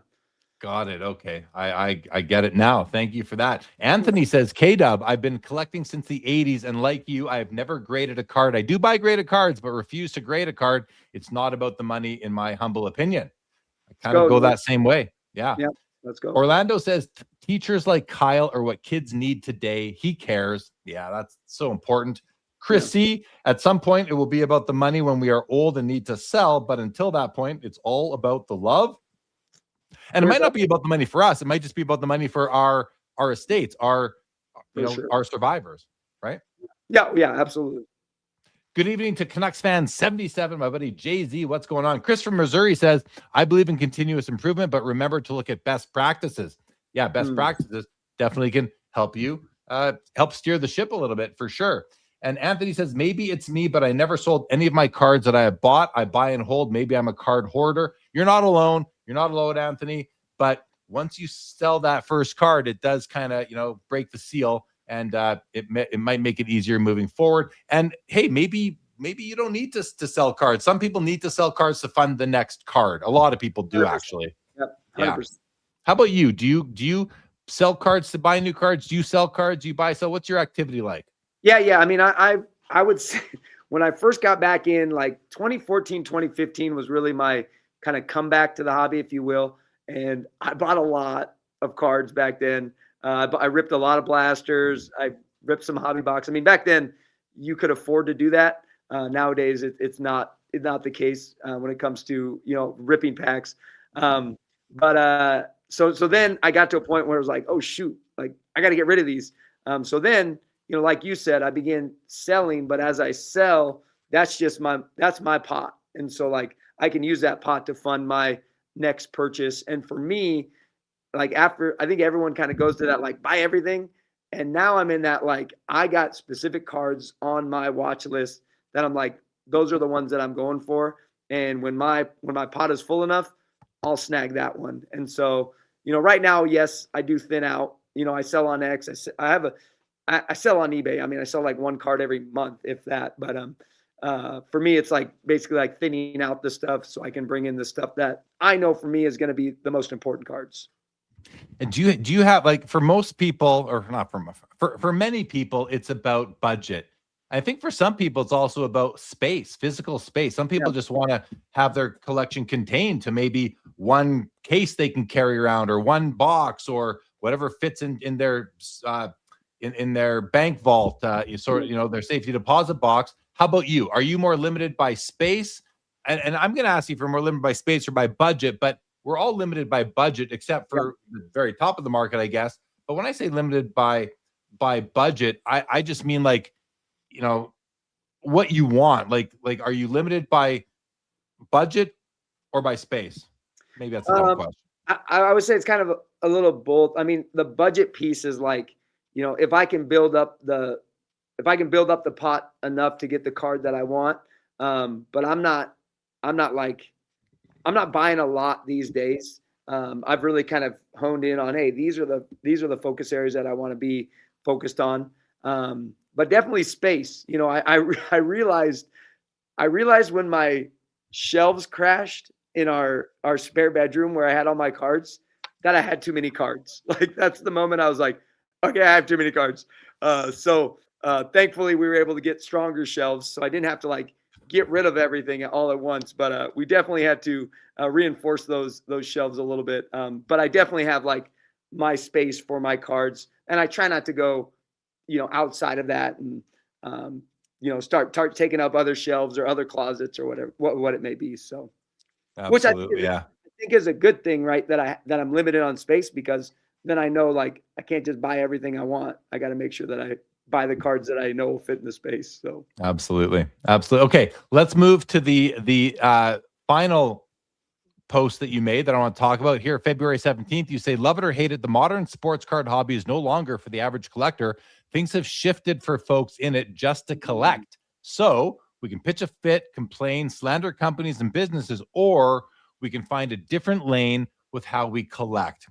Got it. Okay. I get it now. Thank you for that. Anthony says, K-Dub, I've been collecting since the 80s, and like you, I've never graded a card. I do buy graded cards, but refuse to grade a card. It's not about the money, in my humble opinion. I kind of go that same way. Yeah. Yeah. Let's go. Orlando says, teachers like Kyle are what kids need today. He cares. Yeah, that's so important. Chris C, at some point, it will be about the money when we are old and need to sell. But until that point, it's all about the love. And it might not be about the money for us. It might just be about the money for our estates, our survivors, right? Yeah, absolutely. Good evening to Canucks fan 77, my buddy Jay-Z. What's going on? Chris from Missouri says, I believe in continuous improvement, but remember to look at best practices. Yeah, best practices definitely can help you help steer the ship a little bit for sure. And Anthony says, maybe it's me, but I never sold any of my cards that I have bought. I buy and hold. Maybe I'm a card hoarder. You're not alone. You're not alone, Anthony. But once you sell that first card, it does kind of, break the seal, and it might make it easier moving forward. And hey, maybe you don't need to sell cards. Some people need to sell cards to fund the next card. A lot of people do 100%. Actually. Yep. 100%. Yeah. How about you? Do you sell cards to buy new cards? Do you sell cards? Do you buy? So what's your activity like? Yeah. I mean, I would say when I first got back in, like 2014, 2015 was really my kind of comeback to the hobby, if you will. And I bought a lot of cards back then. I ripped a lot of blasters. I ripped some hobby box. I mean, back then you could afford to do that. Nowadays it's not the case when it comes to, ripping packs. So then I got to a point where it was like, oh shoot, like I got to get rid of these. So then, like you said, I began selling, but as I sell, that's my pot. And so like I can use that pot to fund my next purchase. And for me, like after, I think everyone kind of goes to that, like buy everything. And now I'm in that, like, I got specific cards on my watch list that I'm like, those are the ones that I'm going for. And when my pot is full enough, I'll snag that one. And so, right now, yes, I do thin out. I sell on X. I sell on eBay. I mean, I sell like one card every month, if that. But for me, it's like basically like thinning out the stuff so I can bring in the stuff that I know for me is going to be the most important cards. And do you have, like, for most people, or not for many people, it's about budget. I think for some people, it's also about space, physical space. Some people just want to have their collection contained to maybe one case they can carry around, or one box, or whatever fits in their in their bank vault, their safety deposit box. How about you? Are you more limited by space? And I'm going to ask you if you're more limited by space or by budget, but we're all limited by budget, except for the very top of the market, I guess. But when I say limited by budget, I just mean, like, what you want. Like, are you limited by budget or by space? Maybe that's a dumb question. I would say it's kind of a little both. I mean, the budget piece is like, if I can build up the pot enough to get the card that I want. But I'm not buying a lot these days. I've really kind of honed in on, hey, these are the focus areas that I want to be focused on. But definitely space. I realized when my shelves crashed in our spare bedroom where I had all my cards, that I had too many cards. Like, that's the moment I was like, okay, I have too many cards. So thankfully we were able to get stronger shelves, so I didn't have to like get rid of everything all at once. But we definitely had to reinforce those shelves a little bit. But I definitely have like my space for my cards, and I try not to go, outside of that, and start taking up other shelves or other closets or whatever, what it may be. So, absolutely, which I think is a good thing, right? That I'm limited on space, because then I know, like, I can't just buy everything I want. I got to make sure that I buy the cards that I know will fit in the space. So absolutely. Okay, let's move to the final post that you made that I want to talk about here. February 17th, you say, love it or hate it, the modern sports card hobby is no longer for the average collector. Things have shifted for folks in it just to collect. So we can pitch a fit, complain, slander companies and businesses, or we can find a different lane with how we collect.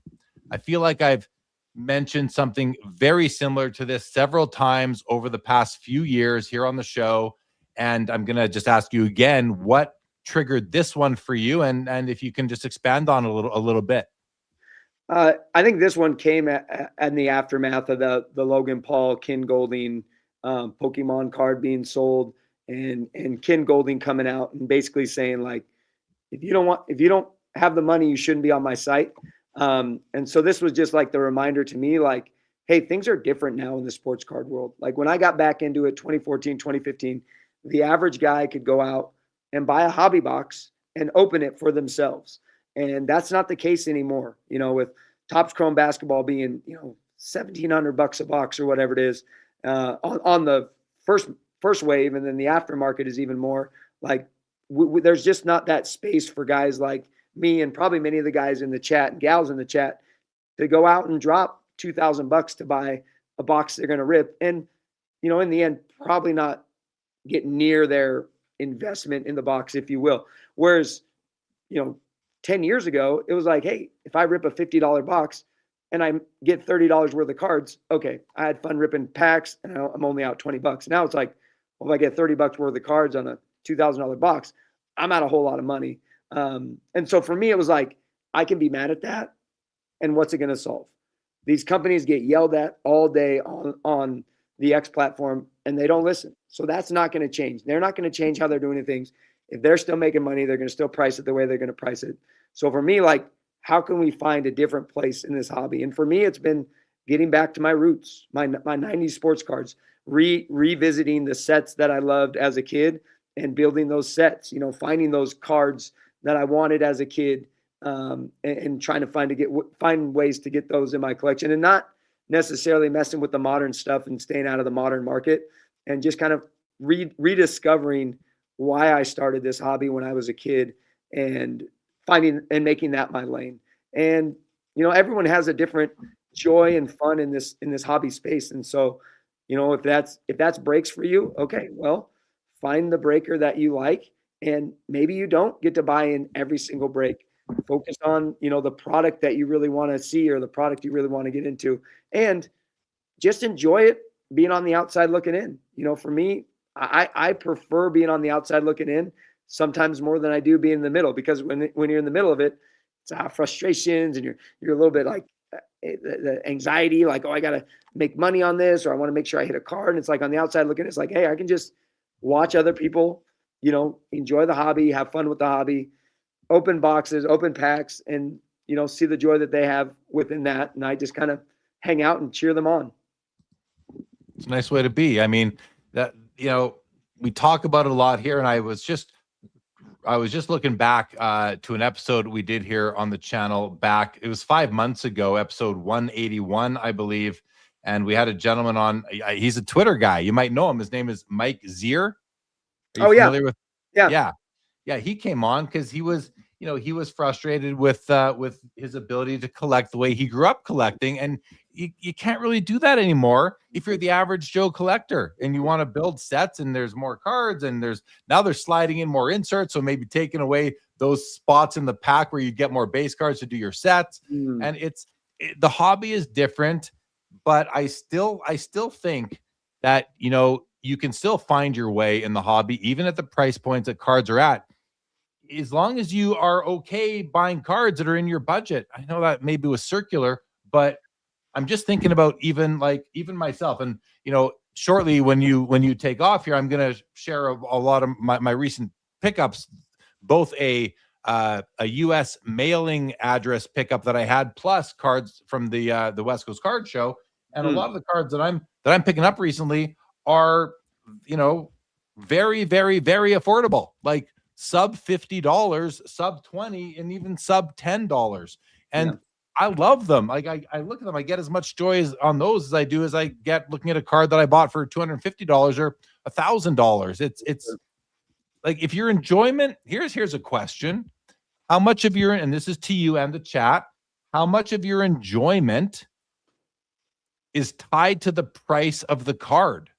I feel like I've mentioned something very similar to this several times over the past few years here on the show. And I'm going to just ask you again, what triggered this one for you? And if you can just expand on a little bit. I think this one came in the aftermath of the Logan Paul, Ken Goldin Pokemon card being sold, and Ken Goldin coming out and basically saying, like, if you don't have the money, you shouldn't be on my site. And so this was just like the reminder to me, like, hey, things are different now in the sports card world. Like when I got back into it, 2014, 2015, the average guy could go out and buy a hobby box and open it for themselves. And that's not the case anymore, with Topps Chrome basketball being, $1,700 a box or whatever it is, on the first wave. And then the aftermarket is even more. Like there's just not that space for guys like me and probably many of the guys in the chat and gals in the chat to go out and drop $2,000 to buy a box they're going to rip. And, in the end, probably not get near their investment in the box, if you will. Whereas, 10 years ago, it was like, hey, if I rip a $50 box and I get $30 worth of cards, okay, I had fun ripping packs and I'm only out $20. Now it's like, well, if I get $30 worth of cards on a $2,000 box, I'm out a whole lot of money. And so for me, it was like, I can be mad at that. And what's it going to solve? These companies get yelled at all day on the X platform and they don't listen. So that's not going to change. They're not going to change how they're doing things. If they're still making money, they're going to still price it the way they're going to price it. So for me, like, how can we find a different place in this hobby? And for me, it's been getting back to my roots, my 90s sports cards, revisiting the sets that I loved as a kid and building those sets, finding those cards that I wanted as a kid, and trying to find ways to get those in my collection, and not necessarily messing with the modern stuff and staying out of the modern market, and just kind of rediscovering why I started this hobby when I was a kid and finding and making that my lane. And, everyone has a different joy and fun in this hobby space. And so, if that's breaks for you, okay, well, find the breaker that you like, and maybe you don't get to buy in every single break. Focus on, the product that you really want to see or the product you really want to get into, and just enjoy it being on the outside looking in. For me, I prefer being on the outside looking in sometimes more than I do being in the middle, because when you're in the middle of it, it's frustrations and you're a little bit like the anxiety, like, oh, I got to make money on this, or I want to make sure I hit a card. And it's like on the outside looking, it's like, hey, I can just watch other people, enjoy the hobby, have fun with the hobby, open boxes, open packs, and, see the joy that they have within that. And I just kind of hang out and cheer them on. It's a nice way to be. I mean, that, we talk about it a lot here, and I was just looking back to an episode we did here on the channel back. It was 5 months ago, episode 181, I believe. And we had a gentleman on. He's a Twitter guy. You might know him. His name is Mike Zier. Are you familiar with? Yeah. He came on because he was frustrated with his ability to collect the way he grew up collecting, and you can't really do that anymore if you're the average Joe collector and you want to build sets, and there's more cards, and now they're sliding in more inserts, so maybe taking away those spots in the pack where you get more base cards to do your sets. And the hobby is different, but I still think that you can still find your way in the hobby, even at the price points that cards are at, as long as you are okay buying cards that are in your budget. I know that maybe was circular, but I'm just thinking about even myself. And, shortly when you take off here, I'm going to share a lot of my recent pickups, both a U.S. mailing address pickup that I had, plus cards from the West Coast Card Show. And a lot of the cards that I'm picking up recently are, very, very, very affordable, like sub $50, sub $20, and even sub $10. And I love them. Like I look at them, I get as much joy on those as I do as I get looking at a card that I bought for $250 or $1,000. It's like, if your enjoyment, here's a question. How much of your, and this is to you and the chat, how much of your enjoyment is tied to the price of the card?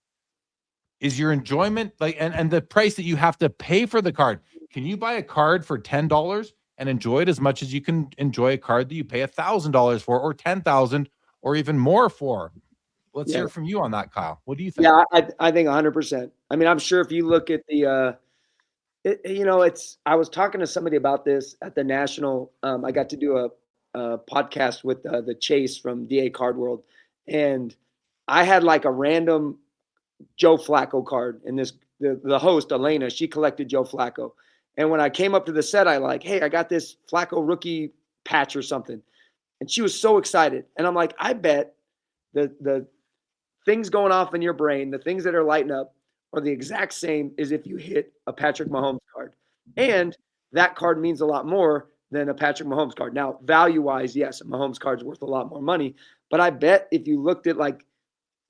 Is your enjoyment and the price that you have to pay for the card? Can you buy a card for $10 and enjoy it as much as you can enjoy a card that you pay $1,000 for, or $10,000, or even more for. Let's hear from you on that, Kyle. What do you think? Yeah, I think 100%. I mean, I'm sure if you look at the, I was talking to somebody about this at the National. I got to do a podcast with the Chase from DA Card World, and I had like a random Joe Flacco card, and the host, Elena, she collected Joe Flacco. And when I came up to the set, I like, hey, I got this Flacco rookie patch or something. And she was so excited. And I'm like, I bet the things going off in your brain, the things that are lighting up, are the exact same as if you hit a Patrick Mahomes card. And that card means a lot more than a Patrick Mahomes card. Now, value-wise, yes, a Mahomes card's worth a lot more money. But I bet if you looked at like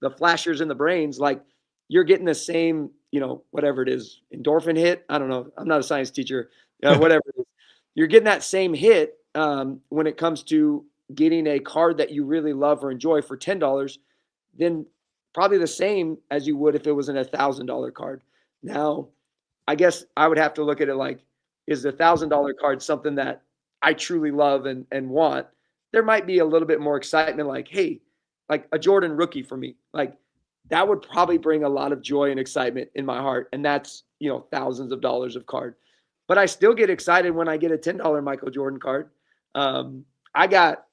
the flashers in the brains, like you're getting the same, whatever it is, endorphin hit. I don't know. I'm not a science teacher. Whatever it is. You're getting that same hit when it comes to getting a card that you really love or enjoy for $10, then probably the same as you would if it was an $1,000 card. Now, I guess I would have to look at it like, is the $1,000 card something that I truly love and want? There might be a little bit more excitement, like, hey, like a Jordan rookie for me. Like that would probably bring a lot of joy and excitement in my heart. And that's, thousands of dollars of card. But I still get excited when I get a $10 Michael Jordan card. I got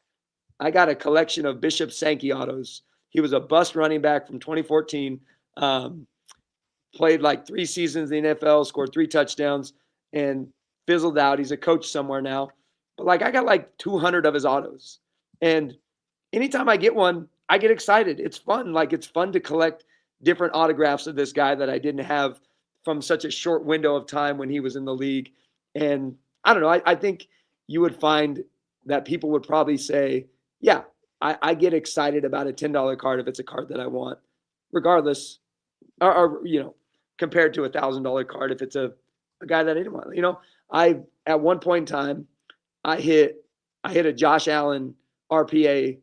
a collection of Bishop Sankey autos. He was a bust running back from 2014. Played like 3 seasons in the NFL, scored 3 touchdowns, and fizzled out. He's a coach somewhere now. But like I got like 200 of his autos. And anytime I get one, I get excited. It's fun. Like it's fun to collect different autographs of this guy that I didn't have from such a short window of time when he was in the league. And I don't know. I think you would find that people would probably say, yeah, I get excited about a $10 card if it's a card that I want, regardless, or compared to a $1,000 card if it's a guy that I didn't want. I at one point in time, I hit a Josh Allen RPA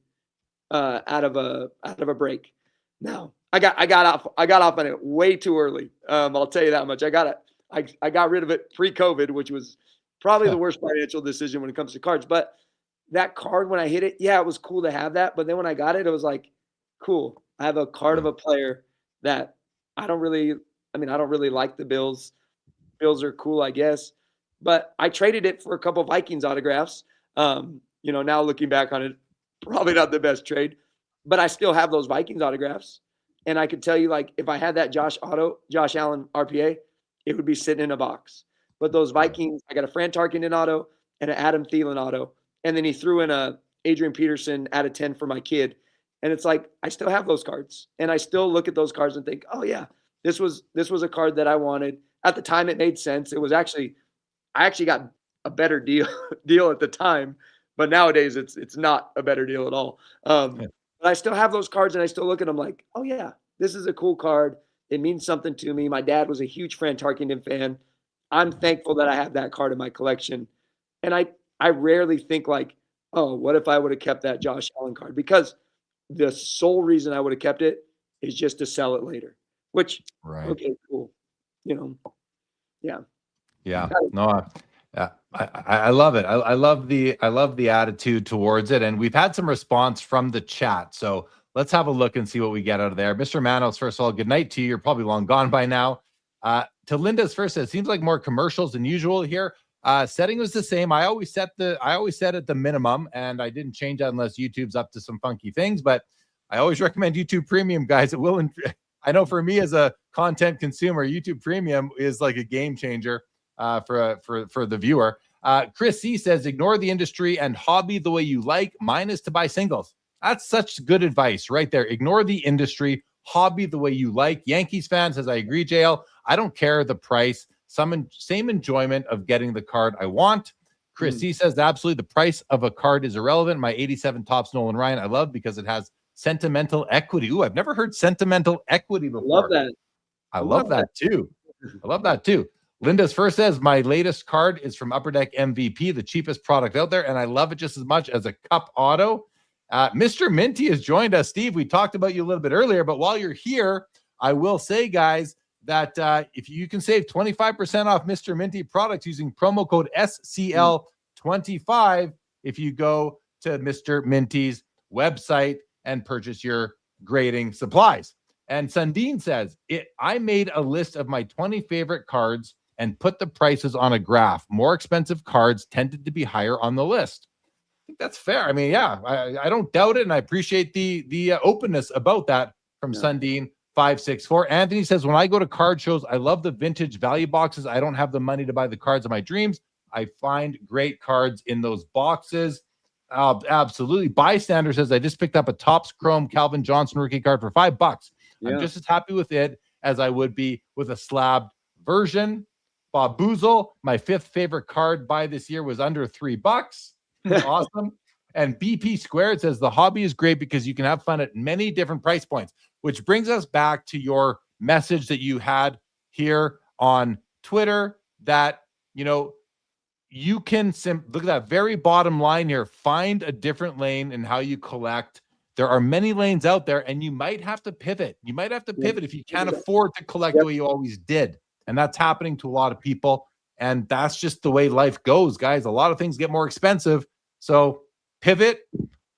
out of a break. Now I got off on it way too early. I'll tell you that much. I got rid of it pre-COVID, which was probably the worst financial decision when it comes to cards. But that card, when I hit it, yeah, it was cool to have that. But then when I got it, it was like, cool. I have a card of a player that I don't really like the Bills. Bills are cool, I guess. But I traded it for a couple Vikings autographs. Now looking back on it, probably not the best trade. But I still have those Vikings autographs. And I could tell you, like, if I had that Josh Allen RPA, it would be sitting in a box. But those Vikings, I got a Fran Tarkenton auto and an Adam Thielen auto. And then he threw in a Adrian Peterson out of 10 for my kid. And it's like, I still have those cards. And I still look at those cards and think, oh yeah, this was a card that I wanted. At the time, it made sense. It was I actually got a better deal at the time. But nowadays, it's not a better deal at all. But I still have those cards, and I still look at them like, oh yeah, this is a cool card. It means something to me. My dad was a huge Fran Tarkenton fan. I'm thankful that I have that card in my collection. And I rarely think like, oh, what if I would have kept that Josh Allen card? Because the sole reason I would have kept it is just to sell it later. Which, okay, cool. Yeah. Yeah. No, I love it. I love the attitude towards it. And we've had some response from the chat. So let's have a look and see what we get out of there. Mr. Manos, first of all, good night to you. You're probably long gone by now. To Linda's first, it seems like more commercials than usual here. Setting was the same. I always set at the minimum, and I didn't change that unless YouTube's up to some funky things. But I always recommend YouTube Premium, guys. It will. I know for me as a content consumer, YouTube Premium is like a game changer for the viewer. Chris C says, ignore the industry and hobby the way you like. Mine is to buy singles. That's such good advice right there. Ignore the industry, hobby the way you like. Yankees fan says, I agree, JL. I don't care the price. Same enjoyment of getting the card I want. Chris C says, absolutely, the price of a card is irrelevant. My 87 Topps Nolan Ryan I love because it has sentimental equity. Ooh, I've never heard sentimental equity before. Love that. I love that too. I love that too. Linda's first says, my latest card is from Upper Deck MVP, the cheapest product out there, and I love it just as much as a Cup Auto. Mr. Minty has joined us. Steve, we talked about you a little bit earlier, but while you're here, I will say, guys, that if you can save 25% off Mr. Minty products using promo code SCL25 25 if you go to Mr. Minty's website and purchase your grading supplies. And Sundin says, I made a list of my 20 favorite cards and put the prices on a graph. More expensive cards tended to be higher on the list. I think that's fair. I mean, yeah, I don't doubt it, and I appreciate the openness about that from Sundin 564. Anthony says, when I go to card shows, I love the vintage value boxes. I don't have the money to buy the cards of my dreams. I find great cards in those boxes. Absolutely. Bystander says, I just picked up a Topps Chrome Calvin Johnson rookie card for $5. I'm just as happy with it as I would be with a slabbed version. Bob Boozle, my 5th favorite card buy this year was under $3. Awesome. And BP Squared says, the hobby is great because you can have fun at many different price points, which brings us back to your message that you had here on Twitter that, you can look at that very bottom line here, find a different lane in how you collect. There are many lanes out there, and you might have to pivot. You might have to pivot if you can't afford to collect the way you always did. And that's happening to a lot of people. And that's just the way life goes, guys. A lot of things get more expensive. So pivot,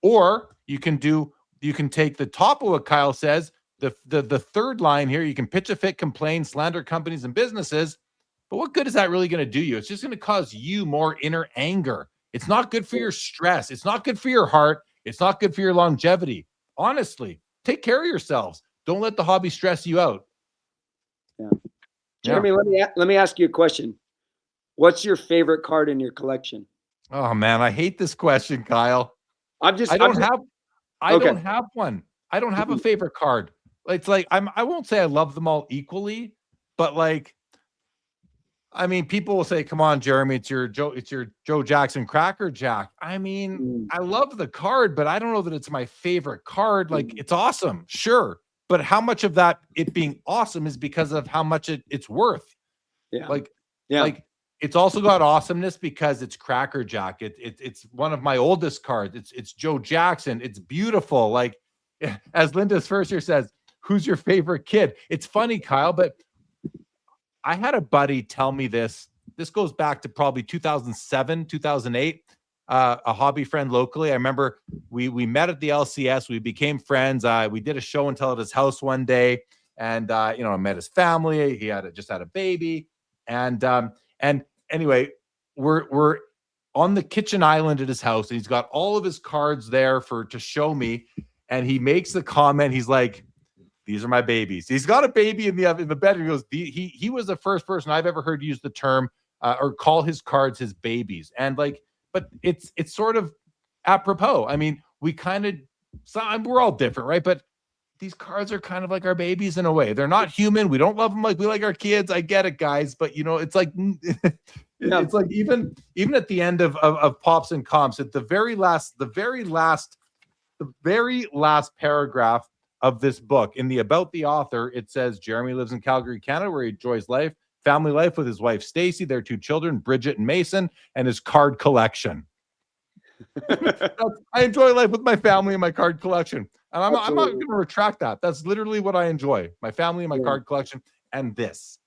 or you can take the top of what Kyle says, the third line here. You can pitch a fit, complain, slander companies and businesses. But what good is that really going to do you? It's just going to cause you more inner anger. It's not good for your stress. It's not good for your heart. It's not good for your longevity. Honestly, take care of yourselves. Don't let the hobby stress you out. Yeah. Jeremy, let me ask you a question. What's your favorite card in your collection? Oh man, I hate this question, Kyle. I don't have one. I don't have a favorite card. It's like I won't say I love them all equally, but people will say, "Come on, Jeremy, it's your Joe Jackson Cracker Jack." I mean, I love the card, but I don't know that it's my favorite card. It's awesome, sure, but how much of that it being awesome is because of how much it's worth? It's also got awesomeness because it's Cracker Jack. It's one of my oldest cards. It's Joe Jackson. It's beautiful. As Linda's first here says, who's your favorite kid? It's funny, Kyle, but I had a buddy tell me this. This goes back to probably 2007, 2008. A hobby friend locally. I remember we met at the LCS. We became friends. We did a show and tell at his house one day, and I met his family. He just had a baby, and anyway, we're on the kitchen island at his house, and he's got all of his cards there to show me. And he makes the comment. He's like, "These are my babies." He's got a baby in the bedroom. He goes, he was the first person I've ever heard use the term or call his cards his babies. And but it's sort of apropos. I mean, we're all different, right? But these cards are kind of like our babies in a way. They're not human. We don't love them like we like our kids. I get it, guys. But it's like it's like even at the end of Pops and Comps, at the very last paragraph of this book, in the about the author, it says Jeremy lives in Calgary, Canada, where he enjoys family life with his wife Stacy, their 2 children, Bridget and Mason, and his card collection. I enjoy life with my family and my card collection. And I'm not going to retract that. That's literally what I enjoy. My family and my card collection, and this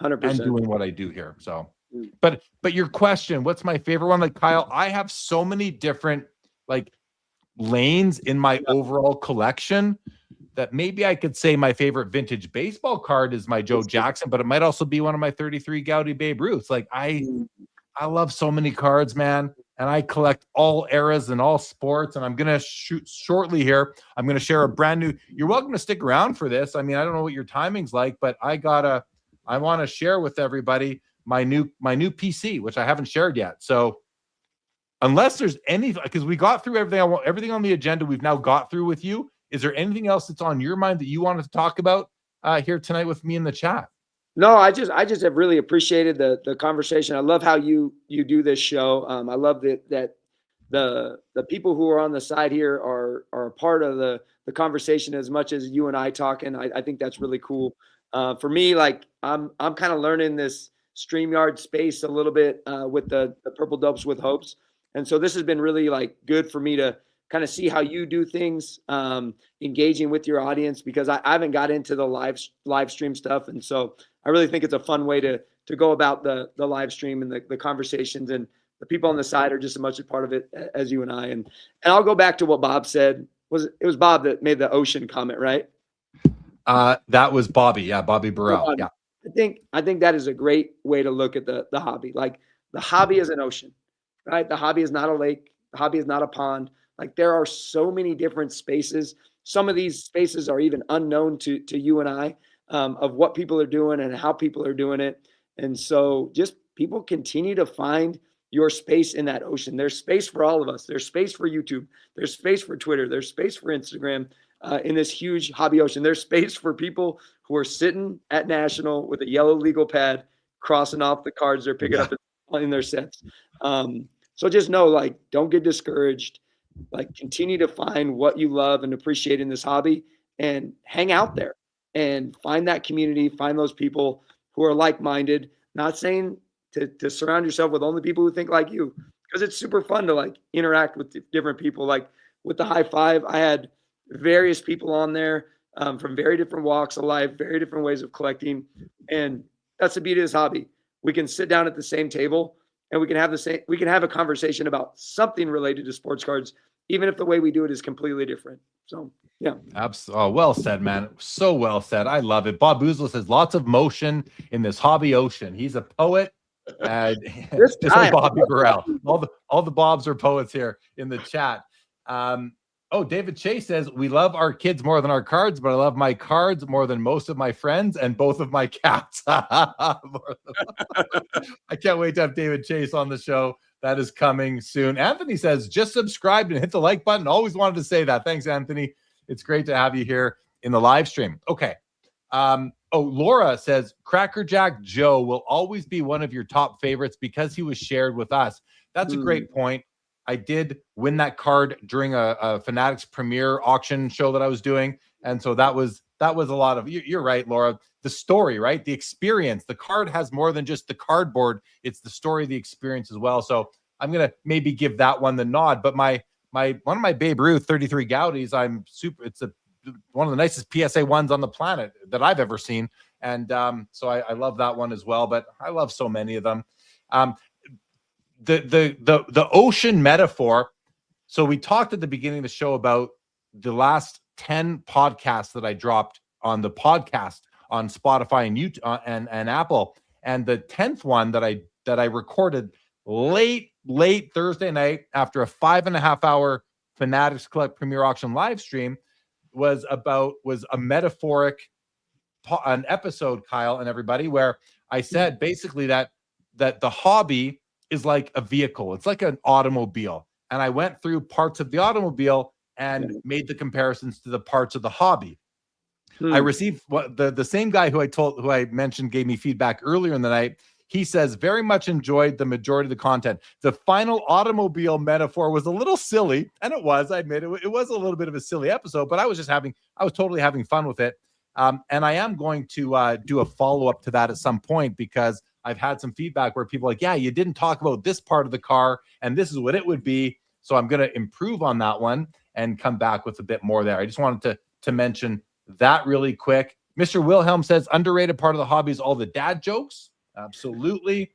100% and doing what I do here. So, but your question, what's my favorite one? Kyle, I have so many different lanes in my overall collection that maybe I could say my favorite vintage baseball card is my Joe Jackson, but it might also be one of my 33 Gaudy Babe Ruths. I love so many cards, man. And I collect all eras and all sports. And I'm going to shoot shortly here. I'm going to share a brand new, you're welcome to stick around for this. I mean, I don't know what your timing's like, but I want to share with everybody my new PC, which I haven't shared yet. So unless there's because we got through everything on the agenda we've now got through with you. Is there anything else that's on your mind that you wanted to talk about here tonight with me in the chat? No, I just have really appreciated the conversation. I love how you do this show. I love that the people who are on the side here are a part of the conversation as much as you and I talking. I think that's really cool. For me, I'm kind of learning this StreamYard space a little bit with the Purple Dopes with Hopes. And so this has been really good for me to kind of see how you do things, engaging with your audience, because I haven't got into the live stream stuff. And so I really think it's a fun way to go about the live stream and the conversations. And the people on the side are just as much a part of it as you and I. And I'll go back to what Bob said. It was Bob that made the ocean comment, right? That was Bobby. Yeah, Bobby Burrell. Yeah. I think that is a great way to look at the hobby. Like, the hobby is an ocean, right? The hobby is not a lake. The hobby is not a pond. Like, there are so many different spaces. Some of these spaces are even unknown to you and I, of what people are doing and how people are doing it. And so just people continue to find your space in that ocean. There's space for all of us. There's space for YouTube. There's space for Twitter. There's space for Instagram. In this huge hobby ocean, there's space for people who are sitting at National with a yellow legal pad, crossing off the cards they're picking up in their sets. So just know, like, don't get discouraged. Like, continue to find what you love and appreciate in this hobby, and hang out there and find that community, find those people who are like-minded. Not saying to surround yourself with only people who think like you, because it's super fun to like interact with different people. Like with the high five, I had various people on there from very different walks of life, very different ways of collecting. And that's the beauty of this hobby. We can sit down at the same table and we can have a conversation about something related to sports cards, even if the way we do it is completely different. So, yeah. Absolutely. Oh, well said, man. So well said. I love it. Bob Boozle says lots of motion in this hobby ocean. He's a poet. Just like Bobby Burrell. All the Bobs are poets here in the chat. David Chase says, we love our kids more than our cards, but I love my cards more than most of my friends and both of my cats. I can't wait to have David Chase on the show. That is coming soon. Anthony says, just subscribed and hit the like button. Always wanted to say that. Thanks, Anthony. It's great to have you here in the live stream. Okay. Laura says, Crackerjack Joe will always be one of your top favorites because he was shared with us. That's a great point. I did win that card during a Fanatics premiere auction show that I was doing. And so that was a lot of, you're right, Laura, the story, right? The experience. The card has more than just the cardboard. It's the story, the experience as well. So I'm going to maybe give that one the nod. But one of my Babe Ruth 33 Gaudies, it's one of the nicest PSA ones on the planet that I've ever seen. And so I love that one as well. But I love so many of them. The ocean metaphor. So we talked at the beginning of the show about the last 10 podcasts that I dropped on the podcast on Spotify and YouTube and Apple, and the 10th one that I recorded late Thursday night after a 5.5 hour Fanatics Collect Premier Auction live stream was a metaphoric an episode, Kyle and everybody, where I said basically that the hobby is like a vehicle. It's like an automobile. And I went through parts of the automobile and made the comparisons to the parts of the hobby. I received the same guy who I mentioned gave me feedback earlier in the night. He says, very much enjoyed the majority of the content. The final automobile metaphor was a little silly, and it was, I admit, it was a little bit of a silly episode, but I was totally having fun with it. And I am going to do a follow-up to that at some point, because I've had some feedback where people are like, yeah, you didn't talk about this part of the car, and this is what it would be. So I'm going to improve on that one and come back with a bit more there. I just wanted to mention that really quick. Mr. Wilhelm says, underrated part of the hobby is all the dad jokes. Absolutely.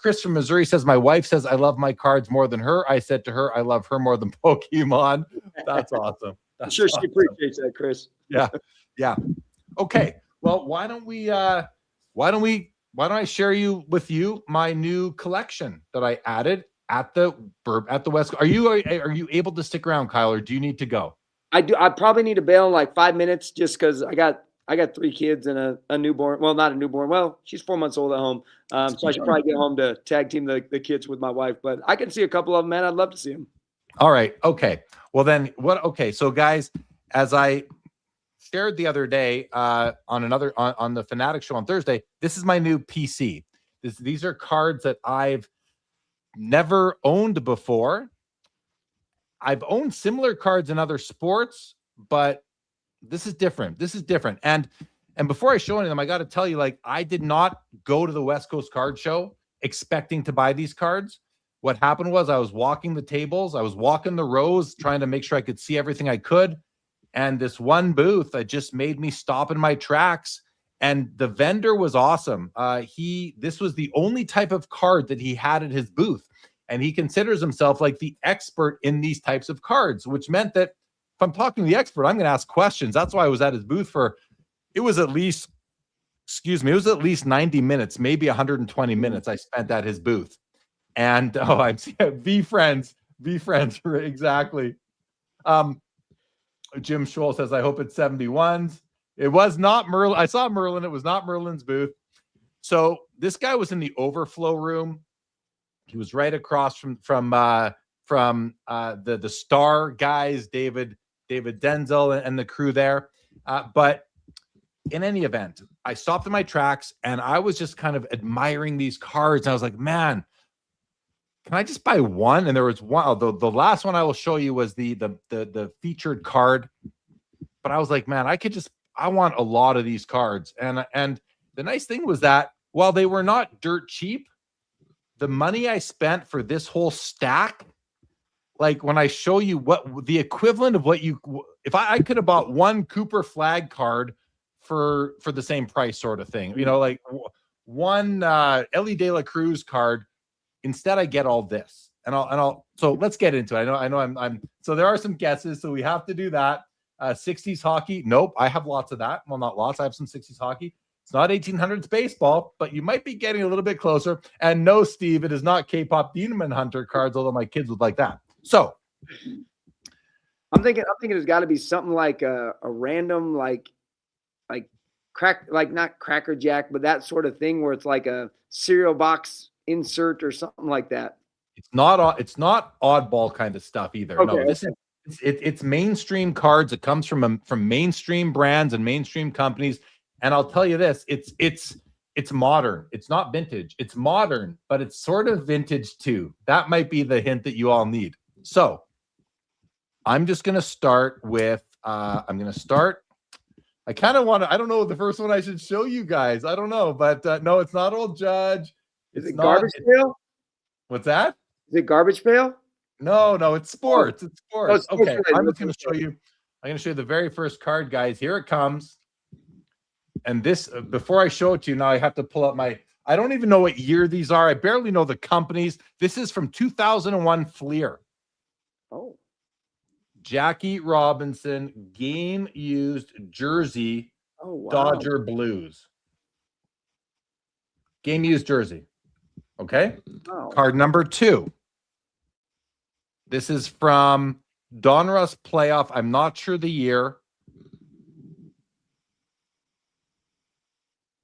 Chris from Missouri says, my wife says I love my cards more than her. I said to her, I love her more than Pokemon. That's awesome. I'm sure she appreciates that, Chris. Yeah. Okay. Well, why don't I share with you my new collection that I added at the West Coast. Are you able to stick around, Kyle, or do you need to go? I do. I probably need to bail in like 5 minutes just because I got 3 kids and a newborn. Well, not a newborn. Well, she's 4 months old at home. So I should probably get home to tag team the kids with my wife. But I can see a couple of them, man. I'd love to see them. All right. Okay. Well, then what? Okay. So, guys, as I shared the other day on the Fanatic show on Thursday, this is my new PC. These are cards that I've never owned before. I've owned similar cards in other sports, but this is different. And before I show any of them, I got to tell you, like, I did not go to the West Coast Card Show expecting to buy these cards. What happened was I was walking the tables, I was walking the rows, trying to make sure I could see everything I could. And this one booth, it just made me stop in my tracks. And the vendor was awesome. This was the only type of card that he had at his booth. And he considers himself like the expert in these types of cards, which meant that if I'm talking to the expert, I'm going to ask questions. That's why I was at his booth it was at least 90 minutes, maybe 120 minutes I spent at his booth. And I'm be friends, exactly. Jim Scholl says, I hope it's 71s. It was not Merlin. I saw Merlin. It was not Merlin's booth. So this guy was in the overflow room. He was right across from the star guys, David Denzel and the crew there. But in any event, I stopped in my tracks and I was just kind of admiring these cards. And I was like, man, can I just buy one? And there was one. The last one I will show you was the featured card. But I was like, man, I want a lot of these cards. And the nice thing was that while they were not dirt cheap, the money I spent for this whole stack, like when I show you what the equivalent of what if I could have bought one Cooper Flag card for the same price sort of thing, like one Ellie De La Cruz card. Instead, I get all this, and I'll. So let's get into it. I know. I'm. So there are some guesses. So we have to do that. 60s hockey. Nope. I have lots of that. Well, not lots. I have some 60s hockey. It's not 1800s baseball, but you might be getting a little bit closer. And no, Steve, it is not K-pop Demon Hunter cards, although my kids would like that. So I'm thinking it's got to be something like a random like not Cracker Jack, but that sort of thing where it's like a cereal box insert or something like that. It's not oddball kind of stuff either. Okay, no, this is it's mainstream cards. It comes from mainstream brands and mainstream companies. And I'll tell you this, it's modern. It's not vintage. It's modern, but it's sort of vintage too. That might be the hint that you all need. So I'm just going to start with, I kind of want to, I don't know the first one I should show you guys. I don't know, but no, it's not Old Judge. Is it Garbage Pail? What's that? Is it Garbage Pail? No, it's sports. It's sports. Oh, okay, I'm just going to show you. I'm going to show you the very first card, guys. Here it comes. And this, before I show it to you, now I have to pull up I don't even know what year these are. I barely know the companies. This is from 2001 Fleer. Oh. Jackie Robinson, game used jersey, Dodger Blues. Game used jersey. Okay. Oh. Card number 2. This is from Donruss Playoff. I'm not sure the year.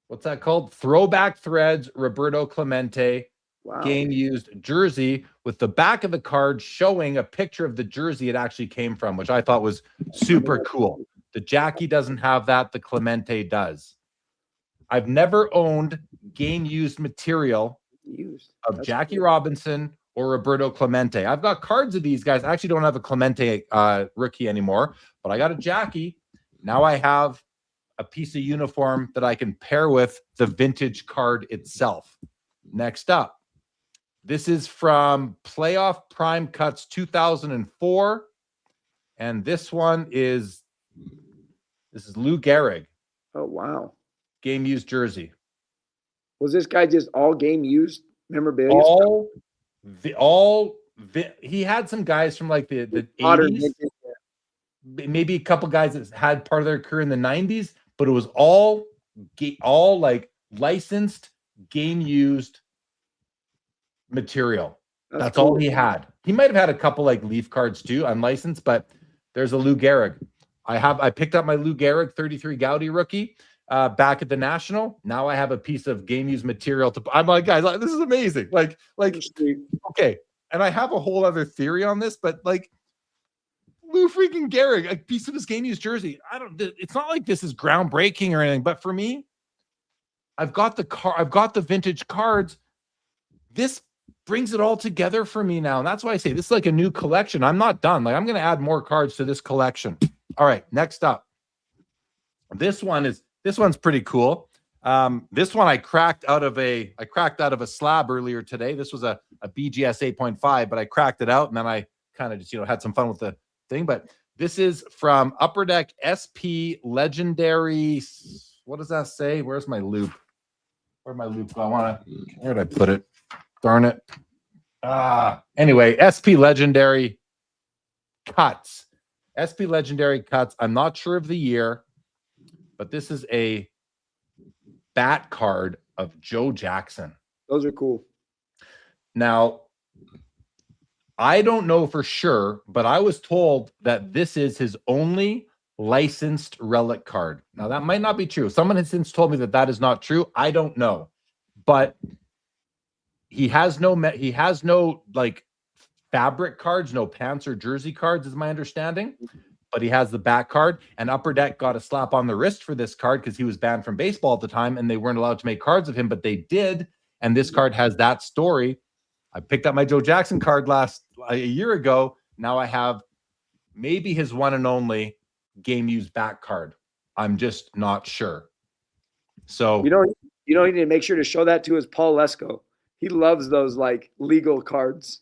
What's that called? Throwback Threads, Roberto Clemente. Wow. Game used jersey with the back of the card showing a picture of the jersey it actually came from, which I thought was super cool. The Jackie doesn't have that. The Clemente does. I've never owned game used material of Jackie Robinson or Roberto Clemente. I've got cards of these guys. I actually don't have a Clemente rookie anymore, but I got a Jackie. Now I have a piece of uniform that I can pair with the vintage card itself. Next up, this is from Playoff Prime Cuts 2004. And this one is Lou Gehrig. Oh, wow. Game used jersey. Was this guy just all game used memorabilia? He had some guys from like the Modern 80s. Maybe a couple guys that had part of their career in the 90s, but it was all like licensed game used material. That's cool. All he had. He might have had a couple like Leaf cards too, unlicensed, but there's a Lou Gehrig. I picked up my Lou Gehrig 33 Gaudy rookie back at the National. Now I have a piece of game used material I'm like, guys, this is amazing. Like, okay. And I have a whole other theory on this, but like Lou freaking Gehrig, a piece of his game used jersey. It's not like this is groundbreaking or anything, but for me, I've got the vintage cards. This brings it all together for me now. And that's why I say this is like a new collection. I'm not done. Like I'm going to add more cards to this collection. All right, next up. This one's pretty cool. This one I cracked out of a slab earlier today. This was a BGS 8.5, but I cracked it out and then I kind of just, had some fun with the thing. But this is from Upper Deck SP Legendary. What does that say? Where's my loop? Where'd my loop go? Where did I put it? Darn it. Anyway, SP Legendary Cuts. SP Legendary Cuts. I'm not sure of the year, but this is a bat card of Joe Jackson. Those are cool. Now, I don't know for sure, but I was told that this is his only licensed relic card. Now, that might not be true. Someone has since told me that that is not true. I don't know, but he has no like fabric cards, no pants or jersey cards, is my understanding. But he has the back card, and Upper Deck got a slap on the wrist for this card because he was banned from baseball at the time, and they weren't allowed to make cards of him, but they did. And this card has that story. I picked up my Joe Jackson card a year ago. Now I have maybe his one and only game used back card. I'm just not sure. So you don't need to make sure to show that to his Paul Lesko. He loves those like legal cards.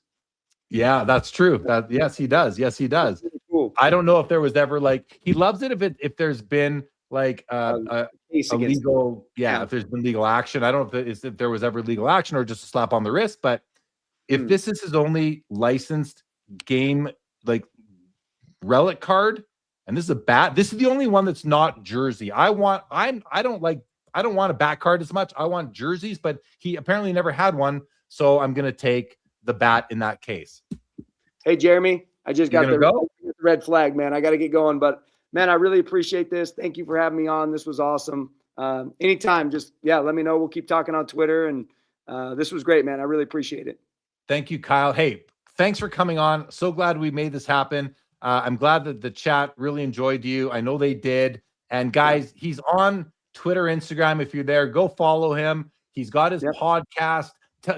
yeah, that's true. Yes, he does. Yes, he does. Really cool. I don't know if there was ever like, he loves it if there's been like a legal, if there's been legal action. I don't know if there was ever legal action or just a slap on the wrist, but if this is his only licensed game like relic card, and this is a bat, this is the only one that's not jersey. I don't want a bat card as much. I want jerseys, but he apparently never had one, so I'm gonna take the bat in that case. Hey Jeremy, I just got the red flag, man. I got to get going, but man, I really appreciate this. Thank you for having me on. This was awesome. Anytime, just let me know. We'll keep talking on Twitter, and this was great, man. I really appreciate it. Thank you, Kyle. Hey, thanks for coming on. So glad we made this happen. I'm glad that the chat really enjoyed you. I know they did. And guys, he's on Twitter, Instagram. If you're there, go follow him. He's got his podcast.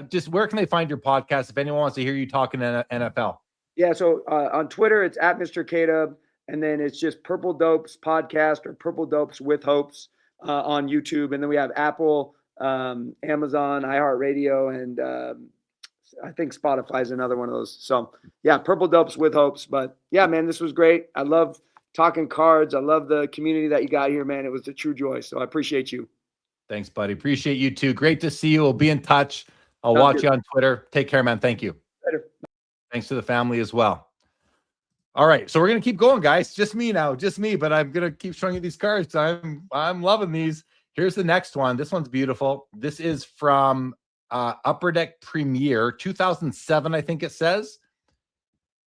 Just where can they find your podcast if anyone wants to hear you talking NFL? Yeah, so on Twitter, it's at Mr. K-Dub, and then it's just Purple Dopes Podcast or Purple Dopes with Hopes on YouTube. And then we have Apple, Amazon, iHeartRadio, and I think Spotify is another one of those. So, yeah, Purple Dopes with Hopes. But, yeah, man, this was great. I love talking cards. I love the community that you got here, man. It was a true joy. So I appreciate you. Thanks, buddy. Appreciate you too. Great to see you. We'll be in touch. I'll watch you on Twitter. Take care, man. Thank you. Later. Thanks to the family as well. All right, so we're gonna keep going, guys. Just me now, just me. But I'm gonna keep showing you these cards. I'm loving these. Here's the next one. This one's beautiful. This is from Upper Deck Premier 2007, I think it says.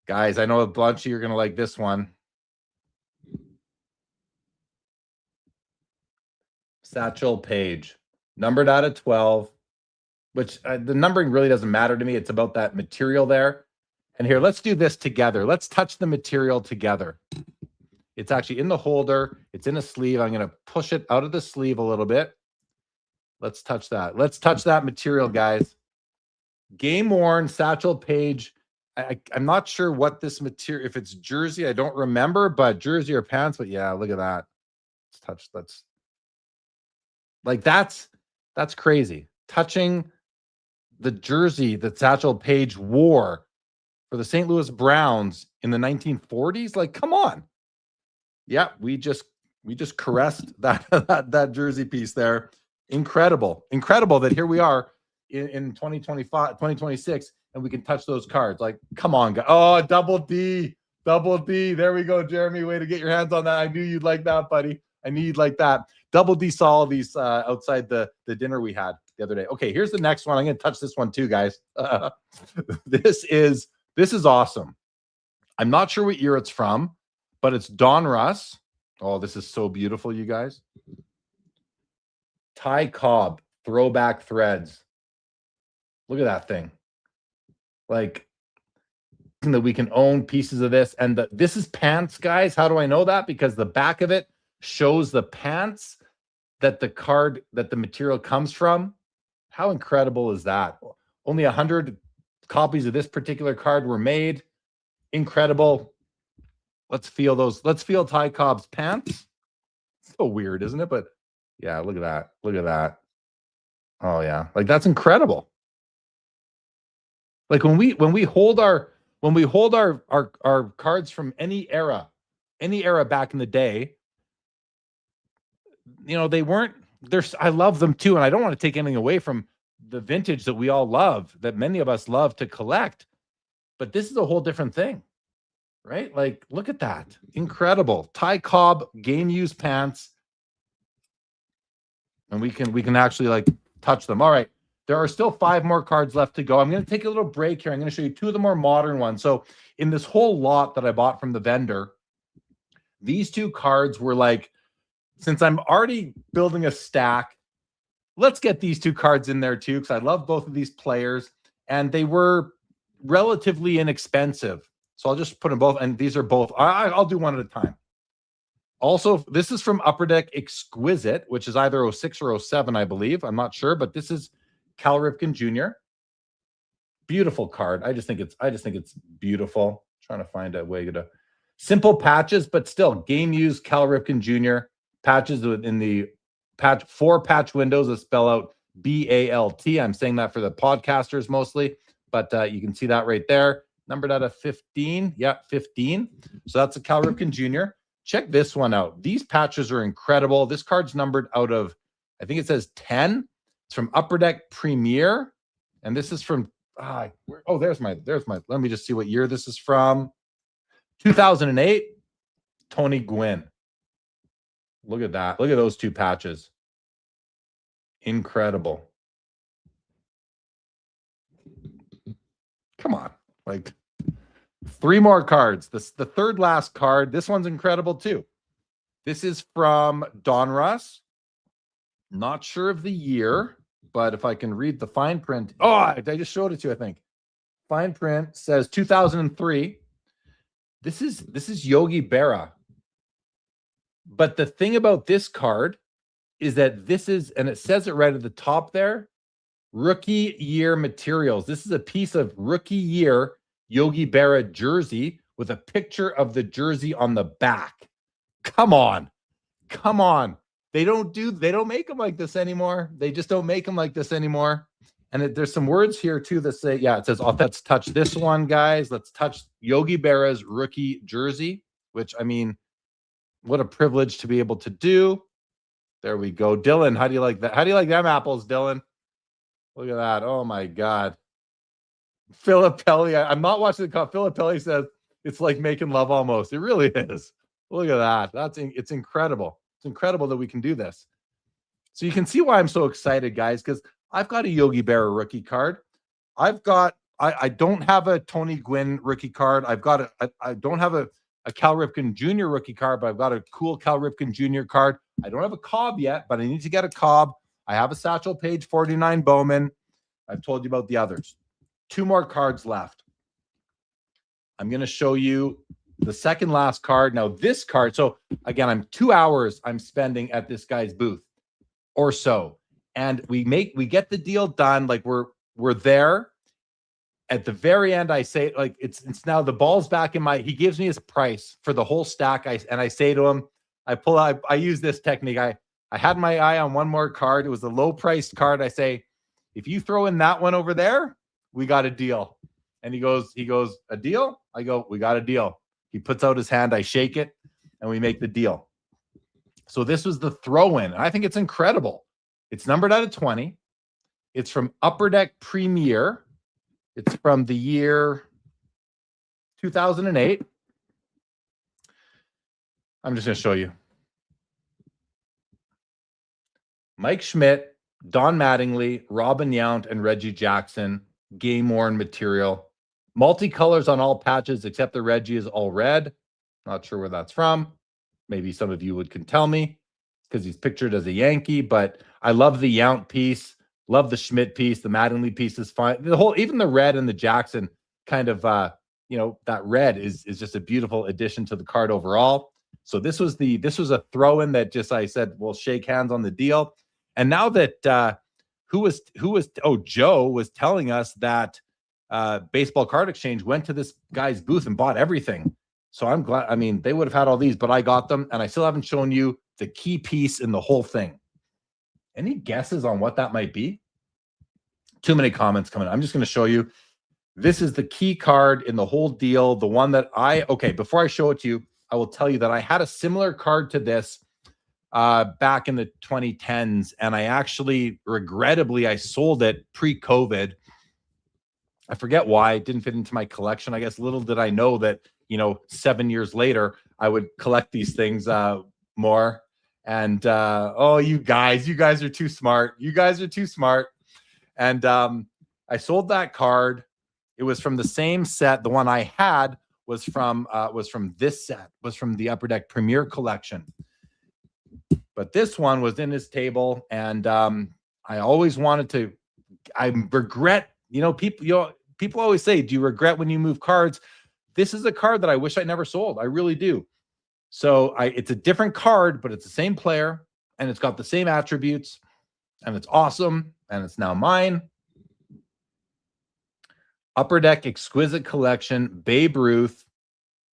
Guys, I know a bunch of you are gonna like this one. Satchel Paige, numbered out of 12. Which the numbering really doesn't matter to me. It's about that material there. And here, let's do this together. Let's touch the material together. It's actually in the holder. It's in a sleeve. I'm going to push it out of the sleeve a little bit. Let's touch that. Let's touch that material, guys. Game worn Satchel Paige. I'm not sure what this material, if it's jersey, I don't remember, but jersey or pants. But yeah, look at that. Let's touch. That's crazy. Touching the jersey that Satchel Paige wore for the St. Louis Browns in the 1940s. Like, come on. Yeah, we just caressed that jersey piece there. Incredible that here we are in 2025, 2026, and we can touch those cards. Like, come on, guys. Oh, double D. There we go, Jeremy. Way to get your hands on that. I knew you'd like that, buddy. I knew you'd like that. Double D saw all these outside the dinner we had the other day. Okay, here's the next one. I'm going to touch this one too, guys. This is awesome. I'm not sure what year it's from, but it's Don Russ. Oh, this is so beautiful, you guys. Ty Cobb, throwback threads. Look at that thing. Like, that we can own pieces of this. And this is pants, guys. How do I know that? Because the back of it shows the pants that the material comes from. How incredible is that? Only 100 copies of this particular card were made. Incredible. Let's feel those. Let's feel Ty Cobb's pants. So weird, isn't it? But yeah, look at that. Look at that. Oh yeah, like that's incredible. Like when we hold our cards from any era back in the day, you know, they weren't. I love them too, and I don't want to take anything away from the vintage that we all love, that many of us love to collect. But this is a whole different thing, right? Like, look at that. Incredible. Ty Cobb game used pants. And we can actually like touch them. All right. There are still 5 more cards left to go. I'm going to take a little break here. I'm going to show you 2 of the more modern ones. So in this whole lot that I bought from the vendor, these 2 cards were like, since I'm already building a stack, let's get these 2 cards in there too, because I love both of these players, and they were relatively inexpensive. So I'll just put them both, and these are both. I'll do one at a time. Also, this is from Upper Deck Exquisite, which is either 06 or 07, I believe. I'm not sure, but this is Cal Ripken Jr. Beautiful card. I just think it's beautiful. Trying to find a way to simple patches, but still game used Cal Ripken Jr. patches in the patch 4 patch windows that spell out BALT. I'm saying that for the podcasters mostly, but you can see that right there. Numbered out of 15. Yeah, 15. So that's a Cal Ripken Jr. Check this one out. These patches are incredible. This card's numbered out of, I think it says 10. It's from Upper Deck Premier. And this is from, there's my, let me just see what year this is from. 2008, Tony Gwynn. Look at that. Look at those 2 patches. Incredible. Come on. Like, 3 more cards. The third last card. This one's incredible too. This is from Donruss. Not sure of the year, but if I can read the fine print. Oh, I just showed it to you, I think. Fine print says 2003. This is Yogi Berra. But the thing about this card is that this is, and it says it right at the top there, rookie year materials. This is a piece of rookie year Yogi Berra jersey with a picture of the jersey on the back. Come on. They don't make them like this anymore. They just don't make them like this anymore. And there's some words here too that say, it says, let's touch this one, guys. Let's touch Yogi Berra's rookie jersey, which, I mean, what a privilege to be able to do. There we go. Dylan, how do you like that? How do you like them apples, Dylan? Look at that. Oh my God. Filippelli, I'm not watching the call. Filippelli says it's like making love almost. It really is. Look at that. It's incredible. It's incredible that we can do this. So you can see why I'm so excited, guys, because I've got a Yogi Berra rookie card. I don't have a Tony Gwynn rookie card. I don't have a Cal Ripken Jr. rookie card, but I've got a cool Cal Ripken Jr. card. I don't have a Cobb yet, but I need to get a Cobb. I have a Satchel Paige 49 Bowman. I've told you about the others. 2 more cards left. I'm going to show you the second last card. Now this card, so again, 2 hours I'm spending at this guy's booth or so. And we get the deal done. Like we're there. At the very end, I say, like, it's now the ball's back in he gives me his price for the whole stack. I say to him, I use this technique. I had my eye on one more card. It was a low priced card. I say, if you throw in that one over there, we got a deal. And he goes, a deal? I go, we got a deal. He puts out his hand, I shake it, and we make the deal. So this was the throw-in. I think it's incredible. It's numbered out of 20. It's from Upper Deck Premier. It's from the year 2008. I'm just going to show you. Mike Schmidt, Don Mattingly, Robin Yount, and Reggie Jackson. Game-worn material. Multicolors on all patches except the Reggie is all red. Not sure where that's from. Maybe some of you can tell me because he's pictured as a Yankee, but I love the Yount piece. Love the Schmidt piece. The Mattingly piece is fine. Even the red and the Jackson kind of, that red is just a beautiful addition to the card overall. So this was a throw-in that just, I said, we'll shake hands on the deal. And now that, Joe was telling us that Baseball Card Exchange went to this guy's booth and bought everything. So I'm glad. I mean, they would have had all these, but I got them, and I still haven't shown you the key piece in the whole thing. Any guesses on what that might be? Too many comments coming. I'm just going to show you. This is the key card in the whole deal. The one that before I show it to you, I will tell you that I had a similar card to this back in the 2010s, and I actually, regrettably, I sold it pre-COVID. I forget why. It didn't fit into my collection. I guess little did I know that, 7 years later, I would collect these things more. And oh, you guys are too smart. You guys are too smart. And I sold that card. It was from the same set. The one I had was from this set, was from the Upper Deck Premier Collection. But this one was in his table, and I always wanted to. I regret, people always say, "Do you regret when you move cards?" This is a card that I wish I never sold. I really do. So it's a different card, but it's the same player, and it's got the same attributes, and it's awesome, and it's now mine. Upper Deck Exquisite Collection, Babe Ruth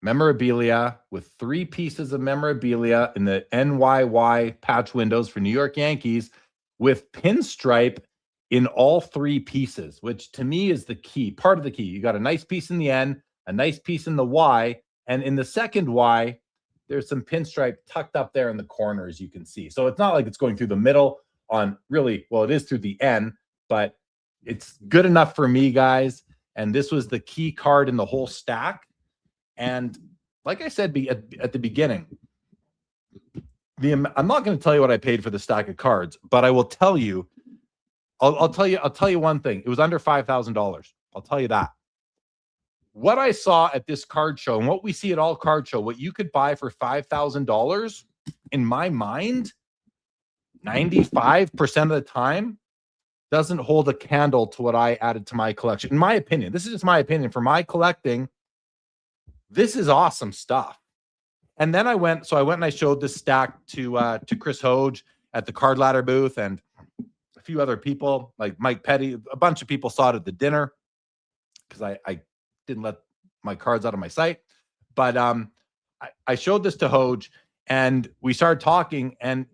memorabilia, with 3 pieces of memorabilia in the NYY patch windows for New York Yankees, with pinstripe in all 3 pieces, which to me is the key, part of the key. You got a nice piece in the N, a nice piece in the Y, and in the second Y, there's some pinstripe tucked up there in the corner, as you can see. So it's not like it's going through the middle on really, well, it is through the N, but it's good enough for me, guys. And this was the key card in the whole stack. And like I said at the beginning, I'm not going to tell you what I paid for the stack of cards, but I will tell you, I'll tell you one thing. It was under $5,000. I'll tell you that. What I saw at this card show and what we see at all card show, what you could buy for $5,000, in my mind, 95% of the time doesn't hold a candle to what I added to my collection. In my opinion, this is just my opinion. For my collecting, this is awesome stuff. And then I went and I showed this stack to Chris Hoge at the Card Ladder booth, and a few other people like Mike Petty. A bunch of people saw it at the dinner because I didn't let my cards out of my sight. But I showed this to Hoge, and we started talking, and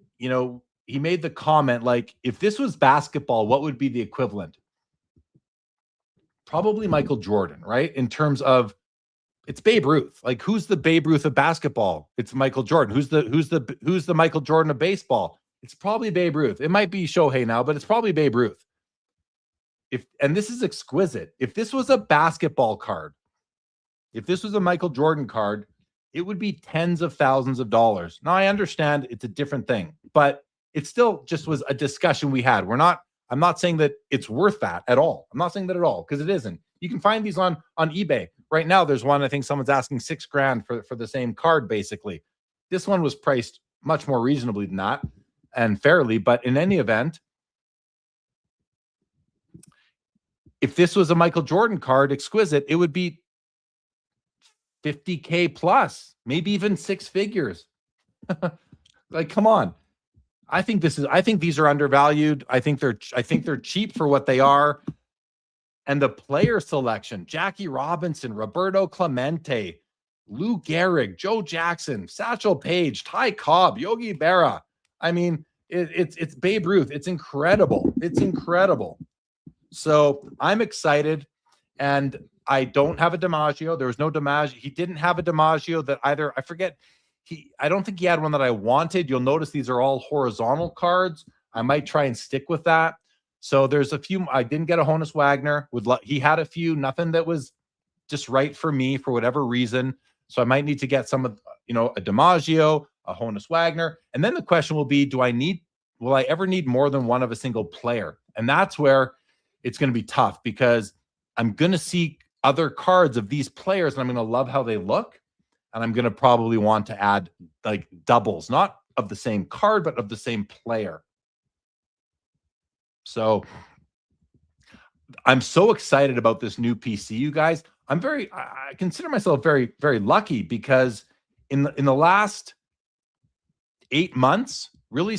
he made the comment, like, if this was basketball, what would be the equivalent? Probably Michael Jordan, right? In terms of, it's Babe Ruth. Like, who's the Babe Ruth of basketball? It's Michael Jordan. Who's the Michael Jordan of baseball? It's probably Babe Ruth. It might be Shohei now, but it's probably Babe Ruth. And this is exquisite. If this was a basketball card, if this was a Michael Jordan card, it would be tens of thousands of dollars. Now, I understand it's a different thing, but it still just was a discussion we had. I'm not saying that it's worth that at all. I'm not saying that at all, because it isn't. You can find these on eBay. Right now, there's one, I think someone's asking $6,000 for the same card, basically. This one was priced much more reasonably than that, and fairly, but in any event, if this was a Michael Jordan card, exquisite, it would be $50K plus, maybe even 6 figures. Like, come on. I think these are undervalued. I think they're cheap for what they are. And the player selection, Jackie Robinson, Roberto Clemente, Lou Gehrig, Joe Jackson, Satchel Paige, Ty Cobb, Yogi Berra. I mean, it's Babe Ruth. It's incredible. It's incredible. So I'm excited, and I don't have a DiMaggio. There was no DiMaggio. He didn't have a DiMaggio that either, I forget. I don't think he had one that I wanted. You'll notice these are all horizontal cards. I might try and stick with that. So there's a few. I didn't get a Honus Wagner. He had a few, nothing that was just right for me for whatever reason. So I might need to get some of, a DiMaggio, a Honus Wagner. And then the question will be, will I ever need more than one of a single player? And that's where it's going to be tough, because I'm going to see other cards of these players, and I'm going to love how they look. And I'm going to probably want to add like doubles, not of the same card, but of the same player. So I'm so excited about this new PC, you guys. I consider myself very, very lucky, because in the last 8 months, not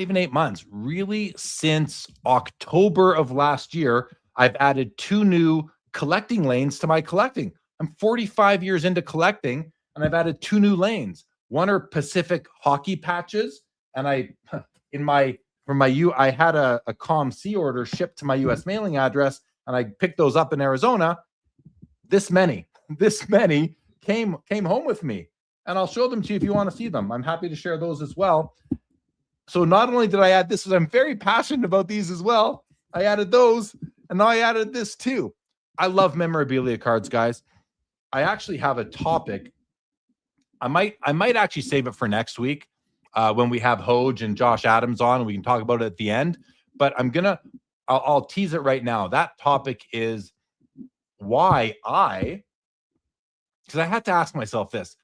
even 8 months, really since October of last year, I've added 2 new collecting lanes to my collecting. I'm 45 years into collecting, and I've added 2 new lanes. One are Pacific hockey patches, and I had a COM-C order shipped to my US mailing address, and I picked those up in Arizona. This many came home with me. and I'll show them to you if you want to see them. I'm happy to share those as well. So not only did I add this, I'm very passionate about these as well. I added those, and now I added this too. I love memorabilia cards, guys. I actually have a topic. I might actually save it for next week when we have Hoj and Josh Adams on, and we can talk about it at the end. But I'll tease it right now. That topic is why because I had to ask myself this.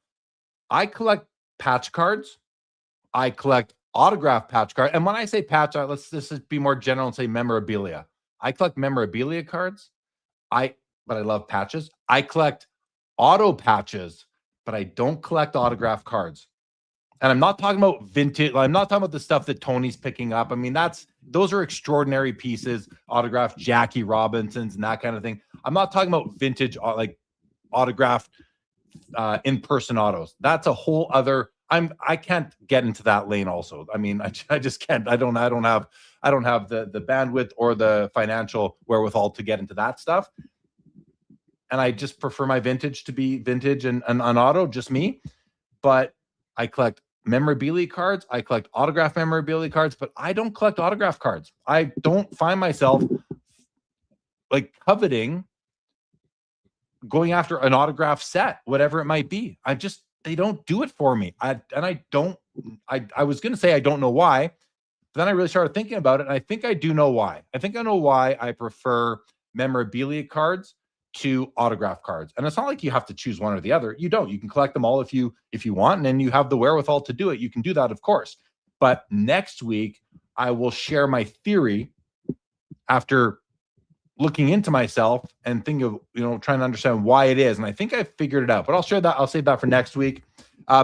I collect patch cards. I collect autograph patch cards. And when I say patch, let's just be more general and say memorabilia. I collect memorabilia cards. But I love patches. I collect auto patches, but I don't collect autograph cards. And I'm not talking about vintage. I'm not talking about the stuff that Tony's picking up. I mean, those are extraordinary pieces, autographed Jackie Robinsons and that kind of thing. I'm not talking about vintage, like autographed in-person autos. That's a whole other. I can't get into that lane. Also, I mean, I just can't. I don't have the bandwidth or the financial wherewithal to get into that stuff. And I just prefer my vintage to be vintage and auto, just me. But I collect memorabilia cards. I collect autograph memorabilia cards, but I don't collect autograph cards. I don't find myself like coveting going after an autograph set, whatever it might be. They don't do it for me. I was going to say I don't know why, but then I really started thinking about it, and I think I do know why. I think I know why I prefer memorabilia cards to autograph cards. And it's not like you have to choose one or the other. You don't. You can collect them all if you want, and then you have the wherewithal to do it. You can do that, of course. But next week, I will share my theory after looking into myself and thinking of, trying to understand why it is. And I think I figured it out, but I'll share that. I'll save that for next week.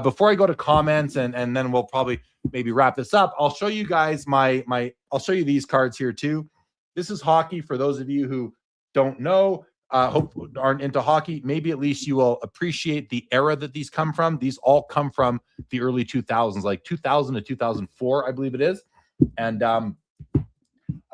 Before I go to comments and then we'll probably maybe wrap this up, I'll show you guys I'll show you these cards here too. This is hockey for those of you who don't know, hope aren't into hockey. Maybe at least you will appreciate the era that these come from. These all come from the early 2000s, like 2000 to 2004, I believe it is. And I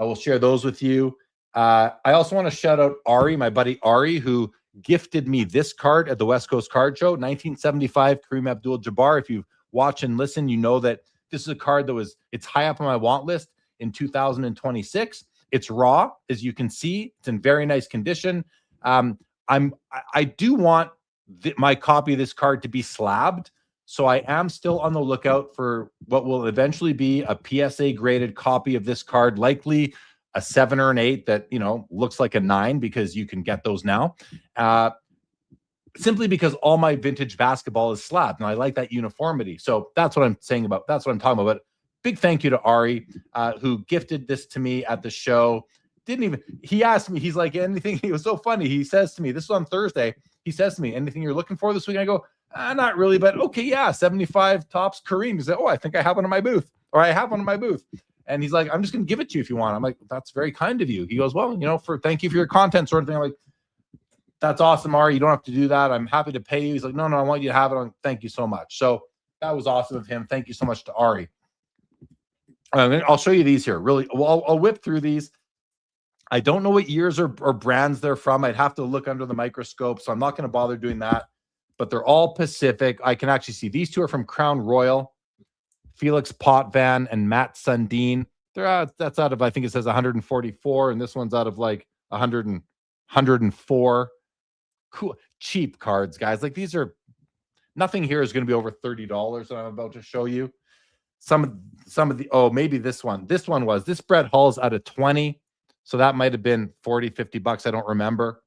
will share those with you. I also want to shout out Ari, my buddy Ari, who gifted me this card at the West Coast Card Show, 1975 Kareem Abdul-Jabbar. If you watch and listen, you know that this is a card it's high up on my want list in 2026. It's raw, as you can see. It's in very nice condition. I do want my copy of this card to be slabbed, so I am still on the lookout for what will eventually be a PSA graded copy of this card, likely a 7 or an 8 that, looks like a 9, because you can get those now. Simply because all my vintage basketball is slabbed, and I like that uniformity. So that's what I'm saying about. That's what I'm talking about. But big thank you to Ari, who gifted this to me at the show. He asked me, he's like, anything. It was so funny. He says to me, this was on Thursday. He says to me, anything you're looking for this week? And I go, not really, but okay, yeah, 75 tops Kareem. He said, I think I have one in my booth, or I have one in my booth. And he's like, I'm just going to give it to you if you want. I'm like, that's very kind of you. He goes, well, thank you for your content sort of thing. I'm like, that's awesome, Ari. You don't have to do that. I'm happy to pay you. He's like, no, I want you to have it. Thank you so much. So that was awesome of him. Thank you so much to Ari. I'll show you these here. Really, well, I'll whip through these. I don't know what years or brands they're from. I'd have to look under the microscope, so I'm not going to bother doing that. But they're all Pacific. I can actually see these two are from Crown Royal. Felix Potvin and Matt Sundin. That's out of, I think it says 144, and this one's out of like 104. Cool, cheap cards, guys. Like these are, nothing here is going to be over $30 that I'm about to show you. Some of the, maybe this one. This Brett Hull's out of 20, so that might have been 40, $50. I don't remember.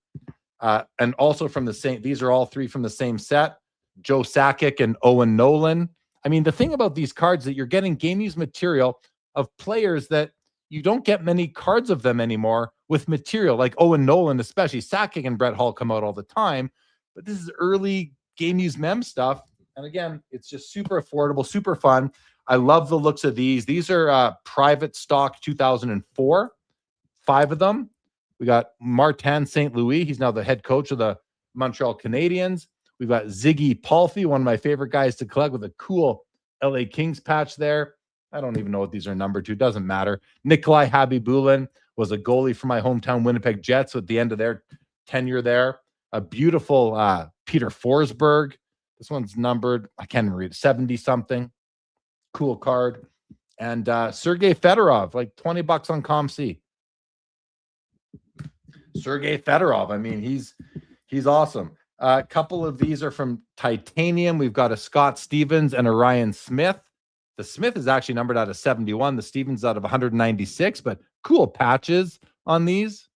And also from the same, these are all three from the same set. Joe Sakic and Owen Nolan. I mean, the thing about these cards that you're getting game use material of players that you don't get many cards of them anymore with material, like Owen Nolan, especially. Sakic and Brett Hull come out all the time, but this is early game use mem stuff. And again, it's just super affordable, super fun. I love the looks of these. These are private stock 2004, 5 of them. We got Martin St. Louis. He's now the head coach of the Montreal Canadiens. We've got Ziggy Palffy, one of my favorite guys to collect, with a cool LA Kings patch there. I don't even know what these are numbered to. Doesn't matter. Nikolai Habibulin was a goalie for my hometown Winnipeg Jets at the end of their tenure there. A beautiful Peter Forsberg. This one's numbered, I can't even read it, 70 something. Cool card. And Sergei Fedorov, like $20 on ComC. Sergei Fedorov, I mean, he's awesome. A couple of these are from Titanium. We've got a Scott Stevens and a Ryan Smith. The Smith is actually numbered out of 71. The Stevens out of 196, but cool patches on these.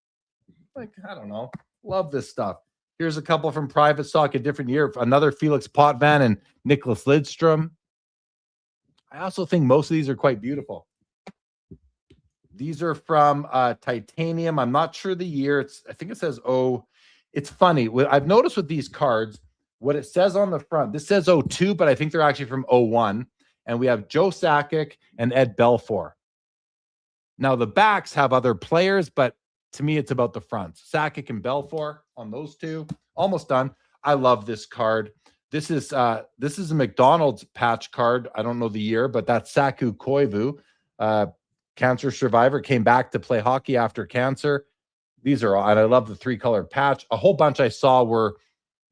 Like, I don't know. Love this stuff. Here's a couple from Private Stock, a different year. Another Felix Potvin and Nicholas Lidstrom. I also think most of these are quite beautiful. These are from Titanium. I'm not sure the year. I think it says, it's funny. I've noticed with these cards, what it says on the front, this says 02, but I think they're actually from 01. And we have Joe Sakic and Ed Belfour. Now, the backs have other players, but to me, it's about the fronts. Sakic and Belfour on those two. Almost done. I love this card. This is a McDonald's patch card. I don't know the year, but that's Saku Koivu, cancer survivor, came back to play hockey after cancer. These are all, and I love the 3-color patch. A whole bunch I saw were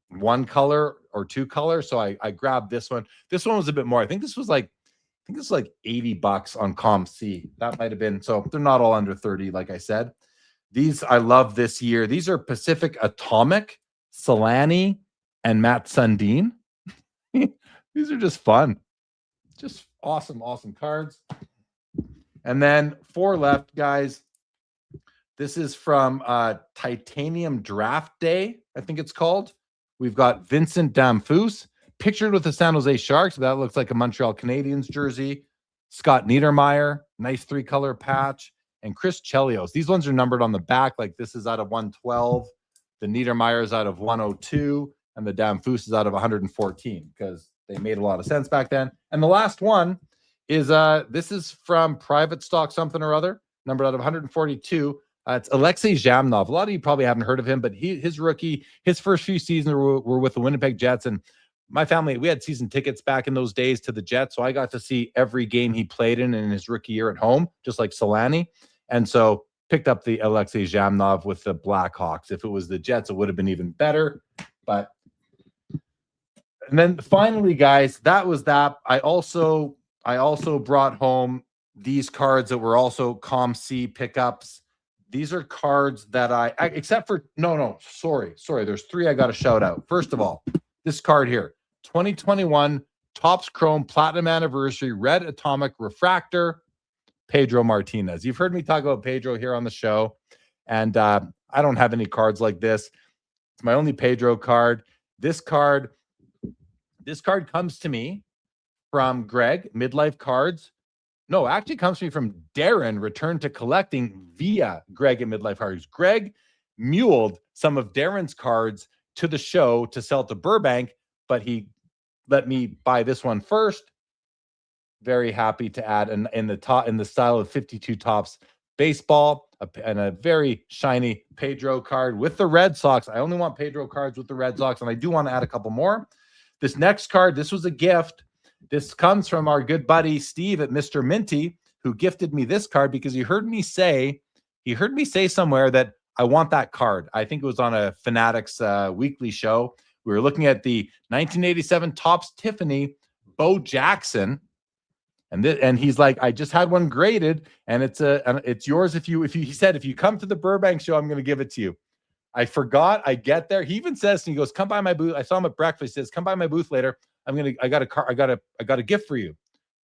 1 color or 2 color, so I grabbed this one. This one was a bit more. I think this was like $80 on ComC. That might have been, so they're not all under 30, like I said. These I love this year. These are Pacific Atomic, Solani, and Matt Sundin. These are just fun. Just awesome cards. And then 4 left, guys. This is from Titanium Draft Day, I think it's called. We've got Vincent Damphousse, pictured with the San Jose Sharks. That looks like a Montreal Canadiens jersey. Scott Niedermayer, nice 3-color patch. And Chris Chelios. These ones are numbered on the back. Like this is out of 112. The Niedermayer is out of 102. And the Damphousse is out of 114 because they made a lot of sense back then. And the last one is this is from Private Stock something or other, numbered out of 142. It's Alexei Zhamnov. A lot of you probably haven't heard of him, but his first few seasons were with the Winnipeg Jets. And my family, we had season tickets back in those days to the Jets. So I got to see every game he played in his rookie year at home, just like Solani. And so picked up the Alexei Zhamnov with the Blackhawks. If it was the Jets, it would have been even better. And then finally, guys, that was that. I also brought home these cards that were also ComC pickups. These are cards that except for, sorry. There's 3 I got to shout out. First of all, this card here, 2021 Topps Chrome Platinum Anniversary Red Atomic Refractor, Pedro Martinez. You've heard me talk about Pedro here on the show, and I don't have any cards like this. It's my only Pedro card. This card comes to me from Greg, Midlife Cards. No, actually comes to me from Darren, Return to Collecting, via Greg at Midlife Cards. Greg muled some of Darren's cards to the show to sell to Burbank, but he let me buy this one first. Very happy to add in the style of 52 Topps baseball and a very shiny Pedro card with the Red Sox. I only want Pedro cards with the Red Sox, and I do want to add a couple more. This next card, this was a gift. This comes from our good buddy Steve at Mr. Minty, who gifted me this card because he heard me say somewhere that I want that card. I think it was on a Fanatics weekly show. We were looking at the 1987 Topps Tiffany Bo Jackson, and he's like, I just had one graded, and it's yours he said if you come to the Burbank show, I'm going to give it to you. I forgot. I get there. He even says, he goes, come by my booth. I saw him at breakfast. He says, come by my booth later. I got a gift for you.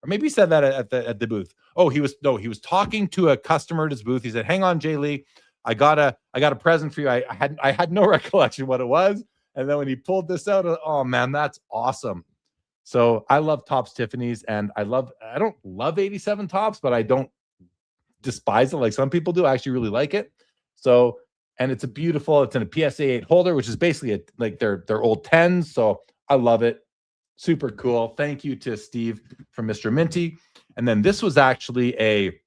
Or maybe he said that at the booth. Oh, he was talking to a customer at his booth. He said, hang on, Jay Lee. I got a present for you. I had no recollection what it was. And then when he pulled this out, oh man, that's awesome. So I love Topps Tiffany's, and I don't love 87 Topps, but I don't despise it like some people do. I actually really like it. So, and it's in a PSA 8 holder, which is basically like their old 10s. So I love it. Super cool. Thank you to Steve from Mr. Minty. And then this was actually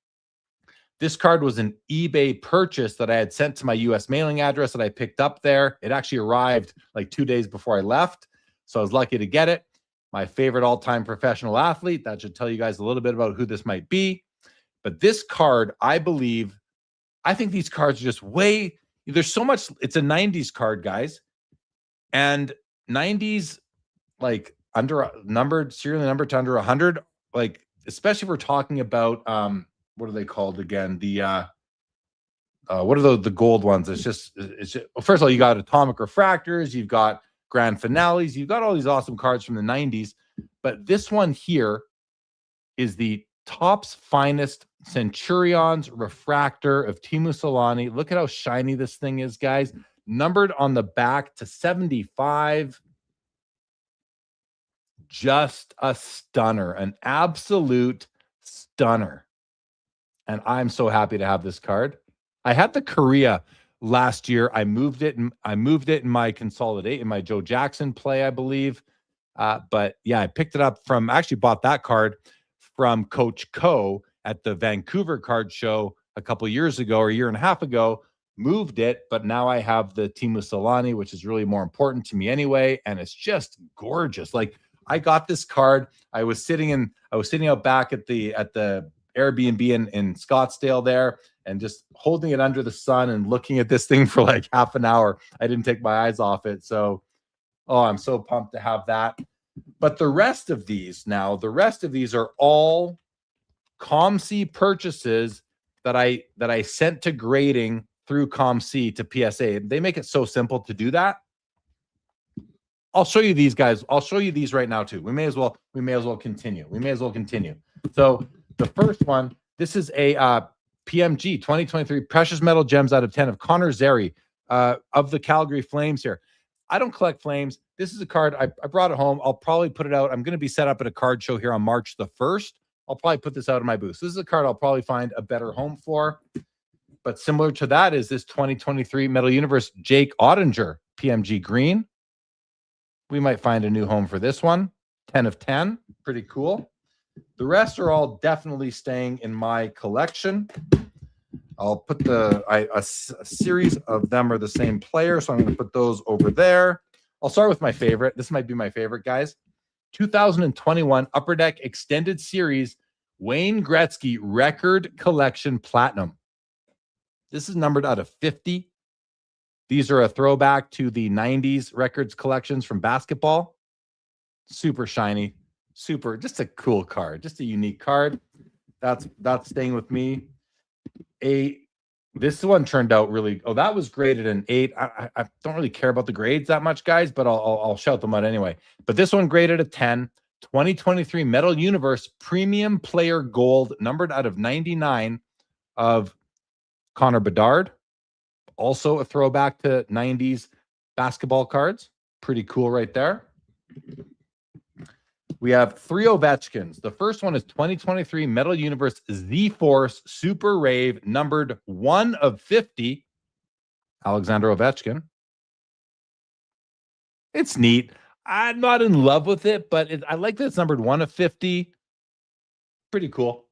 this card was an eBay purchase that I had sent to my US mailing address that I picked up there. It actually arrived like 2 days before I left. So I was lucky to get it. My favorite all-time professional athlete. That should tell you guys a little bit about who this might be. But this card, I think these cards are just there's so much. It's a 90s card, guys. And 90s, like serially numbered to under 100, like especially if we're talking about what are they called again? The what are the gold ones? It's just well, first of all, you got atomic refractors, you've got grand finales, you've got all these awesome cards from the 90s, but this one here is the Topps Finest Centurions refractor of Teemu Selanne. Look at how shiny this thing is, guys. Numbered on the back to 75. Just a stunner, an absolute stunner. And I'm so happy to have this card. I had the Korea last year. I moved it in my consolidate in my Joe Jackson play, I believe. But yeah, I picked it up from, actually bought that card from Coach Co at the Vancouver card show a couple years ago or a year and a half ago. Moved it, but now I have the Teemu Selanne, which is really more important to me anyway, and it's just gorgeous. Like, I got this card. I was sitting out back at the Airbnb in Scottsdale there, and just holding it under the sun and looking at this thing for like half an hour. I didn't take my eyes off it. So, I'm so pumped to have that. But the rest of these are all ComC purchases that I sent to grading through ComC to PSA. They make it so simple to do that. I'll show you these guys. I'll show you these right now too. We may as well continue. So the first one, this is a PMG 2023 Precious Metal Gems out of 10 of Connor Zeri of the Calgary Flames here. I don't collect Flames. This is a card. I brought it home. I'll probably put it out. I'm going to be set up at a card show here on March the 1st. I'll probably put this out in my booth. So this is a card I'll probably find a better home for. But similar to that is this 2023 Metal Universe Jake Ottinger PMG Green. We might find a new home for this one. 10 of 10. Pretty cool. The rest are all definitely staying in my collection. I'll put a series of them are the same player, so I'm going to put those over there. I'll start with my favorite. This might be my favorite, guys. 2021 Upper Deck Extended Series Wayne Gretzky Record Collection Platinum. This is numbered out of 50. These are a throwback to the 90s records collections from basketball. Super shiny, just a cool card, just a unique card. That's staying with me. This one turned out really, that was graded an 8. I don't really care about the grades that much, guys, but I'll shout them out anyway. But this one graded a 10. 2023 Metal Universe Premium Player Gold, numbered out of 99 of Connor Bedard. Also a throwback to 90s basketball cards. Pretty cool right there. We have 3 Ovechkins. The first one is 2023 Metal Universe Z-Force Super Rave, numbered 1 of 50. Alexander Ovechkin. It's neat. I'm not in love with it, but I like that it's numbered 1 of 50. Pretty cool.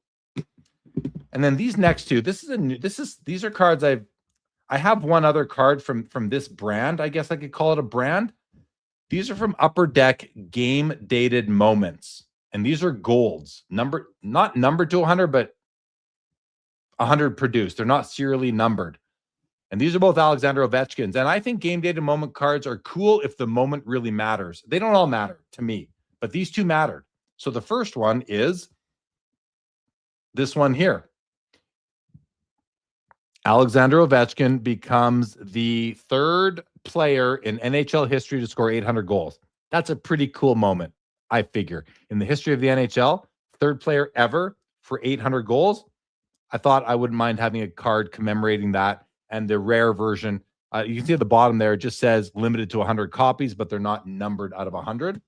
And then these next two, these are cards I have one other card from this brand. I guess I could call it a brand. These are from Upper Deck Game Dated Moments. And these are golds. Not numbered to 100, but 100 produced. They're not serially numbered. And these are both Alexander Ovechkins. And I think Game Dated Moment cards are cool if the moment really matters. They don't all matter to me, but these two mattered. So the first one is this one here. Alexander Ovechkin becomes the 3rd player in NHL history to score 800 goals. That's a pretty cool moment, I figure. In the history of the NHL, 3rd player ever for 800 goals. I thought I wouldn't mind having a card commemorating that. And the rare version, you can see at the bottom there, it just says limited to 100 copies, but they're not numbered out of 100.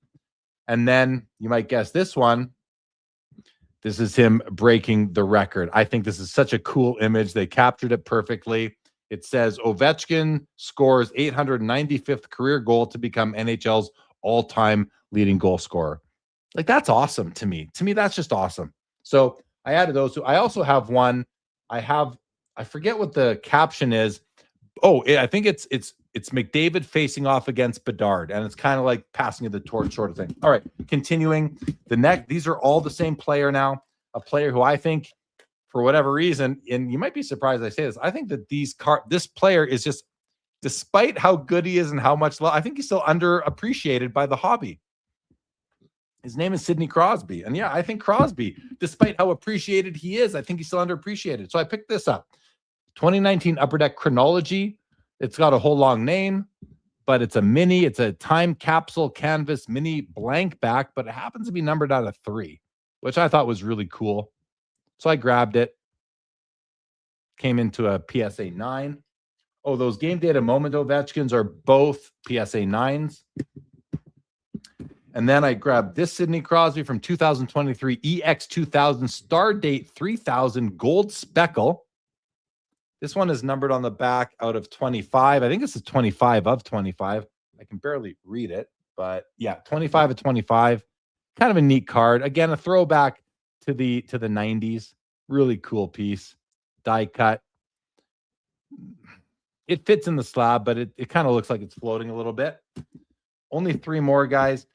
And then you might guess this one. This is him breaking the record. I think this is such a cool image. They captured it perfectly. It says Ovechkin scores 895th career goal to become NHL's all-time leading goal scorer. Like, that's awesome to me. To me, that's just awesome. So I added those two. I also have one. I forget what the caption is. I think it's McDavid facing off against Bedard, and it's kind of like passing of the torch sort of thing. All right, continuing the next. These are all the same player now. A player who I think, for whatever reason, and you might be surprised I say this, I think that this player is just, despite how good he is and how much love, I think he's still underappreciated by the hobby. His name is Sidney Crosby. And yeah, I think Crosby, despite how appreciated he is, I think he's still underappreciated. So I picked this up. 2019 Upper Deck Chronology. It's got a whole long name, but it's a mini. It's a time capsule canvas mini blank back, but it happens to be numbered out of 3, which I thought was really cool. So I grabbed it. Came into a PSA 9. Oh, those Game Data Moment Ovechkins are both PSA 9s. And then I grabbed this Sidney Crosby from 2023 EX2000 Star Date 3000 Gold Speckle. This one is numbered on the back out of 25. I think this is 25 of 25. I can barely read it, but yeah, 25 of 25. Kind of a neat card. Again, a throwback to the 90s. Really cool piece. Die cut. It fits in the slab, but it kind of looks like it's floating a little bit. Only 3 more, guys.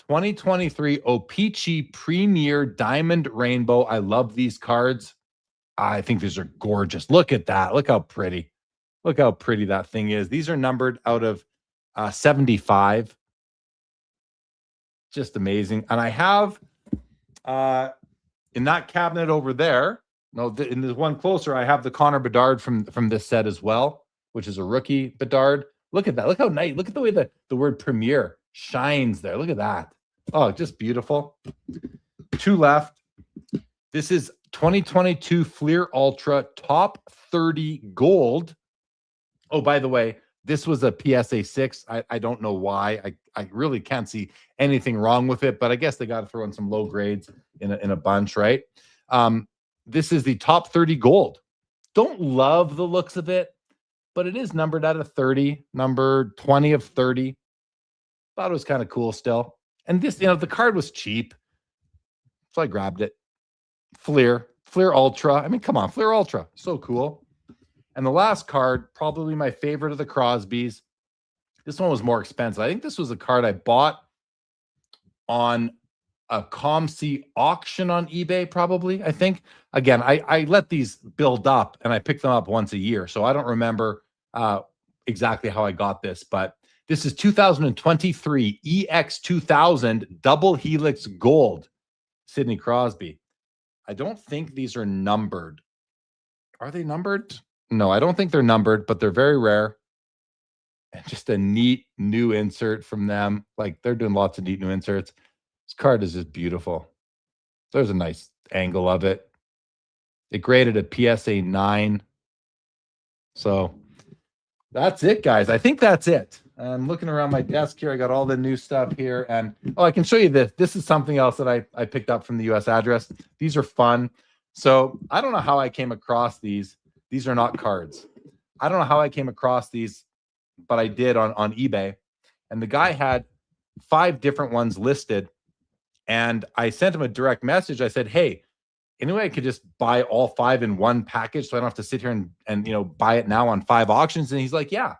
2023 O-Pee-Chee Premier Diamond Rainbow. I love these cards. I think these are gorgeous. Look at that. Look how pretty. Look how pretty that thing is. These are numbered out of 75. Just amazing. And I have in that cabinet over there, in the one closer, I have the Connor Bedard from this set as well, which is a rookie Bedard. Look at that. Look how nice. Look at the way the word Premier shines there. Look at that. Oh, just beautiful. 2 left. This is 2022 Fleer Ultra Top 30 Gold. Oh, by the way, this was a PSA 6. I don't know why. I really can't see anything wrong with it, but I guess they got to throw in some low grades in a bunch, right? This is the Top 30 Gold. Don't love the looks of it, but it is numbered out of 30, number 20 of 30. Thought it was kind of cool still. And this, the card was cheap. So I grabbed it. Fleer Ultra. I mean, come on, Fleer Ultra. So cool. And the last card, probably my favorite of the Crosbys. This one was more expensive. I think this was a card I bought on a ComC auction on eBay, probably, I think. Again, I let these build up, and I pick them up once a year. So I don't remember exactly how I got this, but this is 2023 EX2000 Double Helix Gold, Sidney Crosby. I don't think these are numbered. Are they numbered? No, I don't think they're numbered, but they're very rare. And just a neat new insert from them. Like, they're doing lots of neat new inserts. This card is just beautiful. There's a nice angle of it. It graded a PSA 9. So that's it, guys. I think that's it. I'm looking around my desk here. I got all the new stuff here. And, I can show you this. This is something else that I picked up from the US address. These are fun. So I don't know how I came across these. These are not cards. I don't know how I came across these, but I did on eBay. And the guy had 5 different ones listed. And I sent him a direct message. I said, hey, anyway, I could just buy all 5 in one package so I don't have to sit here and buy it now on 5 auctions. And he's like, yeah,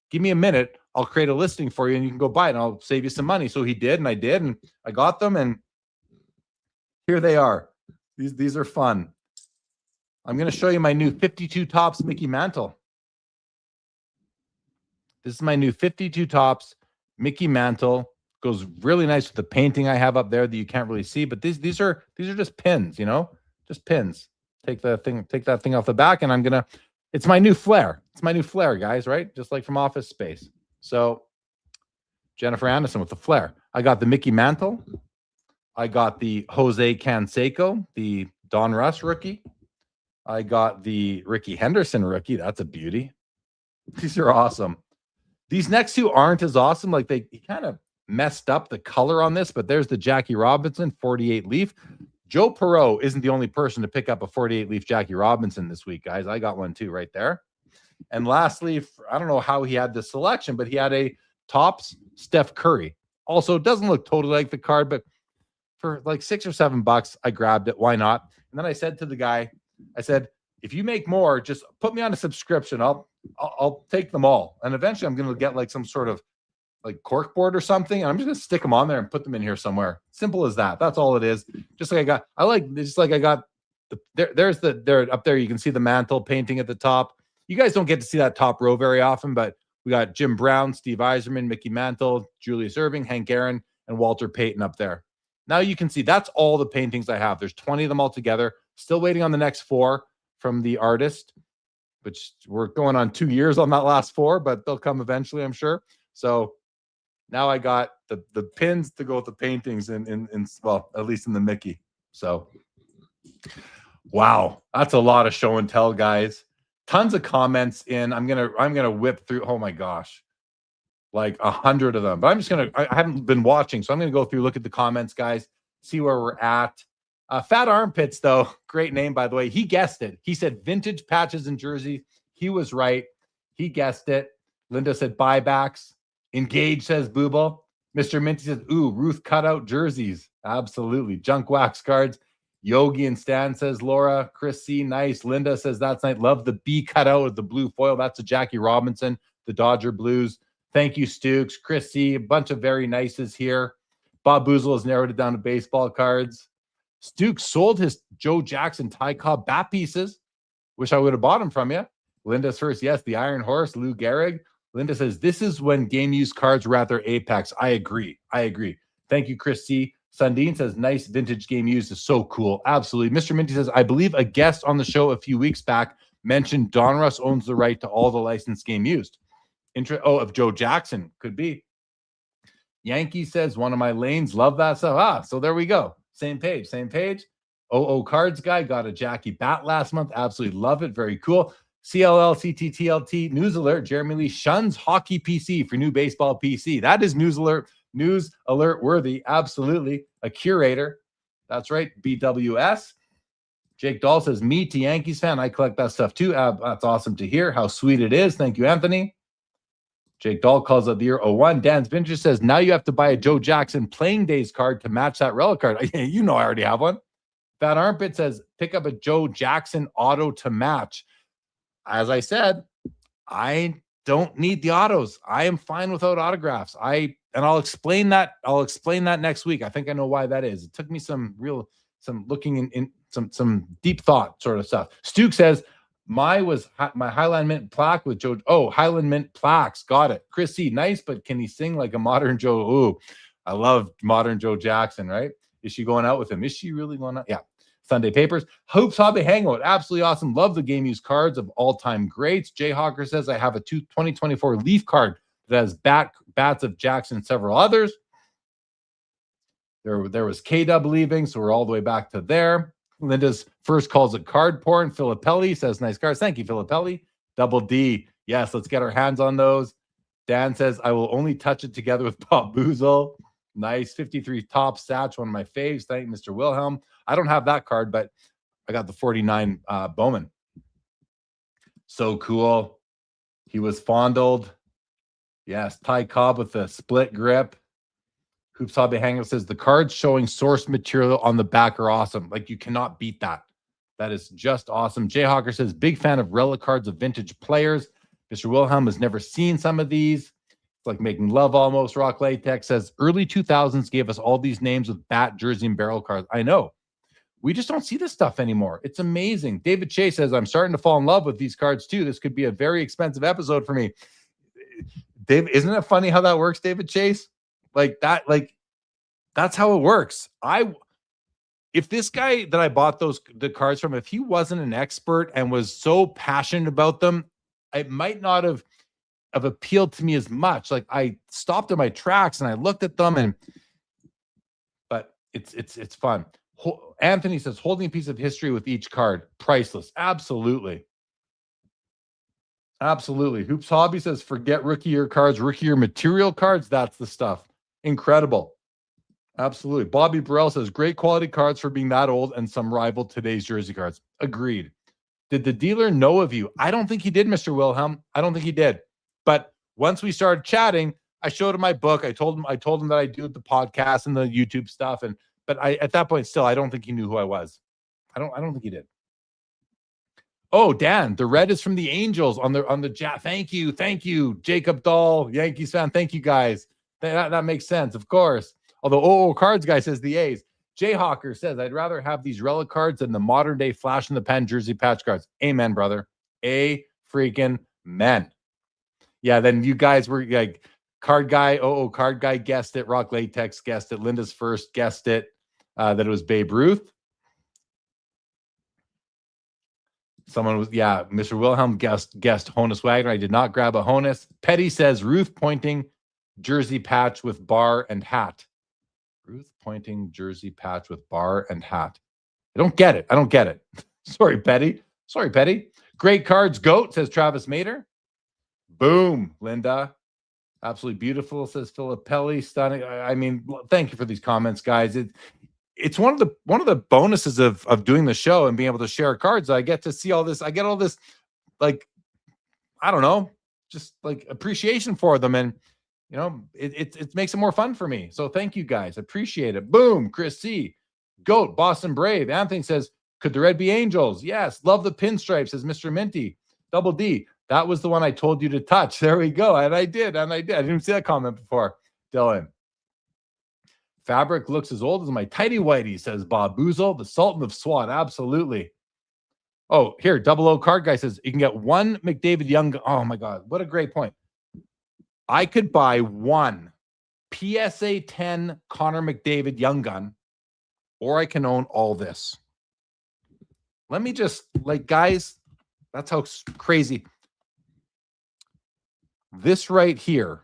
give me a minute. I'll create a listing for you and you can go buy it and I'll save you some money. So he did, and I did, and I got them, and here they are. These are fun. I'm going to show you my new 52 Tops Mickey Mantle. This is my new 52 Tops Mickey Mantle. Goes really nice with the painting I have up there that you can't really see, but these are just pins, just pins. Take that thing off the back, and it's my new flair. It's my new flair, guys, right? Just like from Office Space. So Jennifer Aniston with the flair. I got the Mickey Mantle. I got the Jose Canseco, the Don Russ rookie. I got the Ricky Henderson rookie. That's a beauty. These are awesome. These next 2 aren't as awesome. Like, they kind of messed up the color on this, but there's the Jackie Robinson 48 leaf. Joe Poirot isn't the only person to pick up a 48 leaf Jackie Robinson this week, guys. I got one too right there. And lastly, I don't know how he had this selection, but he had a Topps Steph Curry. Also, it doesn't look totally like the card, but for like $6 or $7, I grabbed it. Why not? And then I said to the guy, I said, if you make more, just put me on a subscription. I'll take them all. And eventually I'm going to get like some sort of like cork board or something. And I'm just going to stick them on there and put them in here somewhere. Simple as that. That's all it is. Just like I got there up there. You can see the mantle painting at the top. You guys don't get to see that top row very often, but we got Jim Brown, Steve Yzerman, Mickey Mantle, Julius Erving, Hank Aaron, and Walter Payton up there. Now you can see that's all the paintings I have. There's 20 of them all together. Still waiting on the next 4 from the artist, which we're going on 2 years on that last 4, but they'll come eventually, I'm sure. So now I got the pins to go with the paintings in well, at least in the Mickey. So wow, that's a lot of show and tell, guys. Tons of comments in. I'm gonna whip through. Oh my gosh, like 100 of them. But I'm just gonna. I haven't been watching, so I'm gonna go through, look at the comments, guys, see where we're at. Fat Armpits, though, great name, by the way. He guessed it. He said vintage patches and jersey. He was right. He guessed it. Linda said buybacks. Engage, says Booble. Mr. Minty says, ooh, Ruth cutout jerseys. Absolutely. Junk wax cards. Yogi and Stan, says Laura. Chris C, nice. Linda says, that's nice. Love the B cutout with the blue foil. That's a Jackie Robinson, the Dodger Blues. Thank you, Stooks. Chris C, a bunch of very nices here. Bob Boozle has narrowed it down to baseball cards. Stooks sold his Joe Jackson Ty Cobb bat pieces. Wish I would have bought them from you. Linda's first, yes, the Iron Horse, Lou Gehrig. Linda says, this is when game use cards were at their apex. I agree. Thank you, Chris C. Sundin says, nice vintage game used is so cool. Absolutely. Mr. Minty says, I believe a guest on the show a few weeks back mentioned Donruss owns the right to all the licensed game used. Of Joe Jackson. Could be. Yankee says, one of my lanes. Love that stuff. So there we go. Same page. OO Cards guy got a Jackie bat last month. Absolutely love it. Very cool. CLLCTTLT news alert. Jeremy Lee shuns hockey PC for new baseball PC. That is news alert worthy. Absolutely. A curator. That's right. BWS. Jake Dahl says, me to Yankees fan. I collect that stuff too. That's awesome to hear. How sweet it is. Thank you, Anthony. Jake Dahl calls it the year 01. Dan Vintage says, now you have to buy a Joe Jackson playing days card to match that relic card. You know I already have one. Fat Armpit says, pick up a Joe Jackson auto to match. As I said, I don't need the autos. I am fine without autographs. I'll explain that. I'll explain that next week. I think I know why that is. It took me some looking in some deep thought sort of stuff. Stuke says, my Highland Mint plaque with Joe. Oh, Highland Mint plaques. Got it. Chris C, nice, but can he sing like a modern Joe? Ooh, I love modern Joe Jackson, right? Is she going out with him? Is she really going out? Yeah. Sunday Papers. Hoops Hobby Hangout. Absolutely awesome. Love the game used cards of all-time greats. Jay Hawker says, I have a 2024 Leaf card that has bats of Jackson and several others. There was K-Dub leaving, so we're all the way back to there. Linda's first calls it card porn. Filippelli says, nice cards. Thank you, Filippelli. Double D. Yes, let's get our hands on those. Dan says, I will only touch it together with Bob Boozle. Nice. 53 top Satch, one of my faves. Thank you, Mr. Wilhelm. I don't have that card, but I got the 49 Bowman. So cool. He was fondled. Yes, Ty Cobb with the split grip. Hoops Hobby Hangout says the cards showing source material on the back are awesome. Like, you cannot beat that. That is just awesome. Jay Hawker says, big fan of relic cards of vintage players. Mr. Wilhelm has never seen some of these. It's like making love almost. Rock Latex says, early 2000s gave us all these names with bat, jersey, and barrel cards. I know. We just don't see this stuff anymore. It's amazing. David Chase says, I'm starting to fall in love with these cards too. This could be a very expensive episode for me. Dave, isn't it funny how that works, David Chase? That's how it works. If this guy that I bought the cards from, if he wasn't an expert and was so passionate about them, it might not have appealed to me as much. Like, I stopped in my tracks and I looked at them, but it's fun. Anthony says, holding a piece of history with each card, priceless. Absolutely. Hoops Hobby says, forget rookie year cards, rookie year material cards. That's the stuff. Incredible. Absolutely. Bobby Burrell says, great quality cards for being that old and some rival today's jersey cards. Agreed. Did the dealer know of you? I don't think he did, Mr. Wilhelm. I don't think he did. But once we started chatting, I showed him my book. I told him that I do the podcast and the YouTube stuff. But at that point, still, I don't think he knew who I was. I don't think he did. Oh, Dan, the red is from the Angels on the Thank you, Jacob Dahl, Yankees fan. Thank you, guys. That makes sense, of course. Although Cards guy says the A's. Jay Hawker says, I'd rather have these relic cards than the modern day flash in the pen jersey patch cards. Amen, brother. A freaking men. Yeah, then you guys were like, Card guy, Card guy guessed it. Rock Latex guessed it. Linda's first guessed it. that it was Babe Ruth. Someone was, yeah, Mr. Wilhelm guessed Honus Wagner. I did not grab a Honus. Petty says Ruth pointing jersey patch with bar and hat. Ruth pointing jersey patch with bar and hat. I don't get it. Sorry, Petty. Great cards, GOAT, says Travis Mater. Boom, Linda. Absolutely beautiful, says Filippelli. Stunning. I mean, thank you for these comments, guys. It's one of the bonuses of doing the show and being able to share cards. I get to see all this. I get all this, like, I don't know, just like appreciation for them, and you know, it makes it more fun for me. So thank you guys, appreciate it. Boom, Chris C, GOAT, Boston Brave. Anthony says, could the red be angels? Yes, love the pinstripes, says Mr. Minty. Double D, that was the one I told you to touch. There we go, and I did. I didn't even see that comment before, Dylan. Fabric looks as old as my tighty whitey, says Bob Boozle, the Sultan of SWAT. Absolutely. Oh, here, 00 card guy says you can get one McDavid Young. Oh my God, what a great point. I could buy one PSA 10 Connor McDavid Young Gun, or I can own all this. Let me just, like, guys, that's how crazy. This right here,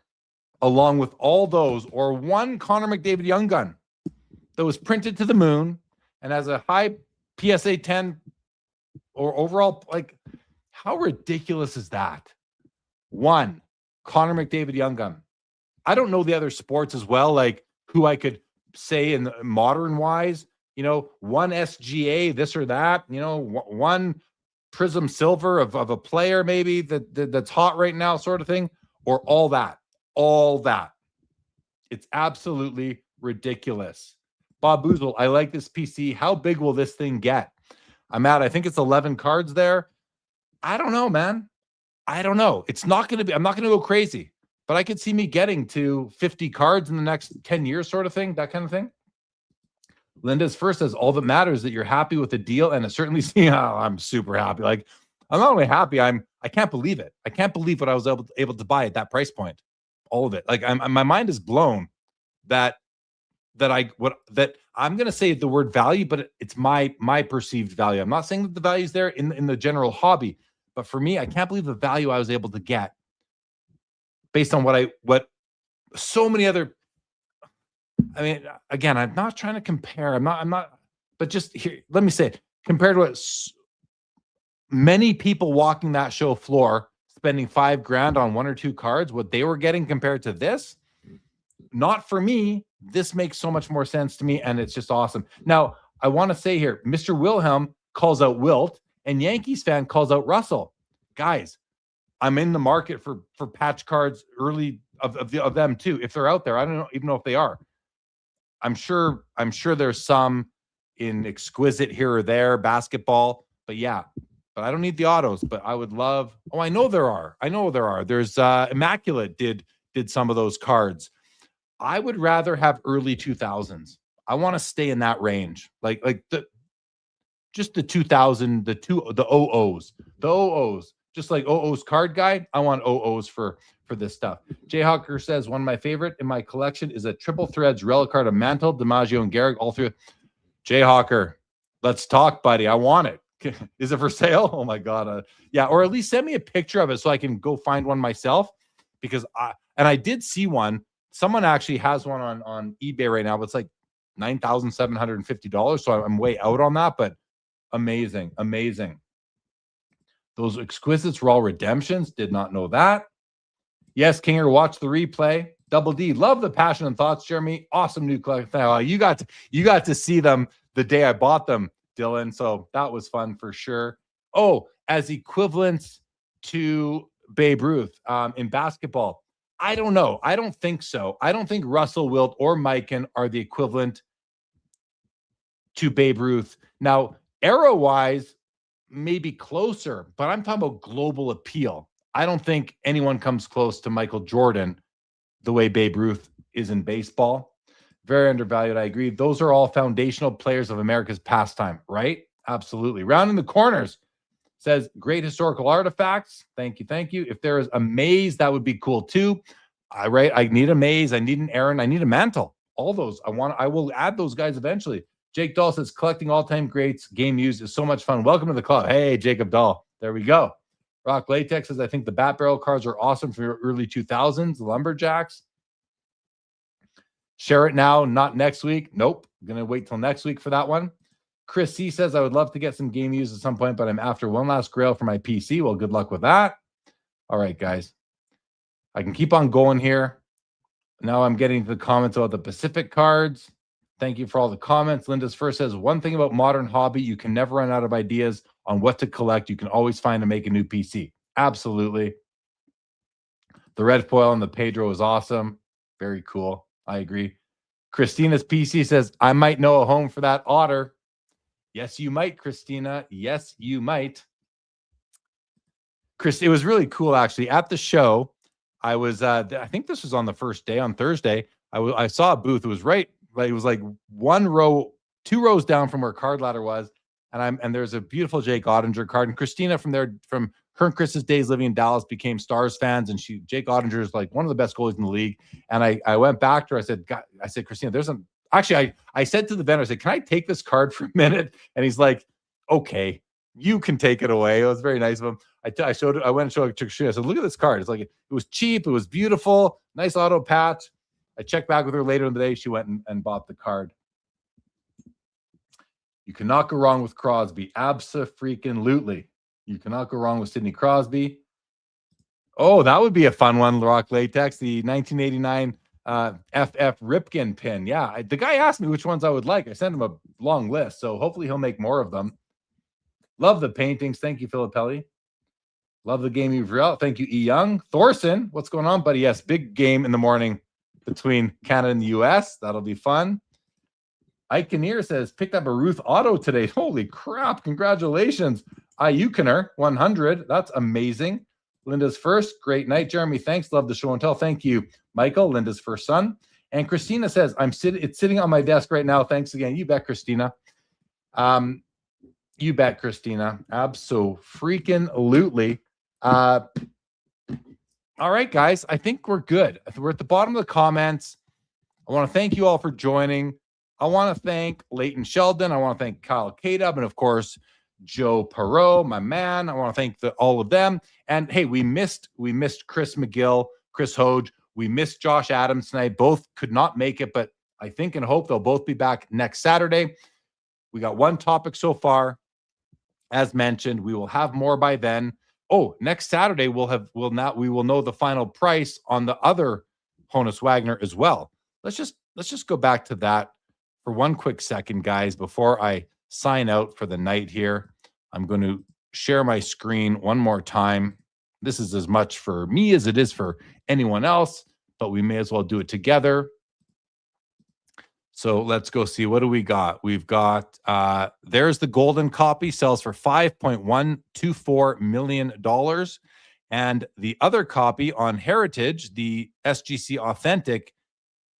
along with all those, or one Connor McDavid Young Gun that was printed to the moon and has a high PSA 10 or overall, like, how ridiculous is that? One Connor McDavid Young Gun. I don't know the other sports as well, like who I could say in the modern wise, you know, one SGA, this or that, you know, one Prism Silver of a player maybe that's hot right now, sort of thing, or all that. It's absolutely ridiculous. Bob Boozle, I like this PC. How big will this thing get? I think it's 11 cards there. I don't know, man. I don't know. It's not going to be, I'm not going to go crazy, but I could see me getting to 50 cards in the next 10 years, sort of thing, that kind of thing. Linda's first says, all that matters is that you're happy with the deal. And it certainly seems, I'm super happy. Like, I'm not only happy, I can't believe it. I can't believe what I was able to buy at that price point. All of it. Like, my mind is blown that I'm going to say the word value, but it's my perceived value. I'm not saying that the value is there in the general hobby, but for me, I can't believe the value I was able to get based on what so many other. I mean, again, I'm not trying to compare. I'm not, but just here, let me say, compared to what many people walking that show floor, spending $5,000 on one or two cards, what they were getting compared to this, not for me. This makes so much more sense to me, and it's just awesome. Now, I want to say here, Mr. Wilhelm calls out Wilt, and Yankees fan calls out Russell. Guys, I'm in the market for patch cards early of them too. If they're out there, I don't even know if they are. I'm sure there's some in exquisite here or there, basketball, but yeah. But I don't need the autos, but I would love. Oh, I know there are. There's Immaculate did some of those cards. I would rather have early 2000s. I want to stay in that range. Like just the 2000, the 00s, just like 00s card guy. I want 00s for this stuff. Jayhawker says, one of my favorite in my collection is a triple threads relic card of Mantle, DiMaggio, and Gehrig, all through. Jayhawker, let's talk, buddy. I want it. Is it for sale? Oh my God. Yeah. Or at least send me a picture of it so I can go find one myself, because I did see one. Someone actually has one on eBay right now, but it's like $9,750. So I'm way out on that, but amazing. Those exquisites were all redemptions. Did not know that. Yes, Kinger, watch the replay. Double D, love the passion and thoughts, Jeremy. Awesome new collection. You got to see them the day I bought them, Dylan. So that was fun for sure. Oh, as equivalents to Babe Ruth in basketball, I don't know. I don't think so. I don't think Russell, Wilt, or Mikan are the equivalent to Babe Ruth. Now, era-wise, maybe closer, but I'm talking about global appeal. I don't think anyone comes close to Michael Jordan the way Babe Ruth is in baseball. Very undervalued, I agree. Those are all foundational players of America's pastime, right? Absolutely. Rounding the corners says, great historical artifacts. Thank you. If there is a maze, that would be cool too. I need a maze. I need an Aaron. I need a Mantle. All those. I will add those guys eventually. Jake Dahl says, collecting all-time greats game used is so much fun. Welcome to the club. Hey, Jacob Dahl. There we go. Rock Latex says, I think the Bat Barrel cards are awesome from your early 2000s. Lumberjacks. Share it now, not next week. Nope. Going to wait till next week for that one. Chris C says, I would love to get some game used at some point, but I'm after one last grail for my PC. Well, good luck with that. All right, guys. I can keep on going here. Now I'm getting to the comments about the Pacific cards. Thank you for all the comments. Linda's first says, one thing about modern hobby, you can never run out of ideas on what to collect. You can always find to make a new PC. Absolutely. The red foil and the Pedro is awesome. Very cool. I agree. Christina's PC says, I might know a home for that otter. Yes, you might, Christina. Yes, you might. Chris, it was really cool, actually. At the show, I was, I think this was on the first day, on Thursday. I saw a booth. It was right. It was like 2 rows down from where Card Ladder was. And there's a beautiful Jake Ottinger card. And Christina from her and Chris's days living in Dallas became Stars fans. And Jake Ottinger is like one of the best goalies in the league. And I went back to her. I said, Christina, I said to the vendor, I said, can I take this card for a minute? And he's like, okay, you can take it away. It was very nice of him. I went and showed it to Christina. I said, look at this card. It's like, it was cheap. It was beautiful. Nice auto patch. I checked back with her later in the day. She went and bought the card. You cannot go wrong with Crosby. Abso-freaking-lutely. You cannot go wrong with Sidney Crosby. Oh, that would be a fun one, Rock Latex. The 1989 FF Ripken pin. Yeah, the guy asked me which ones I would like. I sent him a long list, so hopefully he'll make more of them. Love the paintings. Thank you, Filippelli. Love the game you've real. Thank you, E. Young. Thorson, what's going on, buddy? Yes, big game in the morning between Canada and the U.S. That'll be fun. Ike Kinnear says, picked up a Ruth Auto today. Holy crap. Congratulations. Ayukaner, 100. That's amazing. Linda's first. Great night, Jeremy. Thanks. Love the show and tell. Thank you, Michael, Linda's first son. And Christina says, it's sitting on my desk right now. Thanks again. You bet, Christina. You bet, Christina. Abso-freaking-lutely. All right, guys. I think we're good. We're at the bottom of the comments. I want to thank you all for joining. I want to thank Leighton Sheldon. I want to thank Kyle Kadub, and of course, Joe Poirot, my man. I want to thank all of them. And hey, we missed Chris McGill, Chris Hoge. We missed Josh Adams tonight. Both could not make it, but I think and hope they'll both be back next Saturday. We got one topic so far. As mentioned, we will have more by then. Oh, next Saturday we will know the final price on the other Honus Wagner as well. Let's just go back to that for one quick second, guys, before I sign out for the night here. I'm going to share my screen one more time. This is as much for me as it is for anyone else, but we may as well do it together. So let's go see. What do we got? We've got, there's the Goldin copy, sells for $5.124 million. And the other copy on Heritage, the SGC Authentic,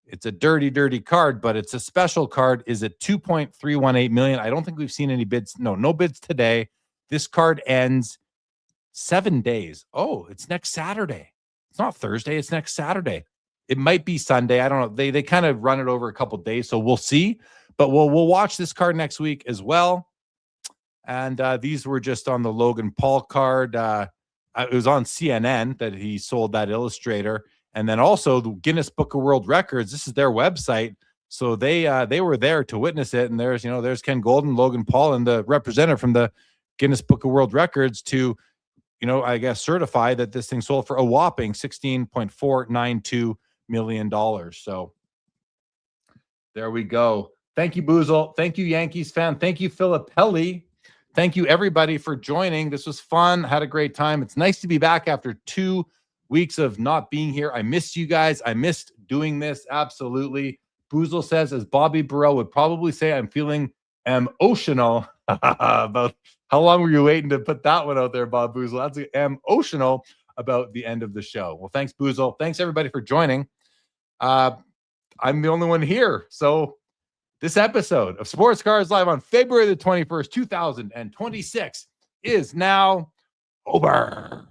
it's a dirty, dirty card, but it's a special card, is at $2.318 million. I don't think we've seen any bids. No bids today. This card ends 7 days. Oh, it's next Saturday. It's not Thursday. It's next Saturday. It might be Sunday. I don't know. They kind of run it over a couple days, so we'll see. But we'll watch this card next week as well. And these were just on the Logan Paul card. It was on CNN that he sold that Illustrator. And then also the Guinness Book of World Records. This is their website. So they were there to witness it. And there's Ken Goldin, Logan Paul, and the representative from the Guinness Book of World Records to, I guess, certify that this thing sold for a whopping $16.492 million. So there we go. Thank you, Boozle. Thank you, Yankees fan. Thank you, Filippelli. Thank you, everybody, for joining. This was fun. Had a great time. It's nice to be back after 2 weeks of not being here. I missed you guys. I missed doing this. Absolutely. Boozle says, as Bobby Burrell would probably say, I'm feeling emotional. About how long were you waiting to put that one out there, Bob Boozle? That's emotional about the end of the show. Well, thanks, Boozle. Thanks, everybody, for joining. I'm the only one here. So this episode of Sports Cards Live on February the 21st, 2026 is now over.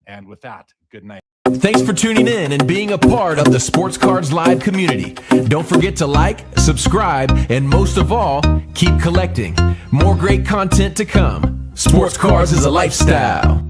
And with that, good night. Thanks for tuning in and being a part of the Sports Cards Live community. Don't forget to like, subscribe, and most of all, keep collecting. More great content to come. Sports Cards is a lifestyle.